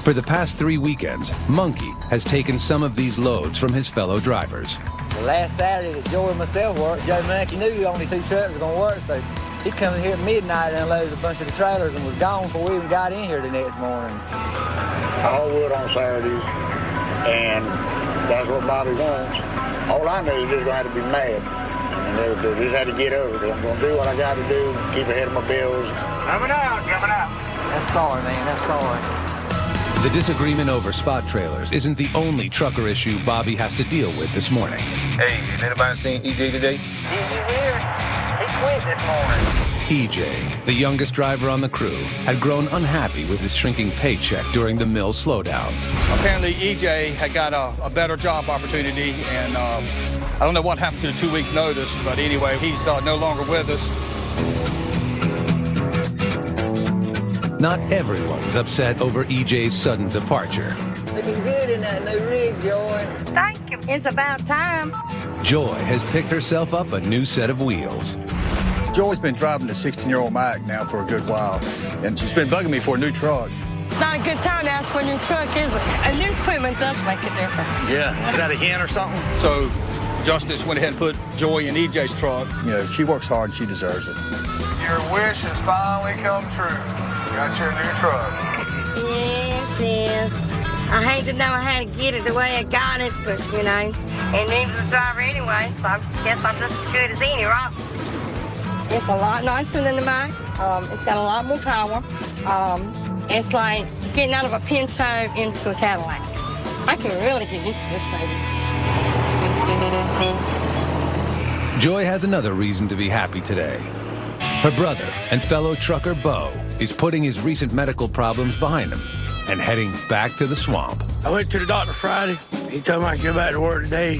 For the past 3 weekends, Monkey has taken some of these loads from his fellow drivers. The last Saturday that Joey and myself worked, Joe Monkey knew only 2 trucks was going to work, so he come in here at midnight and unloaded a bunch of the trailers and was gone before we even got in here the next morning. I haul wood on Saturdays, and that's what Bobby wants. All I know is just going to have to be mad. And they just had to get over it. I'm going to do what I got to do, keep ahead of my bills. Coming out. That's sorry, man, that's sorry. The disagreement over spot trailers isn't the only trucker issue Bobby has to deal with this morning. Hey, has anybody seen EJ today? He's here. He quit this morning. EJ, the youngest driver on the crew, had grown unhappy with his shrinking paycheck during the mill slowdown. Apparently, EJ had got a better job opportunity, and I don't know what happened to the 2 weeks' notice, but anyway, he's no longer with us. Not everyone's upset over EJ's sudden departure. Looking good in that new rig, Joy. Thank you. It's about time. Joy has picked herself up a new set of wheels. Joy's been driving the 16-year-old Mac now for a good while, and she's been bugging me for a new truck. It's not a good time to ask for a new truck, is it? A new equipment does make a difference. Yeah. Is that a hint or something? So Justice went ahead and put Joy in EJ's truck. You know, she works hard and she deserves it. Your wish has finally come true. Got your new truck. Yes. I hate to know I had to get it the way I got it, but, you know, it needs a driver anyway, so I guess I'm just as good as any, right? It's a lot nicer than the Mac. It's got a lot more power. It's like getting out of a Pinto into a Cadillac. I can really get used to this baby. Joy has another reason to be happy today. Her brother and fellow trucker Bo is putting his recent medical problems behind him and heading back to the swamp. I went to the doctor Friday. He told me I could go back to work today.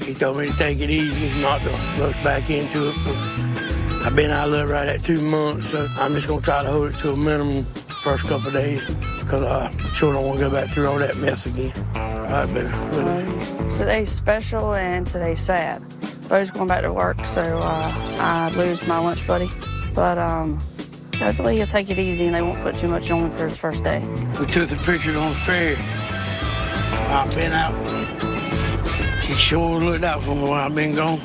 He told me to take it easy, not to rush back into it. I've been out of love right at 2 months, so I'm just going to try to hold it to a minimum first couple of days because I sure don't want to go back through all that mess again. All right, baby. Today's special and today's sad. Bo's going back to work, so I lose my lunch buddy. But hopefully he'll take it easy and they won't put too much on him for his first day. We took the pictures on the ferry. I've been out. He sure looked out for me while I've been gone.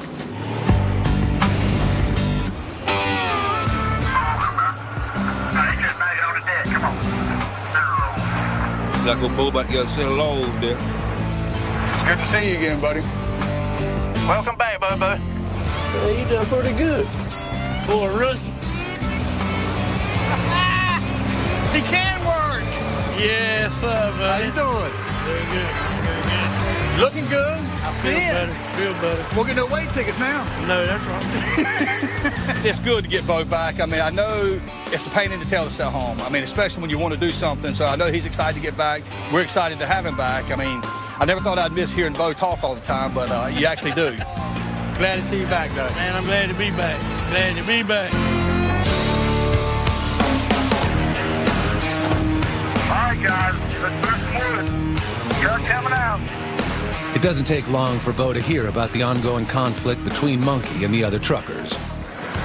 Like a boat about to get a set of loads there. It's good to see you again, buddy. Welcome back, Bobo. You done pretty good for a rookie. He can work. Yes, sir, buddy. How you doing? Very good. Very good. Looking good. I feel better. Feel better. We'll get no weight tickets now. No, that's right. It's good to get Bo back. I mean, I know it's a pain in the tail to stay home. I mean, especially when you want to do something. So I know he's excited to get back. We're excited to have him back. I mean, I never thought I'd miss hearing Bo talk all the time, but you actually do. Glad to see you back, though. Man, I'm glad to be back. Glad to be back. All right, guys, let's move forward. Truck coming out. It doesn't take long for Bo to hear about the ongoing conflict between Monkey and the other truckers.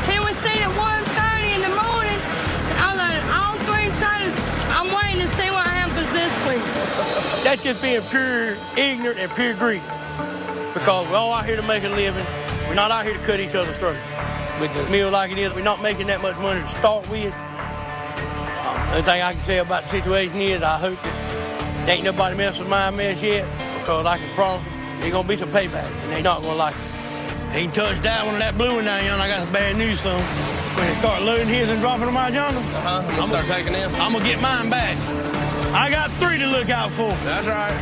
Can we see at 1:30 in the morning? All 3 trailers, I'm waiting to see what happens this week. That's just being pure ignorant and pure greedy. Because we're all out here to make a living. We're not out here to cut each other's throats. With the mill like it is, we're not making that much money to start with. The only thing I can say about the situation is I hope that ain't nobody messed with my mess yet, because I can promise you, there's going to be some payback, and they're not going to like it. He touched that one, that blue one down yonder. I got some bad news, son. When they start loading his and dropping them out yonder, I'm gonna start taking them. I'm gonna get mine back. I got 3 to look out for. That's right.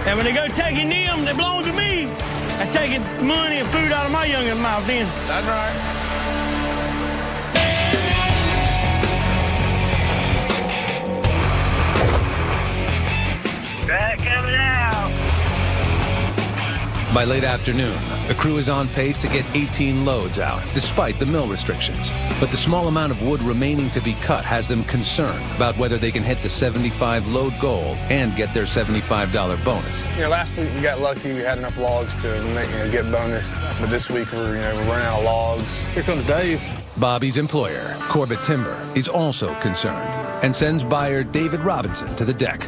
And when they go taking them that belong to me, they're taking money and food out of my youngin' mouth then. That's right. Back coming out. By late afternoon, the crew is on pace to get 18 loads out, despite the mill restrictions. But the small amount of wood remaining to be cut has them concerned about whether they can hit the 75 load goal and get their $75 bonus. Last week we got lucky. We had enough logs to get bonus. But this week we're running out of logs. Here comes Dave. Bobby's employer, Corbett Timber, is also concerned and sends buyer David Robinson to the deck.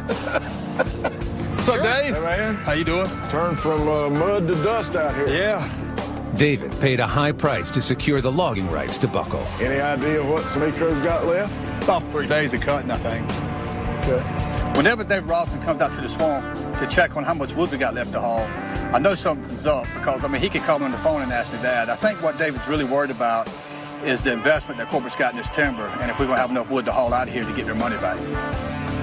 What's up, Dave? Hey, man. How you doing? Turned from mud to dust out here. Yeah. David paid a high price to secure the logging rights to Buckle. Any idea what Semitro's got left? About 3 days of cutting, I think. Okay. Whenever David Robinson comes out to the swamp to check on how much wood we got left to haul, I know something's up because, he could call me on the phone and ask me that. I think what David's really worried about is the investment that corporate's got in this timber and if we're going to have enough wood to haul out of here to get their money back.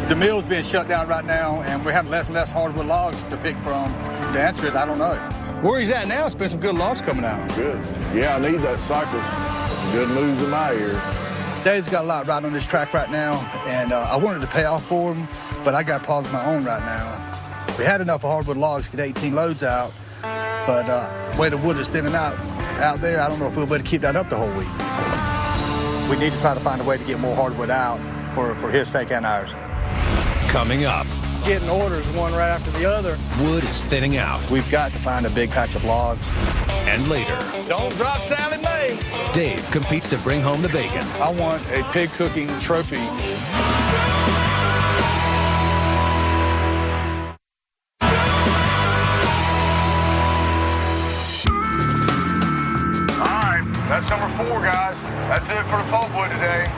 The mill's being shut down right now, and we're having less and less hardwood logs to pick from. The answer is, I don't know. Where he's at now, it's been some good logs coming out. Good. Yeah, I need that cycle. Good news in my ear. Dave's got a lot riding on this track right now, and I wanted to pay off for him, but I got problems of my own right now. We had enough hardwood logs to get 18 loads out, but the way the wood is thinning out there, I don't know if we'll be able to keep that up the whole week. We need to try to find a way to get more hardwood out for his sake and ours. Coming up. Getting orders one right after the other. Wood is thinning out. We've got to find a big patch of logs. And later. Don't drop Sally Mae. Dave competes to bring home the bacon. I want a pig cooking trophy. That's number 4, guys. That's it for the pulpwood today.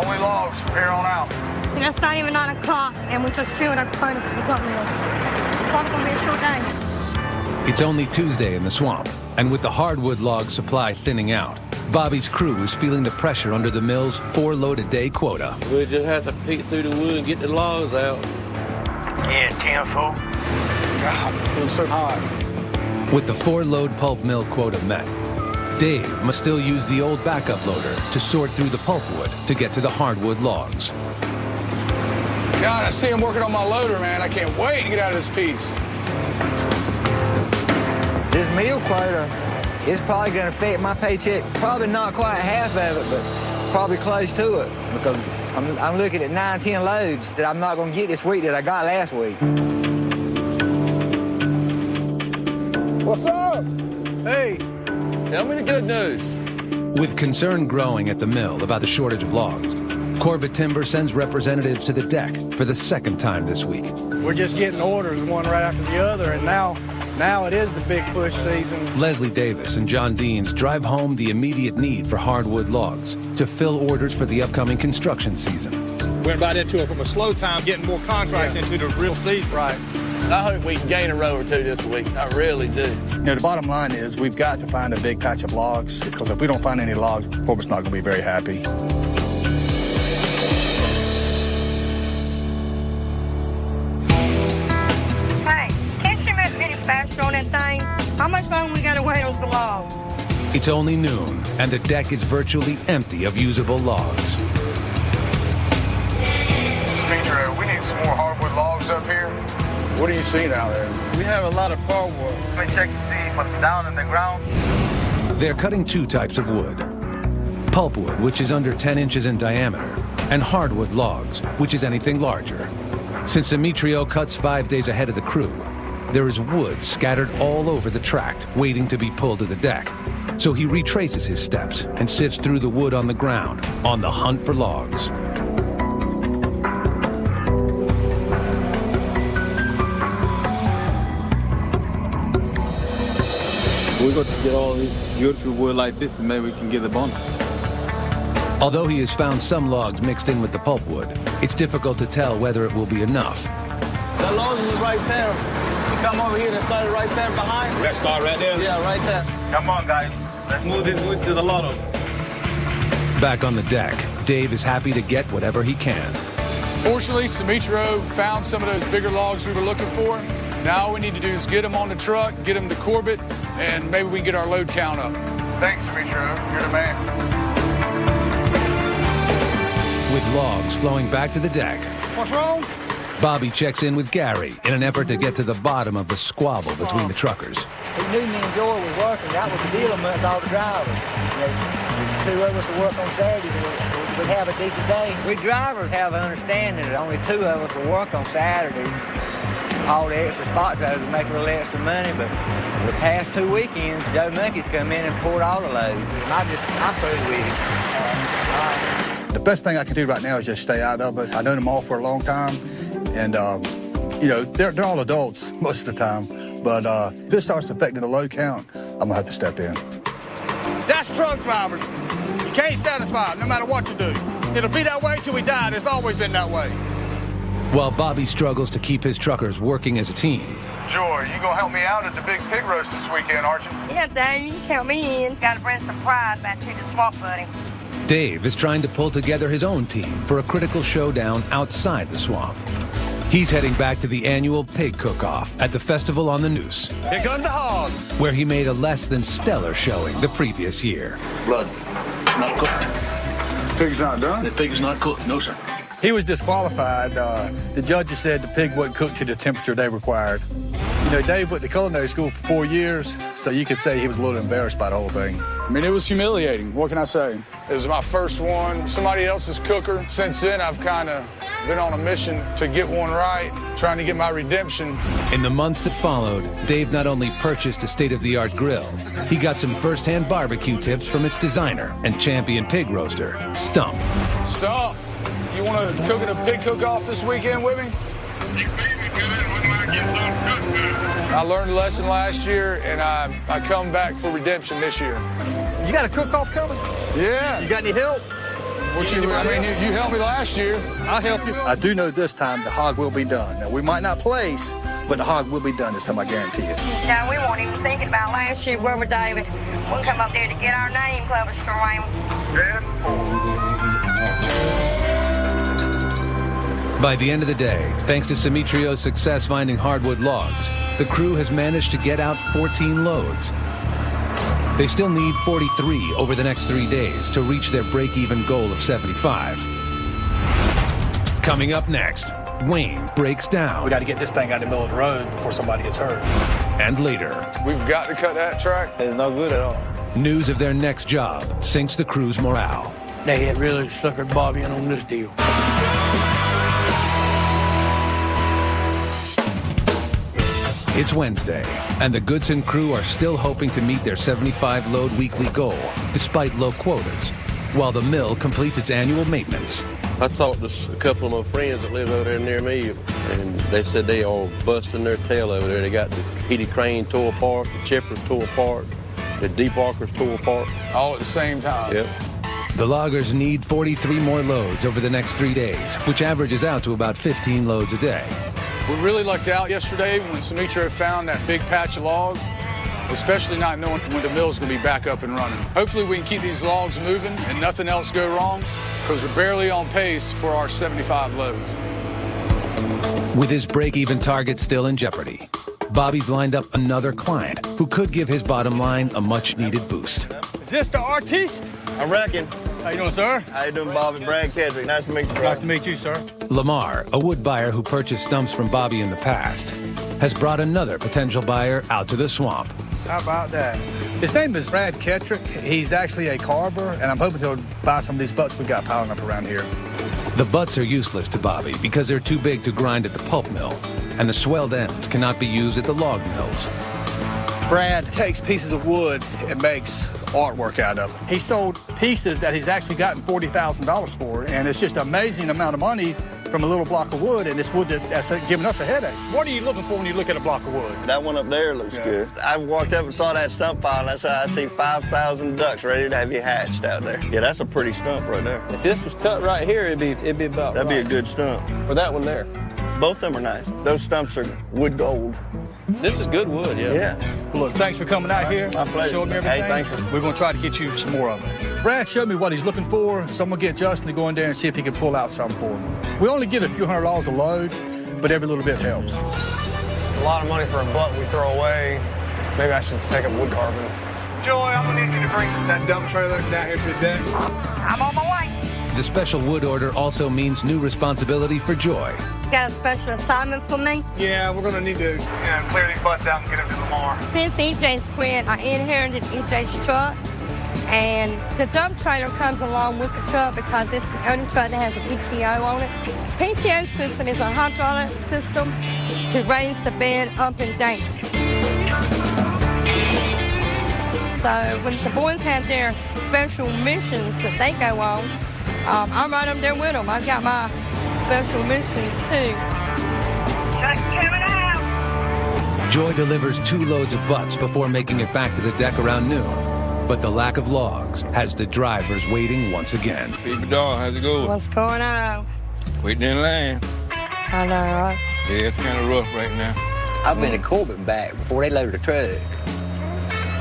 Only logs from here on out. It's not even 9 o'clock, and we just filled our quotas for the pulp mill. It's probably going to be a short day. It's only Tuesday in the swamp, and with the hardwood log supply thinning out, Bobby's crew is feeling the pressure under the mill's 4-load-a-day quota. We just have to pick through the wood and get the logs out. Yeah, 10-4. God, it was so hot. With the 4-load pulp mill quota met, Dave must still use the old backup loader to sort through the pulpwood to get to the hardwood logs. God, I see him working on my loader, man. I can't wait to get out of this piece. This meal quota is probably going to affect my paycheck. Probably not quite half of it, but probably close to it. Because I'm looking at 9-10 loads that I'm not going to get this week that I got last week. What's up? Hey, tell me the good news. With concern growing at the mill about the shortage of logs, Corbett Timber sends representatives to the deck for the 2nd time this week. We're just getting orders one right after the other, and now it is the big push season. Leslie Davis and John Deans drive home the immediate need for hardwood logs to fill orders for the upcoming construction season. We're about into it from a slow time, getting more contracts into the real season. Right. I hope we can gain a row or 2 this week. I really do. The bottom line is we've got to find a big patch of logs, because if we don't find any logs, Corbett's not going to be very happy. Hey, can't you move any faster on that thing? How much longer we got to wait on the logs? It's only noon, and the deck is virtually empty of usable logs. Petro, we need some more hardwood logs up here. What are you seeing out there? We have a lot of hardwood. Let me check to see what's down in the ground. They're cutting 2 types of wood. Pulpwood, which is under 10 inches in diameter, and hardwood logs, which is anything larger. Since Demetrio cuts 5 days ahead of the crew, there is wood scattered all over the tract, waiting to be pulled to the deck. So he retraces his steps and sifts through the wood on the ground, on the hunt for logs. We're going to get all this beautiful wood like this, and maybe we can get the bonus. Although he has found some logs mixed in with the pulpwood, it's difficult to tell whether it will be enough. The logs is right there. You come over here and start it right there behind. Let's start right there? Yeah, right there. Come on, guys. Let's move this wood to the loadout. Back on the deck, Dave is happy to get whatever he can. Fortunately, Simitro found some of those bigger logs we were looking for. Now all we need to do is get them on the truck, get them to Corbett, and maybe we can get our load count up. Thanks, Simitro. You're the man. With logs flowing back to the deck, What's wrong? Bobby checks in with Gary in an effort to get to the bottom of the squabble between the truckers. He knew me and Joy was working. That was the deal amongst all the drivers. Two of us would work on Saturdays and we'd have a decent day. We drivers have an understanding that only two of us will work on Saturdays. All the extra spot drivers would make a little extra money, but the past 2 weekends, Joe Monkey's come in and poured all the loads. And I'm through with it. The best thing I can do right now is just stay out of it. I've known them all for a long time, and, you know, they're all adults most of the time. But if this starts affecting the load count, I'm going to have to step in. That's truck drivers. You can't satisfy it no matter what you do. It'll be that way till we die. It's always been that way. While Bobby struggles to keep his truckers working as a team. Joy, you gonna help me out at the big pig roast this weekend, aren't you? Yeah, Dave, you can count me in. Gotta bring some pride back to the swamp, buddy. Dave is trying to pull together his own team for a critical showdown outside the swamp. He's heading back to the annual pig cook-off at the Festival on the Noose. Here comes the hog. Where he made a less than stellar showing the previous year. Blood, it's not cooked. Pig's not done? The pig is not cooked, no, sir. He was disqualified. The judges said the pig wasn't cooked to the temperature they required. You know, Dave went to culinary school for 4 years, so you could say he was a little embarrassed by the whole thing. I mean, it was humiliating. What can I say? It was my first one, somebody else's cooker. Since then, I've kind of been on a mission to get one right, trying to get my redemption. In the months that followed, Dave not only purchased a state-of-the-art grill, he got some first-hand barbecue tips from its designer and champion pig roaster, Stump. Stump, you want to cook at a pig cook-off this weekend with me? I learned a lesson last year, and I come back for redemption this year. You got a cook-off coming? Yeah. You got any help? You helped me last year. I'll help you. I do know this time the hog will be done. Now, we might not place, but the hog will be done this time, I guarantee you. Now, we weren't even thinking about last year. Where we're David. We'll come up there to get our name club destroyed. By the end of the day, thanks to Simitrio's success finding hardwood logs, the crew has managed to get out 14 loads. They still need 43 over the next 3 days to reach their break-even goal of 75. Coming up next, Wayne breaks down. We got to get this thing out of the middle of the road before somebody gets hurt. And later, we've got to cut that track. It's no good at all. News of their next job sinks the crew's morale. They had really suckered Bobby in on this deal. It's Wednesday, and the Goodson crew are still hoping to meet their 75-load weekly goal, despite low quotas, while the mill completes its annual maintenance. I talked to a couple of my friends that live over there near me, and they said they are busting their tail over there. They got the heated crane tore apart, the chippers tore apart, the debarkers tore apart. All at the same time. Yep. The loggers need 43 more loads over the next 3 days, which averages out to about 15 loads a day. We really lucked out yesterday when Simitro found that big patch of logs, especially not knowing when the mill's going to be back up and running. Hopefully we can keep these logs moving and nothing else go wrong, because we're barely on pace for our 75 loads. With his break-even target still in jeopardy, Bobby's lined up another client who could give his bottom line a much-needed boost. Is this the artiste? I reckon. How you doing, sir? How you doing, Bobby? Brad Kedrick. Nice to meet you, bro. Nice to meet you, sir. Lamar, a wood buyer who purchased stumps from Bobby in the past, has brought another potential buyer out to the swamp. How about that? His name is Brad Kedrick. He's actually a carver, and I'm hoping he'll buy some of these butts we got piling up around here. The butts are useless to Bobby because they're too big to grind at the pulp mill, and the swelled ends cannot be used at the log mills. Brad takes pieces of wood and makes artwork out of it. He sold pieces that he's actually gotten $40,000 for, and it's just an amazing amount of money from a little block of wood, and it's wood that's giving us a headache. What are you looking for when you look at a block of wood? That one up there looks good. I walked up and saw that stump pile, and I said, I see 5,000 ducks ready to have you hatched out there. Yeah, that's a pretty stump right there. If this was cut right here, it'd be about That'd right. be a good stump. Or that one there. Both of them are nice. Those stumps are wood gold. This is good wood, yeah. Yeah. Well, look, thanks for coming out here. My pleasure. Showing me everything. Hey, thanks. We're going to try to get you some more of it. Brad showed me what he's looking for, so I'm going to get Justin to go in there and see if he can pull out some for him. We only get a few $100 a load, but every little bit helps. It's a lot of money for a butt we throw away. Maybe I should take up wood carving. Joy, I'm gonna need you to bring that dump trailer down here to the deck. I'm on my way. The special wood order also means new responsibility for Joy. Got a special assignment for me? Yeah, we're gonna need to clear these butts out and get them to Lamar. Since EJ's quit, I inherited EJ's truck, and the dump trailer comes along with the truck because it's the only truck that has a PTO on it. PTO system is a hydraulic system to raise the bed up and down. So when the boys have their special missions that they go on, I'm right up there with them. I've got my special missions too. Just coming out. Joy delivers 2 loads of butts before making it back to the deck around noon. But the lack of logs has the drivers waiting once again. Baby doll, how's it going? What's going on? Waiting in line. I know, right? Yeah, it's kind of rough right now. I've been to Corbin back before they loaded the truck.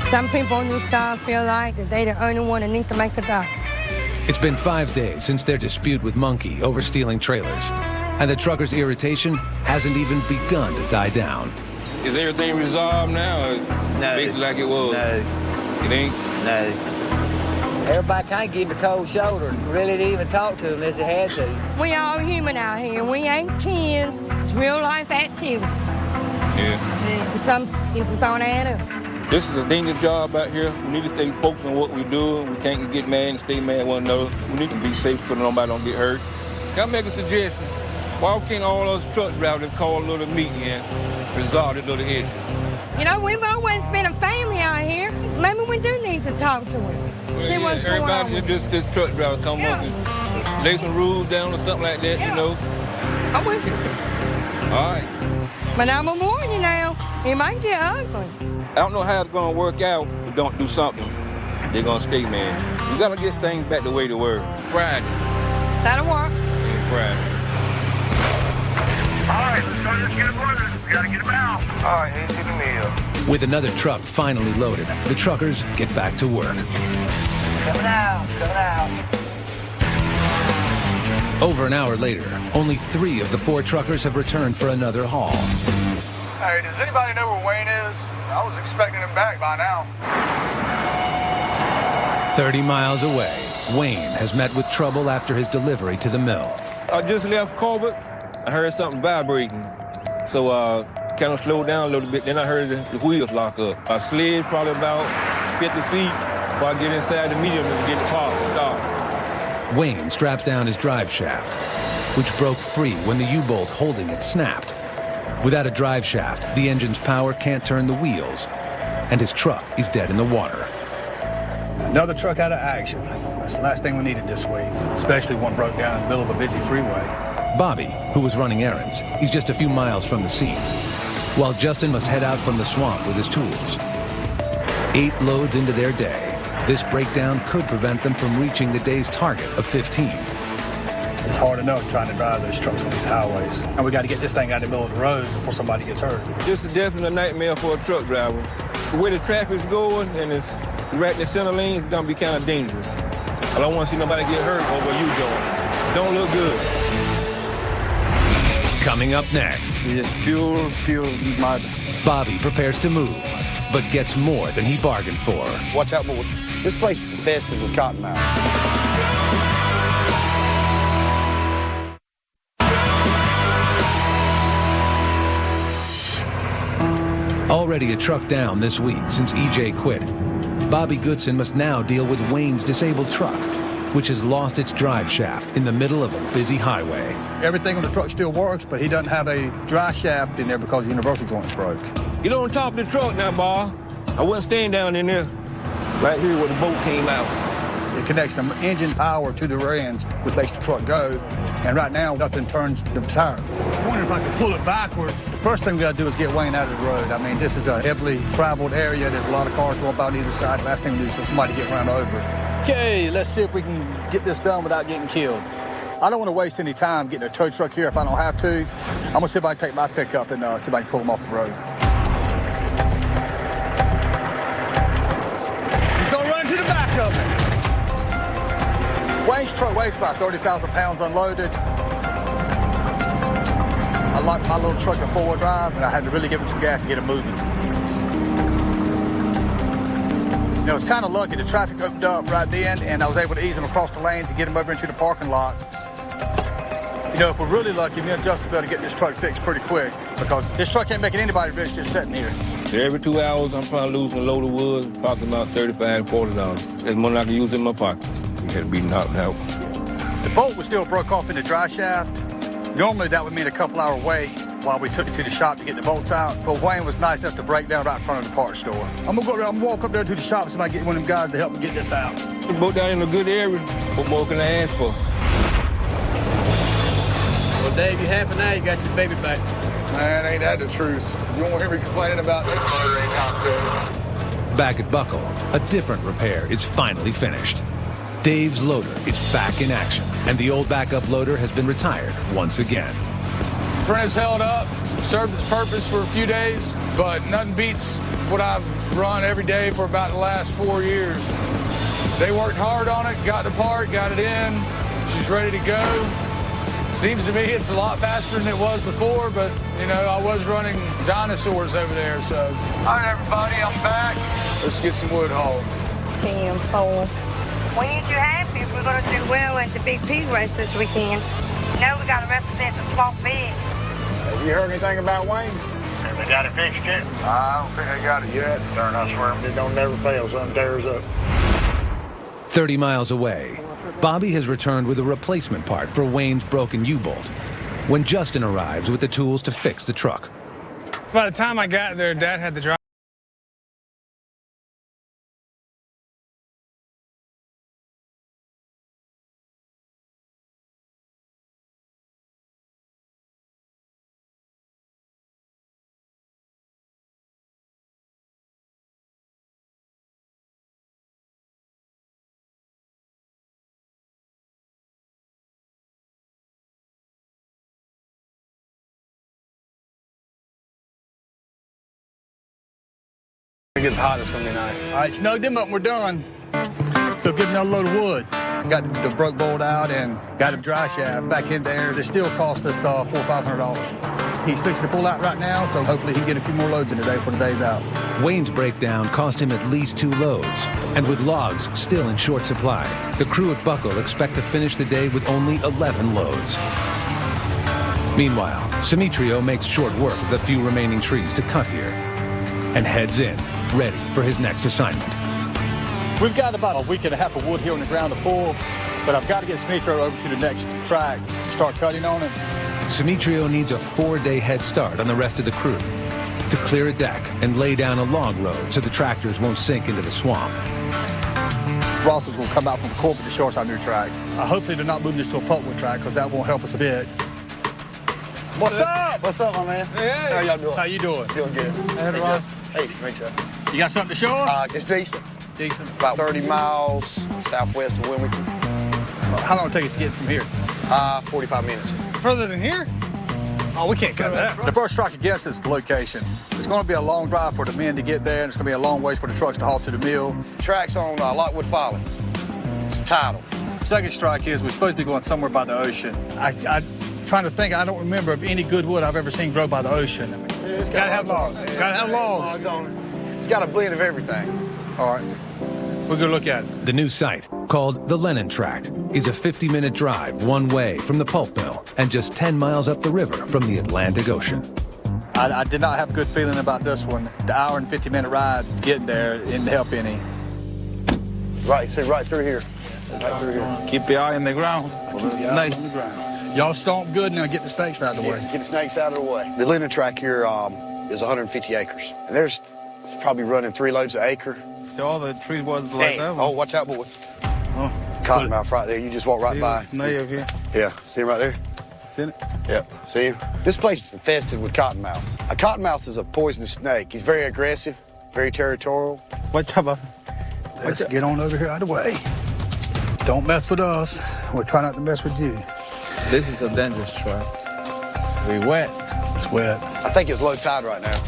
Some people on this job feel like that they're the only one that needs to make the dock. It's been 5 days since their dispute with Monkey over stealing trailers. And the truckers' irritation hasn't even begun to die down. Is everything resolved now? Or is No. basically like it was? No. It ain't? No. Everybody kind of gave him a cold shoulder and really didn't even talk to him unless they had to. We all human out here. We ain't kids. It's real life activity. Yeah. It's on add up. This is a dangerous job out here. We need to stay focused on what we're doing. We can't get mad and stay mad at one another. We need to be safe so nobody don't get hurt. Can I make a suggestion? Why can't all those truck drivers call a little meeting and resolve this little issue? You know, we've always been a family out here. Maybe we do need to talk to him. See what's going on. Everybody, this truck driver come up and lay some rules down or something like that, you know. I'm with you. All right. But I'm gonna warn you now, it might get ugly. I don't know how it's going to work out, but don't do something. They're going to stay, man. We got to get things back the way they were. Friday. That'll work. Yeah, Friday. All right, let's go. Let's get them loaded. We got to get them out. All right, here's the meal. With another truck finally loaded, the truckers get back to work. Coming out, coming out. Over an hour later, only 3 of the 4 truckers have returned for another haul. Hey, does anybody know where Wayne is? I was expecting him back by now. 30 miles away, Wayne has met with trouble after his delivery to the mill. I just left Corbett. I heard something vibrating. So kind of slowed down a little bit. Then I heard the wheels lock up. I slid probably about 50 feet before I get inside the medium and get the car stopped. Wayne straps down his drive shaft, which broke free when the U-bolt holding it snapped. Without a drive shaft, the engine's power can't turn the wheels, and his truck is dead in the water. Another truck out of action. That's the last thing we needed this week, especially one broke down in the middle of a busy freeway. Bobby, who was running errands, is just a few miles from the scene, while Justin must head out from the swamp with his tools. 8 loads into their day, this breakdown could prevent them from reaching the day's target of 15. It's hard enough trying to drive those trucks on these highways. And we got to get this thing out of the middle of the road before somebody gets hurt. This is definitely a nightmare for a truck driver. The way the traffic's going and it's right in the center lane, it's going to be kind of dangerous. I don't want to see nobody get hurt over you going. Don't look good. Coming up next. It's pure murder. Bobby prepares to move, but gets more than he bargained for. Watch out, boy. This place is infested with cottonmouths. Already a truck down this week since EJ quit, Bobby Goodson must now deal with Wayne's disabled truck, which has lost its drive shaft in the middle of a busy highway. Everything on the truck still works, but he doesn't have a dry shaft in there because the universal joint's broke. Get on top of the truck now, Bob. I wasn't staying down in there. Right here where the boat came out. It connects the engine power to the rear ends, which makes the truck go. And right now, nothing turns the tire. I wonder if I could pull it backwards. The first thing we got to do is get Wayne out of the road. I mean, this is a heavily traveled area. There's a lot of cars going up on either side. Last thing we do is for somebody to get run over. Okay, let's see if we can get this done without getting killed. I don't want to waste any time getting a tow truck here if I don't have to. I'm going to see if I can take my pickup and see if I can pull them off the road. He's going to run to the back of it. Wayne's truck weighs about 30,000 pounds unloaded. I like my little truck in four-wheel drive, and I had to really give it some gas to get it moving. You know, it's kind of lucky. The traffic opened up right then, and I was able to ease them across the lanes and get them over into the parking lot. You know, if we're really lucky, me and Justin will be able to get this truck fixed pretty quick, because this truck ain't making anybody rich just sitting here. So every 2 hours, I'm probably losing a load of wood, costing about $35 to $40. That's money I can use in my pocket. It had to be knocked out. The bolt was still broke off in the dry shaft. Normally, that would mean a couple-hour wait while we took it to the shop to get the bolts out. But Wayne was nice enough to break down right in front of the parts store. I'm gonna go around and walk up there to the shop and see if I can get one of them guys to help me get this out. We both down in a good area. What more can I ask for? Well, Dave, you happy now? You got your baby back. Man, ain't that the truth? You won't hear me complaining about that. Back at Buckle, a different repair is finally finished. Dave's loader is back in action, and the old backup loader has been retired once again. Front is held up, served its purpose for a few days, but nothing beats what I've run every day for about the last 4 years. They worked hard on it, got the part, got it in. She's ready to go. Seems to me it's a lot faster than it was before, but, you know, I was running dinosaurs over there, so. All right, everybody, I'm back. Let's get some wood hauled. 10, 4. When you happy if we're going to do well at the big pig race this weekend? No, we got to represent the swamp big. Have you heard anything about Wayne? Have they got it fixed yet? I don't think they got it yet. Darn, I swear it don't never fail. Something tears up. 30 miles away, Bobby has returned with a replacement part for Wayne's broken U-bolt when Justin arrives with the tools to fix the truck. By the time I got there, Dad had the drive. If it gets hot, it's going to be nice. All right, snug them up and we're done. Let's go get another load of wood. Got the broke bolt out and got a dry shaft back in there. This still cost us $400 or $500. He's fixing to pull out right now, so hopefully he can get a few more loads in today before the day's out. Wayne's breakdown cost him at least 2 loads, and with logs still in short supply, the crew at Buckle expect to finish the day with only 11 loads. Meanwhile, Simitrio makes short work of the few remaining trees to cut here and heads in, ready for his next assignment. We've got about a week and a half of wood here on the ground to pull, but I've got to get Simitrio over to the next track to start cutting on it. Simitrio needs a 4-day head start on the rest of the crew to clear a deck and lay down a log road so the tractors won't sink into the swamp. Rosses will come out from Corbin to show us our new track. Hopefully they're not moving this to a pulpwood track because that won't help us a bit. What's up? What's up, my man? Hey. How y'all doing? How you doing? Doing good. Hey, Ross. Hey, Simitrio. You got something to show us? It's decent. Decent. About 30 miles southwest of Wilmington. How long will it take us to get from here? 45 minutes. Further than here? Oh, we can't cut that. The first strike against us is the location. It's going to be a long drive for the men to get there, and it's going to be a long ways for the trucks to haul to the mill. Tracks on Lockwood Folly. It's tidal. Second strike is we're supposed to be going somewhere by the ocean. I'm trying to think. I don't remember of any good wood I've ever seen grow by the ocean. It's got to have logs. Got to have logs. It's got a blend of everything. All right. We'll go look at it. The new site, called the Lennon Tract, is a 50-minute drive one way from the pulp mill and just 10 miles up the river from the Atlantic Ocean. I did not have a good feeling about this one. The hour and 50-minute ride getting there didn't help any. Right, see, right through here. Right through here. Keep your eye on the ground. Nice. On the ground. Y'all stomp good and now get the snakes out of the way. Get the snakes out of the way. The Lennon Tract here is 150 acres. And there's probably running 3 loads an acre. So all the trees was like that one. Oh, watch out, boy. Oh. Cottonmouth right there. You just walk right by. Native here. Yeah, see him right there? See it? Yep, see him? This place is infested with cottonmouths. A cottonmouth is a poisonous snake. He's very aggressive, very territorial. Watch out. Let's get on over here out of the way. Don't mess with us. We'll try not to mess with you. This is a dangerous track. We wet. It's wet. I think it's low tide right now.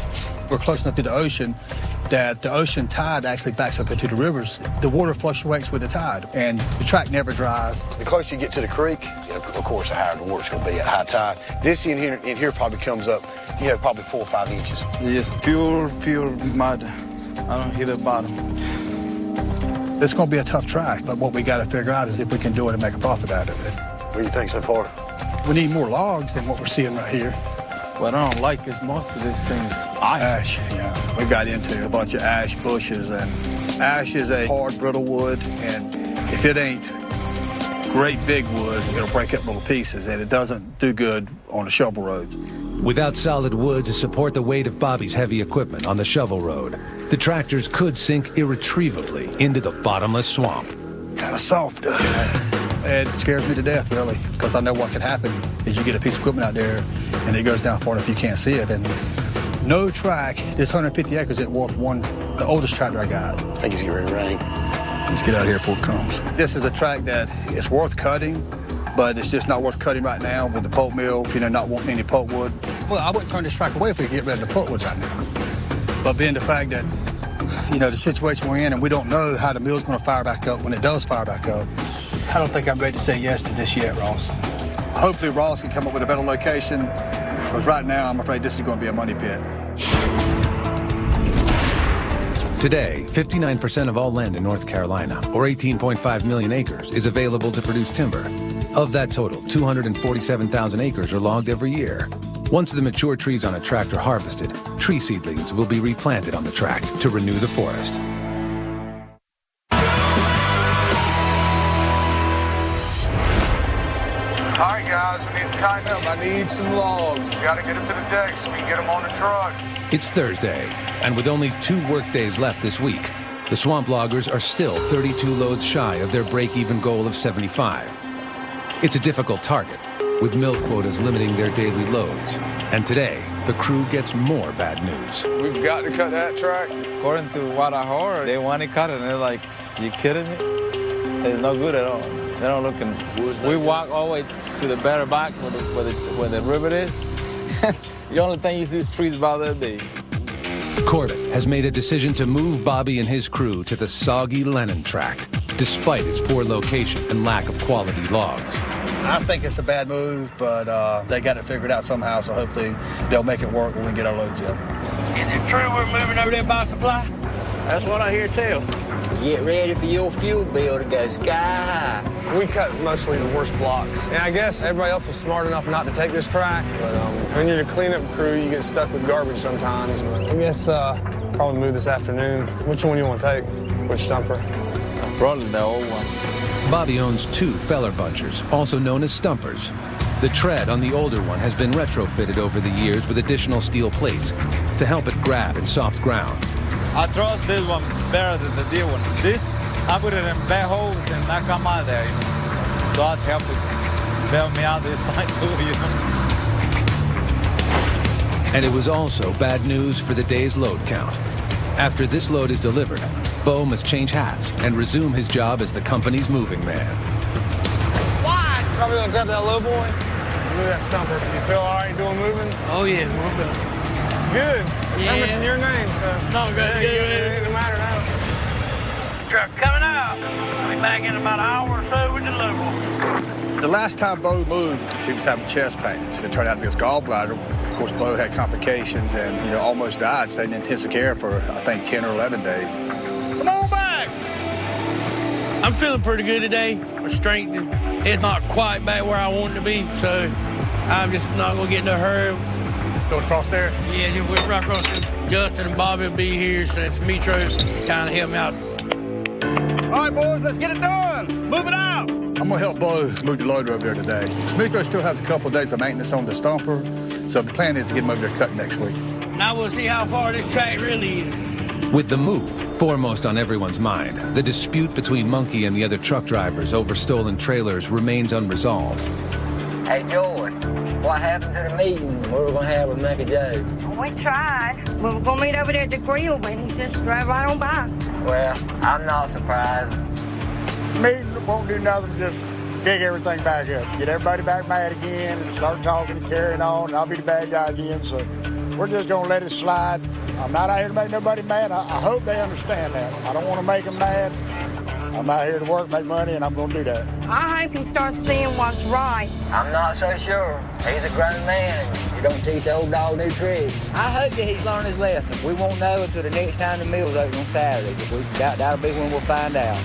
We're close enough to the ocean that the ocean tide actually backs up into the rivers. The water fluctuates with the tide, and the track never dries. The closer you get to the creek, of course, the higher the water's going to be at high tide. This in here probably comes up, probably 4 or 5 inches. Yes, pure mud. I don't hit the bottom. It's going to be a tough track, but what we got to figure out is if we can do it and make a profit out of it. What do you think so far? We need more logs than what we're seeing right here. What I don't like is most of these things ash. Yeah, we got into a bunch of ash bushes, and ash is a hard, brittle wood, and if it ain't great big wood, it'll break up little pieces, and it doesn't do good on the shovel roads. Without solid wood to support the weight of Bobby's heavy equipment on the shovel road, the tractors could sink irretrievably into the bottomless swamp. Kind of soft. It scares me to death, really, because I know what can happen is you get a piece of equipment out there and it goes down far enough you can't see it. And no track, this 150 acres is worth the oldest tractor I got. I think it's getting ready to rain. Let's get out of here before it comes. This is a track that is worth cutting, but it's just not worth cutting right now with the pulp mill, not wanting any pulp wood. Well, I wouldn't turn this track away if we could get rid of the pulp wood right now. But being the fact that, the situation we're in and we don't know how the mill's going to fire back up when it does fire back up, I don't think I'm ready to say yes to this yet, Ross. Hopefully Ross can come up with a better location, because right now I'm afraid this is going to be a money pit. Today, 59% of all land in North Carolina, or 18.5 million acres, is available to produce timber. Of that total, 247,000 acres are logged every year. Once the mature trees on a tract are harvested, tree seedlings will be replanted on the tract to renew the forest. All right, guys, we need to tighten up. I need some logs. We got to get them to the deck so we can get them on the truck. It's Thursday, and with only 2 work days left this week, the swamp loggers are still 32 loads shy of their break-even goal of 75. It's a difficult target, with mill quotas limiting their daily loads. And today, the crew gets more bad news. We've got to cut that track. According to what I heard, they want to cut it, and they're like, you kidding me? It's no good at all. They're not looking. We walk all the way to the better back where the river is. The only thing you see is trees about that big. Corbett has made a decision to move Bobby and his crew to the soggy Lennon tract, despite its poor location and lack of quality logs. I think it's a bad move, but they got it figured out somehow, so hopefully they'll make it work when we get our loads in. Is it true we're moving over there by supply? That's what I hear too. Get ready for your fuel bill to go sky high. We cut mostly the worst blocks. And I guess everybody else was smart enough not to take this track. But when you're the cleanup crew, you get stuck with garbage sometimes. But I guess probably move this afternoon. Which one you want to take? Which stumper? Probably the old one. Bobby owns 2 feller bunchers, also known as stumpers. The tread on the older one has been retrofitted over the years with additional steel plates to help it grab in soft ground. I trust this one better than the deal one. This, I put it in bad holes and I come out there, So I'd help it bail me out this time too, And it was also bad news for the day's load count. After this load is delivered, Bo must change hats and resume his job as the company's moving man. Why? Probably gonna grab that low boy. Move that stumper. You feel all right doing moving? Oh, yeah, we're good. Good. Yeah. It's in your name, so. No, good. It doesn't matter now. Truck coming out. I'll be back in about an hour or so with the low boy. The last time Bo moved, he was having chest pains. It turned out to be his gallbladder. Of course, Bo had complications and, almost died, stayed in intensive care for, I think, 10 or 11 days. Come on back! I'm feeling pretty good today. My strength is not quite back where I want it to be, so I'm just not going to get in a hurry. Go across there? Yeah, we're right across there. Justin and Bobby will be here, so it's Metro kind of help me out. All right, boys, let's get it done. Move it out. I'm going to help Bo move the loader over there today. Metro still has a couple of days of maintenance on the stumper, so the plan is to get him over there cut next week. Now we'll see how far this track really is. With the move foremost on everyone's mind, the dispute between Monkey and the other truck drivers over stolen trailers remains unresolved. Hey, George, what happened to the meeting we were going to have with Monkey Joe? We tried. We were going to meet over there at the grill, but he just drove right on by. Well, I'm not surprised. Meeting won't do nothing, just pick everything back up, get everybody back mad again, and start talking and carrying on, and I'll be the bad guy again. So we're just going to let it slide. I'm not out here to make nobody mad. I hope they understand that. I don't want to make them mad. I'm out here to work, make money, and I'm going to do that. I hope he starts seeing what's right. I'm not so sure. He's a grown man. You don't teach the old dog new tricks. I hope that he's learned his lesson. We won't know until the next time the mill's open on Saturday. That'll be when we'll find out.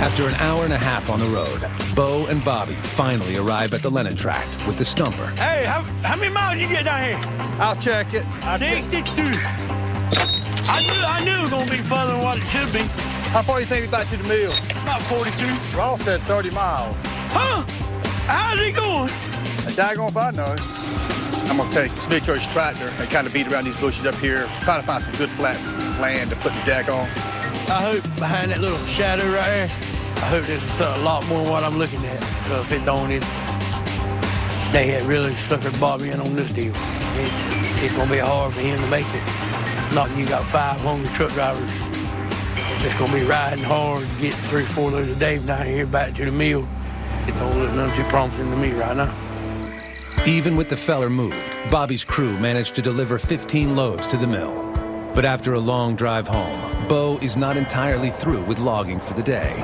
After an hour and a half on the road, Bo and Bobby finally arrive at the Lennon tract with the stumper. Hey, how many miles you get down here? I'll check it. 62. I knew it was going to be further than what it should be. How far do you think we got to the mill? About 42. Ross said 30 miles. Huh? How's he going? Daggone if I know. I'm going to take Smith's tractor and kind of beat around these bushes up here, trying to find some good flat land to put the deck on. I hope behind that little shadow right there, I hope there's a lot more than what I'm looking at. So if it don't, they had really suckered Bobby in on this deal. It's going to be hard for him to make it. Not you got 5 hungry truck drivers. It's going to be riding hard to get 3 or 4 loads of Dave down here back to the mill. It don't look none too promising to me right now. Even with the feller moved, Bobby's crew managed to deliver 15 loads to the mill. But after a long drive home, Bo is not entirely through with logging for the day.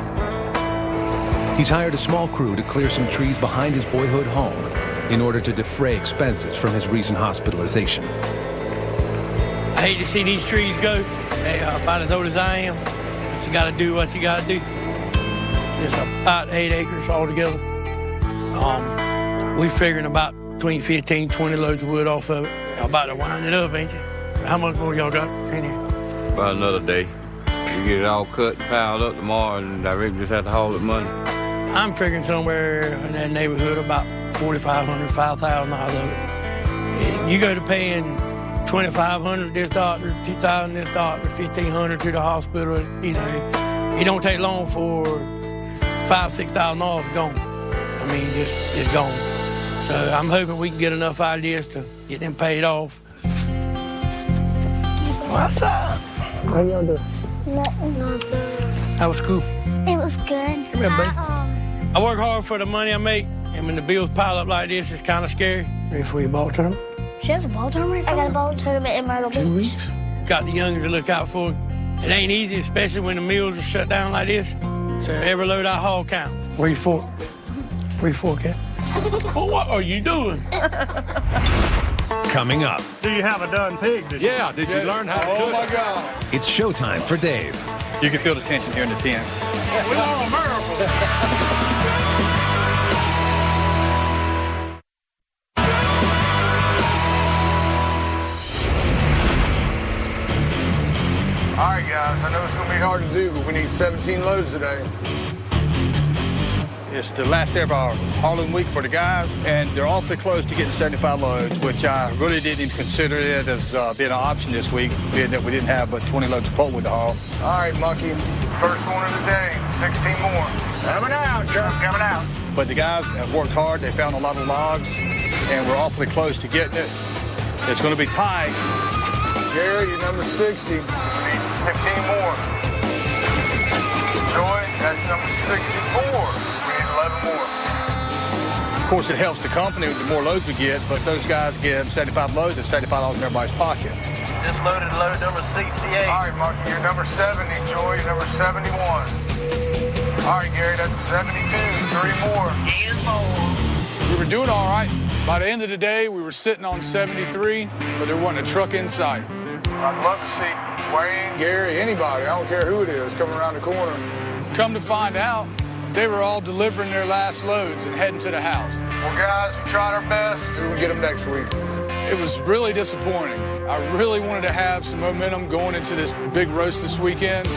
He's hired a small crew to clear some trees behind his boyhood home in order to defray expenses from his recent hospitalization. I hate to see these trees go. They are about as old as I am. But you got to do what you got to do. It's about 8 acres altogether. We're figuring about between 15 20 loads of wood off of it. Y'all about to wind it up, ain't you? How much more y'all got in here? About another day. We get it all cut and piled up tomorrow, and I really just have to haul it Monday. I'm figuring somewhere in that neighborhood about $4,500, $5,000 of it. And you go to paying $2,500 this doctor, $2,000 this doctor, $1,500 to the hospital. You know, it don't take long for $5,000, $6,000 gone. I mean, just gone. So I'm hoping we can get enough ideas to get them paid off. What's up? How y'all doing? Nothing. That was cool. It was good. Come here, buddy. I work hard for the money I make, and when the bills pile up like this, it's kind of scary. Ready for your ball tournament? She has a ball tournament? I got a ball tournament in Myrtle Beach. 2 weeks. Got the youngers to look out for. It ain't easy, especially when the mills are shut down like this. So every load I haul count. Where you for? Where you for, Cat? Well, what are you doing? Coming up. Do you have a done pig? Did you learn how to cook? Oh, my God. It's showtime for Dave. You can feel the tension here in the tent. We want a miracle. All right, guys, I know it's going to be hard to do, but we need 17 loads today. It's the last day of our hauling week for the guys, and they're awfully close to getting 75 loads, which I really didn't even consider it as being an option this week, being that we didn't have but 20 loads of pulpwood to haul. All right, Monkey. First one of the day, 16 more. Coming out, Chuck, coming out. But the guys have worked hard. They found a lot of logs, and we're awfully close to getting it. It's going to be tight. Gary, you're number 60. 15 more. Joy, that's number 64. More. Of course, it helps the company the more loads we get, but those guys get 75 loads at $75 in everybody's pocket. Just loaded load number 68. All right, Marky, you're number 70. Joy, you're number 71. All right, Gary, that's 72. 3 more. And more. We were doing all right. By the end of the day, we were sitting on 73, but there wasn't a truck in sight. I'd love to see Wayne, Gary, anybody, I don't care who it is, coming around the corner. Come to find out, they were all delivering their last loads and heading to the house. Well, guys, we tried our best. We're going to get them next week. It was really disappointing. I really wanted to have some momentum going into this big roast this weekend.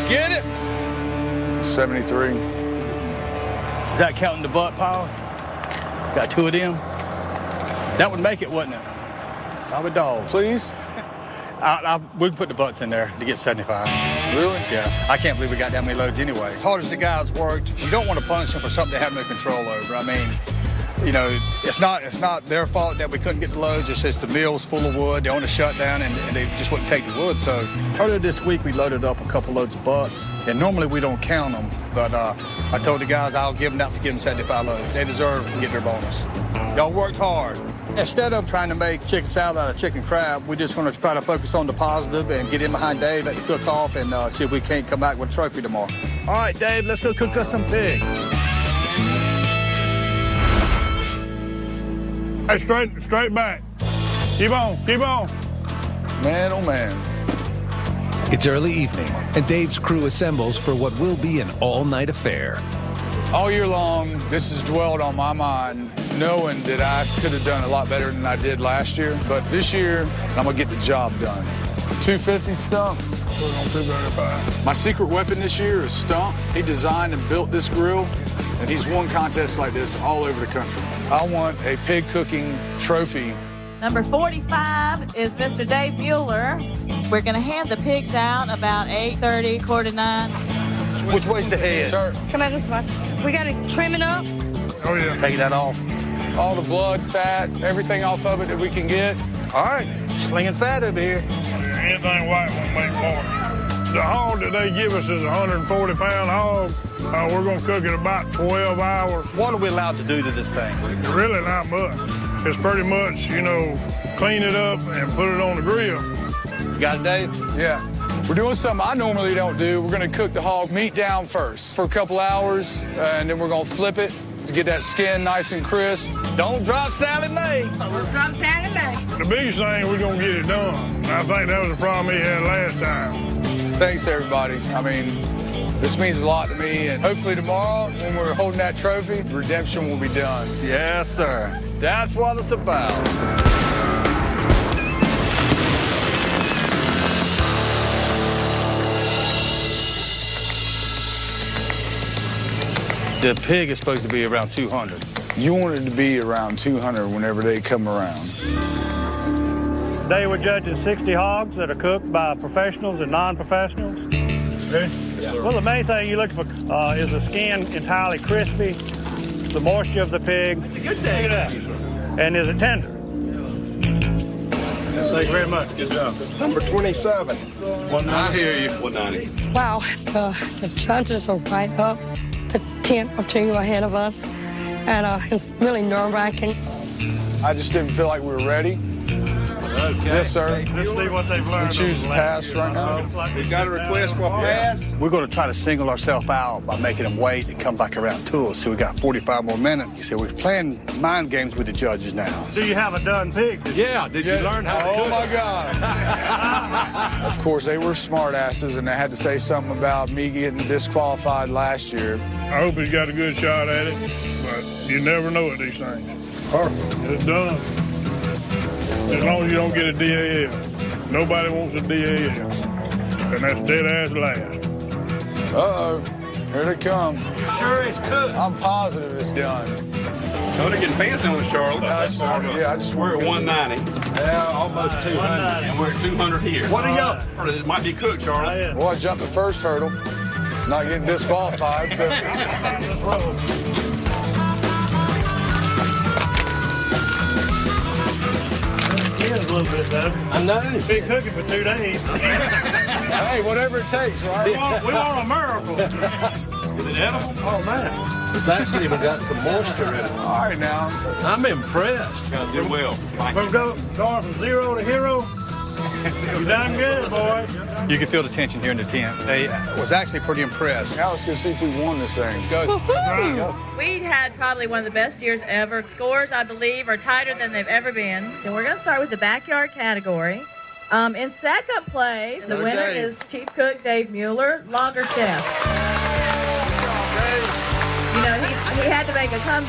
Get it? 73. Is that counting the butt pile? Got 2 of them? That would make it, wouldn't it? I would dog. Please? We can put the butts in there to get 75. Really? Yeah. I can't believe we got that many loads anyway. As hard as the guys worked, you don't want to punish them for something they have no control over. I mean, You know, it's not their fault that we couldn't get the loads. It's just the mill's full of wood. They're on a shutdown, and they just wouldn't take the wood. So earlier this week, we loaded up a couple loads of butts. And normally we don't count them, but I told the guys I'll give them out to give them 75 loads. They deserve to get their bonus. Y'all worked hard. Instead of trying to make chicken salad out of chicken crab, we're just going to try to focus on the positive and get in behind Dave at the cook-off and see if we can't come back with a trophy tomorrow. All right, Dave, let's go cook us some pig. Hey, straight back. Keep on. Man, oh man. It's early evening, and Dave's crew assembles for what will be an all-night affair. All year long, this has dwelled on my mind, knowing that I could have done a lot better than I did last year. But this year, I'm going to get the job done. 250 stump. My secret weapon this year is Stump. He designed and built this grill, and he's won contests like this all over the country. I want a pig cooking trophy. Number 45 is Mr. Dave Mueller. We're going to hand the pigs out about 8:30, 8:45. Which way's the head? Sir. Come on, this way. We got to trim it up. Oh, yeah. Take that off. All the blood, fat, everything off of it that we can get. All right, slinging fat over here. Anything white won't make more. The hog that they give us is a 140-pound hog. We're going to cook it about 12 hours. What are we allowed to do to this thing? Really not much. It's pretty much, you know, clean it up and put it on the grill. You got it, Dave? Yeah. We're doing something I normally don't do. We're going to cook the hog meat down first for a couple hours, and then we're going to flip it to get that skin nice and crisp. Don't drop Sally Mae. Don't drop Sally Mae. The biggest thing, we're going to get it done. I think that was the problem he had last time. Thanks, everybody. I mean, this means a lot to me, and hopefully tomorrow, when we're holding that trophy, redemption will be done. Yes, sir. That's what it's about. The pig is supposed to be around 200. You want it to be around 200 whenever they come around. Today we're judging 60 hogs that are cooked by professionals and non-professionals. Okay? Yes, well, the main thing you're looking for is the skin entirely crispy, the moisture of the pig. It's a good thing. Look at that. And is it tender? Thank you very much. Good job. Number 27. 190. I hear you. 190. Wow, the judges are right up the tent or two ahead of us, and it's really nerve-wracking. I just didn't feel like we were ready. Okay. Yes, sir. Let's see what they've learned. We choose to pass right now. We've got a request for a pass. We're going to try to single ourselves out by making them wait and come back around to us. So we got 45 more minutes. So we're playing mind games with the judges now. Do you have a done pig? Yeah. Did you learn how to cook? Oh, my God. Of course, they were smart asses, and they had to say something about me getting disqualified last year. I hope he's got a good shot at it, but you never know at these things. Perfect. It's done. As long as you don't get a DAL. Nobody wants a DAL. And that's dead ass last. Uh-oh. Here they come. Sure it's cooked. I'm positive it's done. No, they're getting fancy on the Charlotte. Yeah, I just We're at 190. Yeah, almost 200. And we're at 200 here. What are y'all? It might be cooked, Charlotte. Well, I jumped the first hurdle. Not getting disqualified, so... A little bit, though. I know. Been cooking for 2 days. Hey, whatever it takes, right? We want a miracle. Is it edible? Oh, man. It's actually even got some moisture in it. All right, now. I'm impressed. You did well. We're going from 0 to hero. You done good, boy. You can feel the tension here in the tent. They was actually pretty impressed. Now let's go see if we won this thing. Let's go. We had probably one of the best years ever. Scores, I believe, are tighter than they've ever been. So we're going to start with the backyard category. In second place, the winner is Chief Cook Dave Mueller, Lager Chef. You know, he had to make a comeback.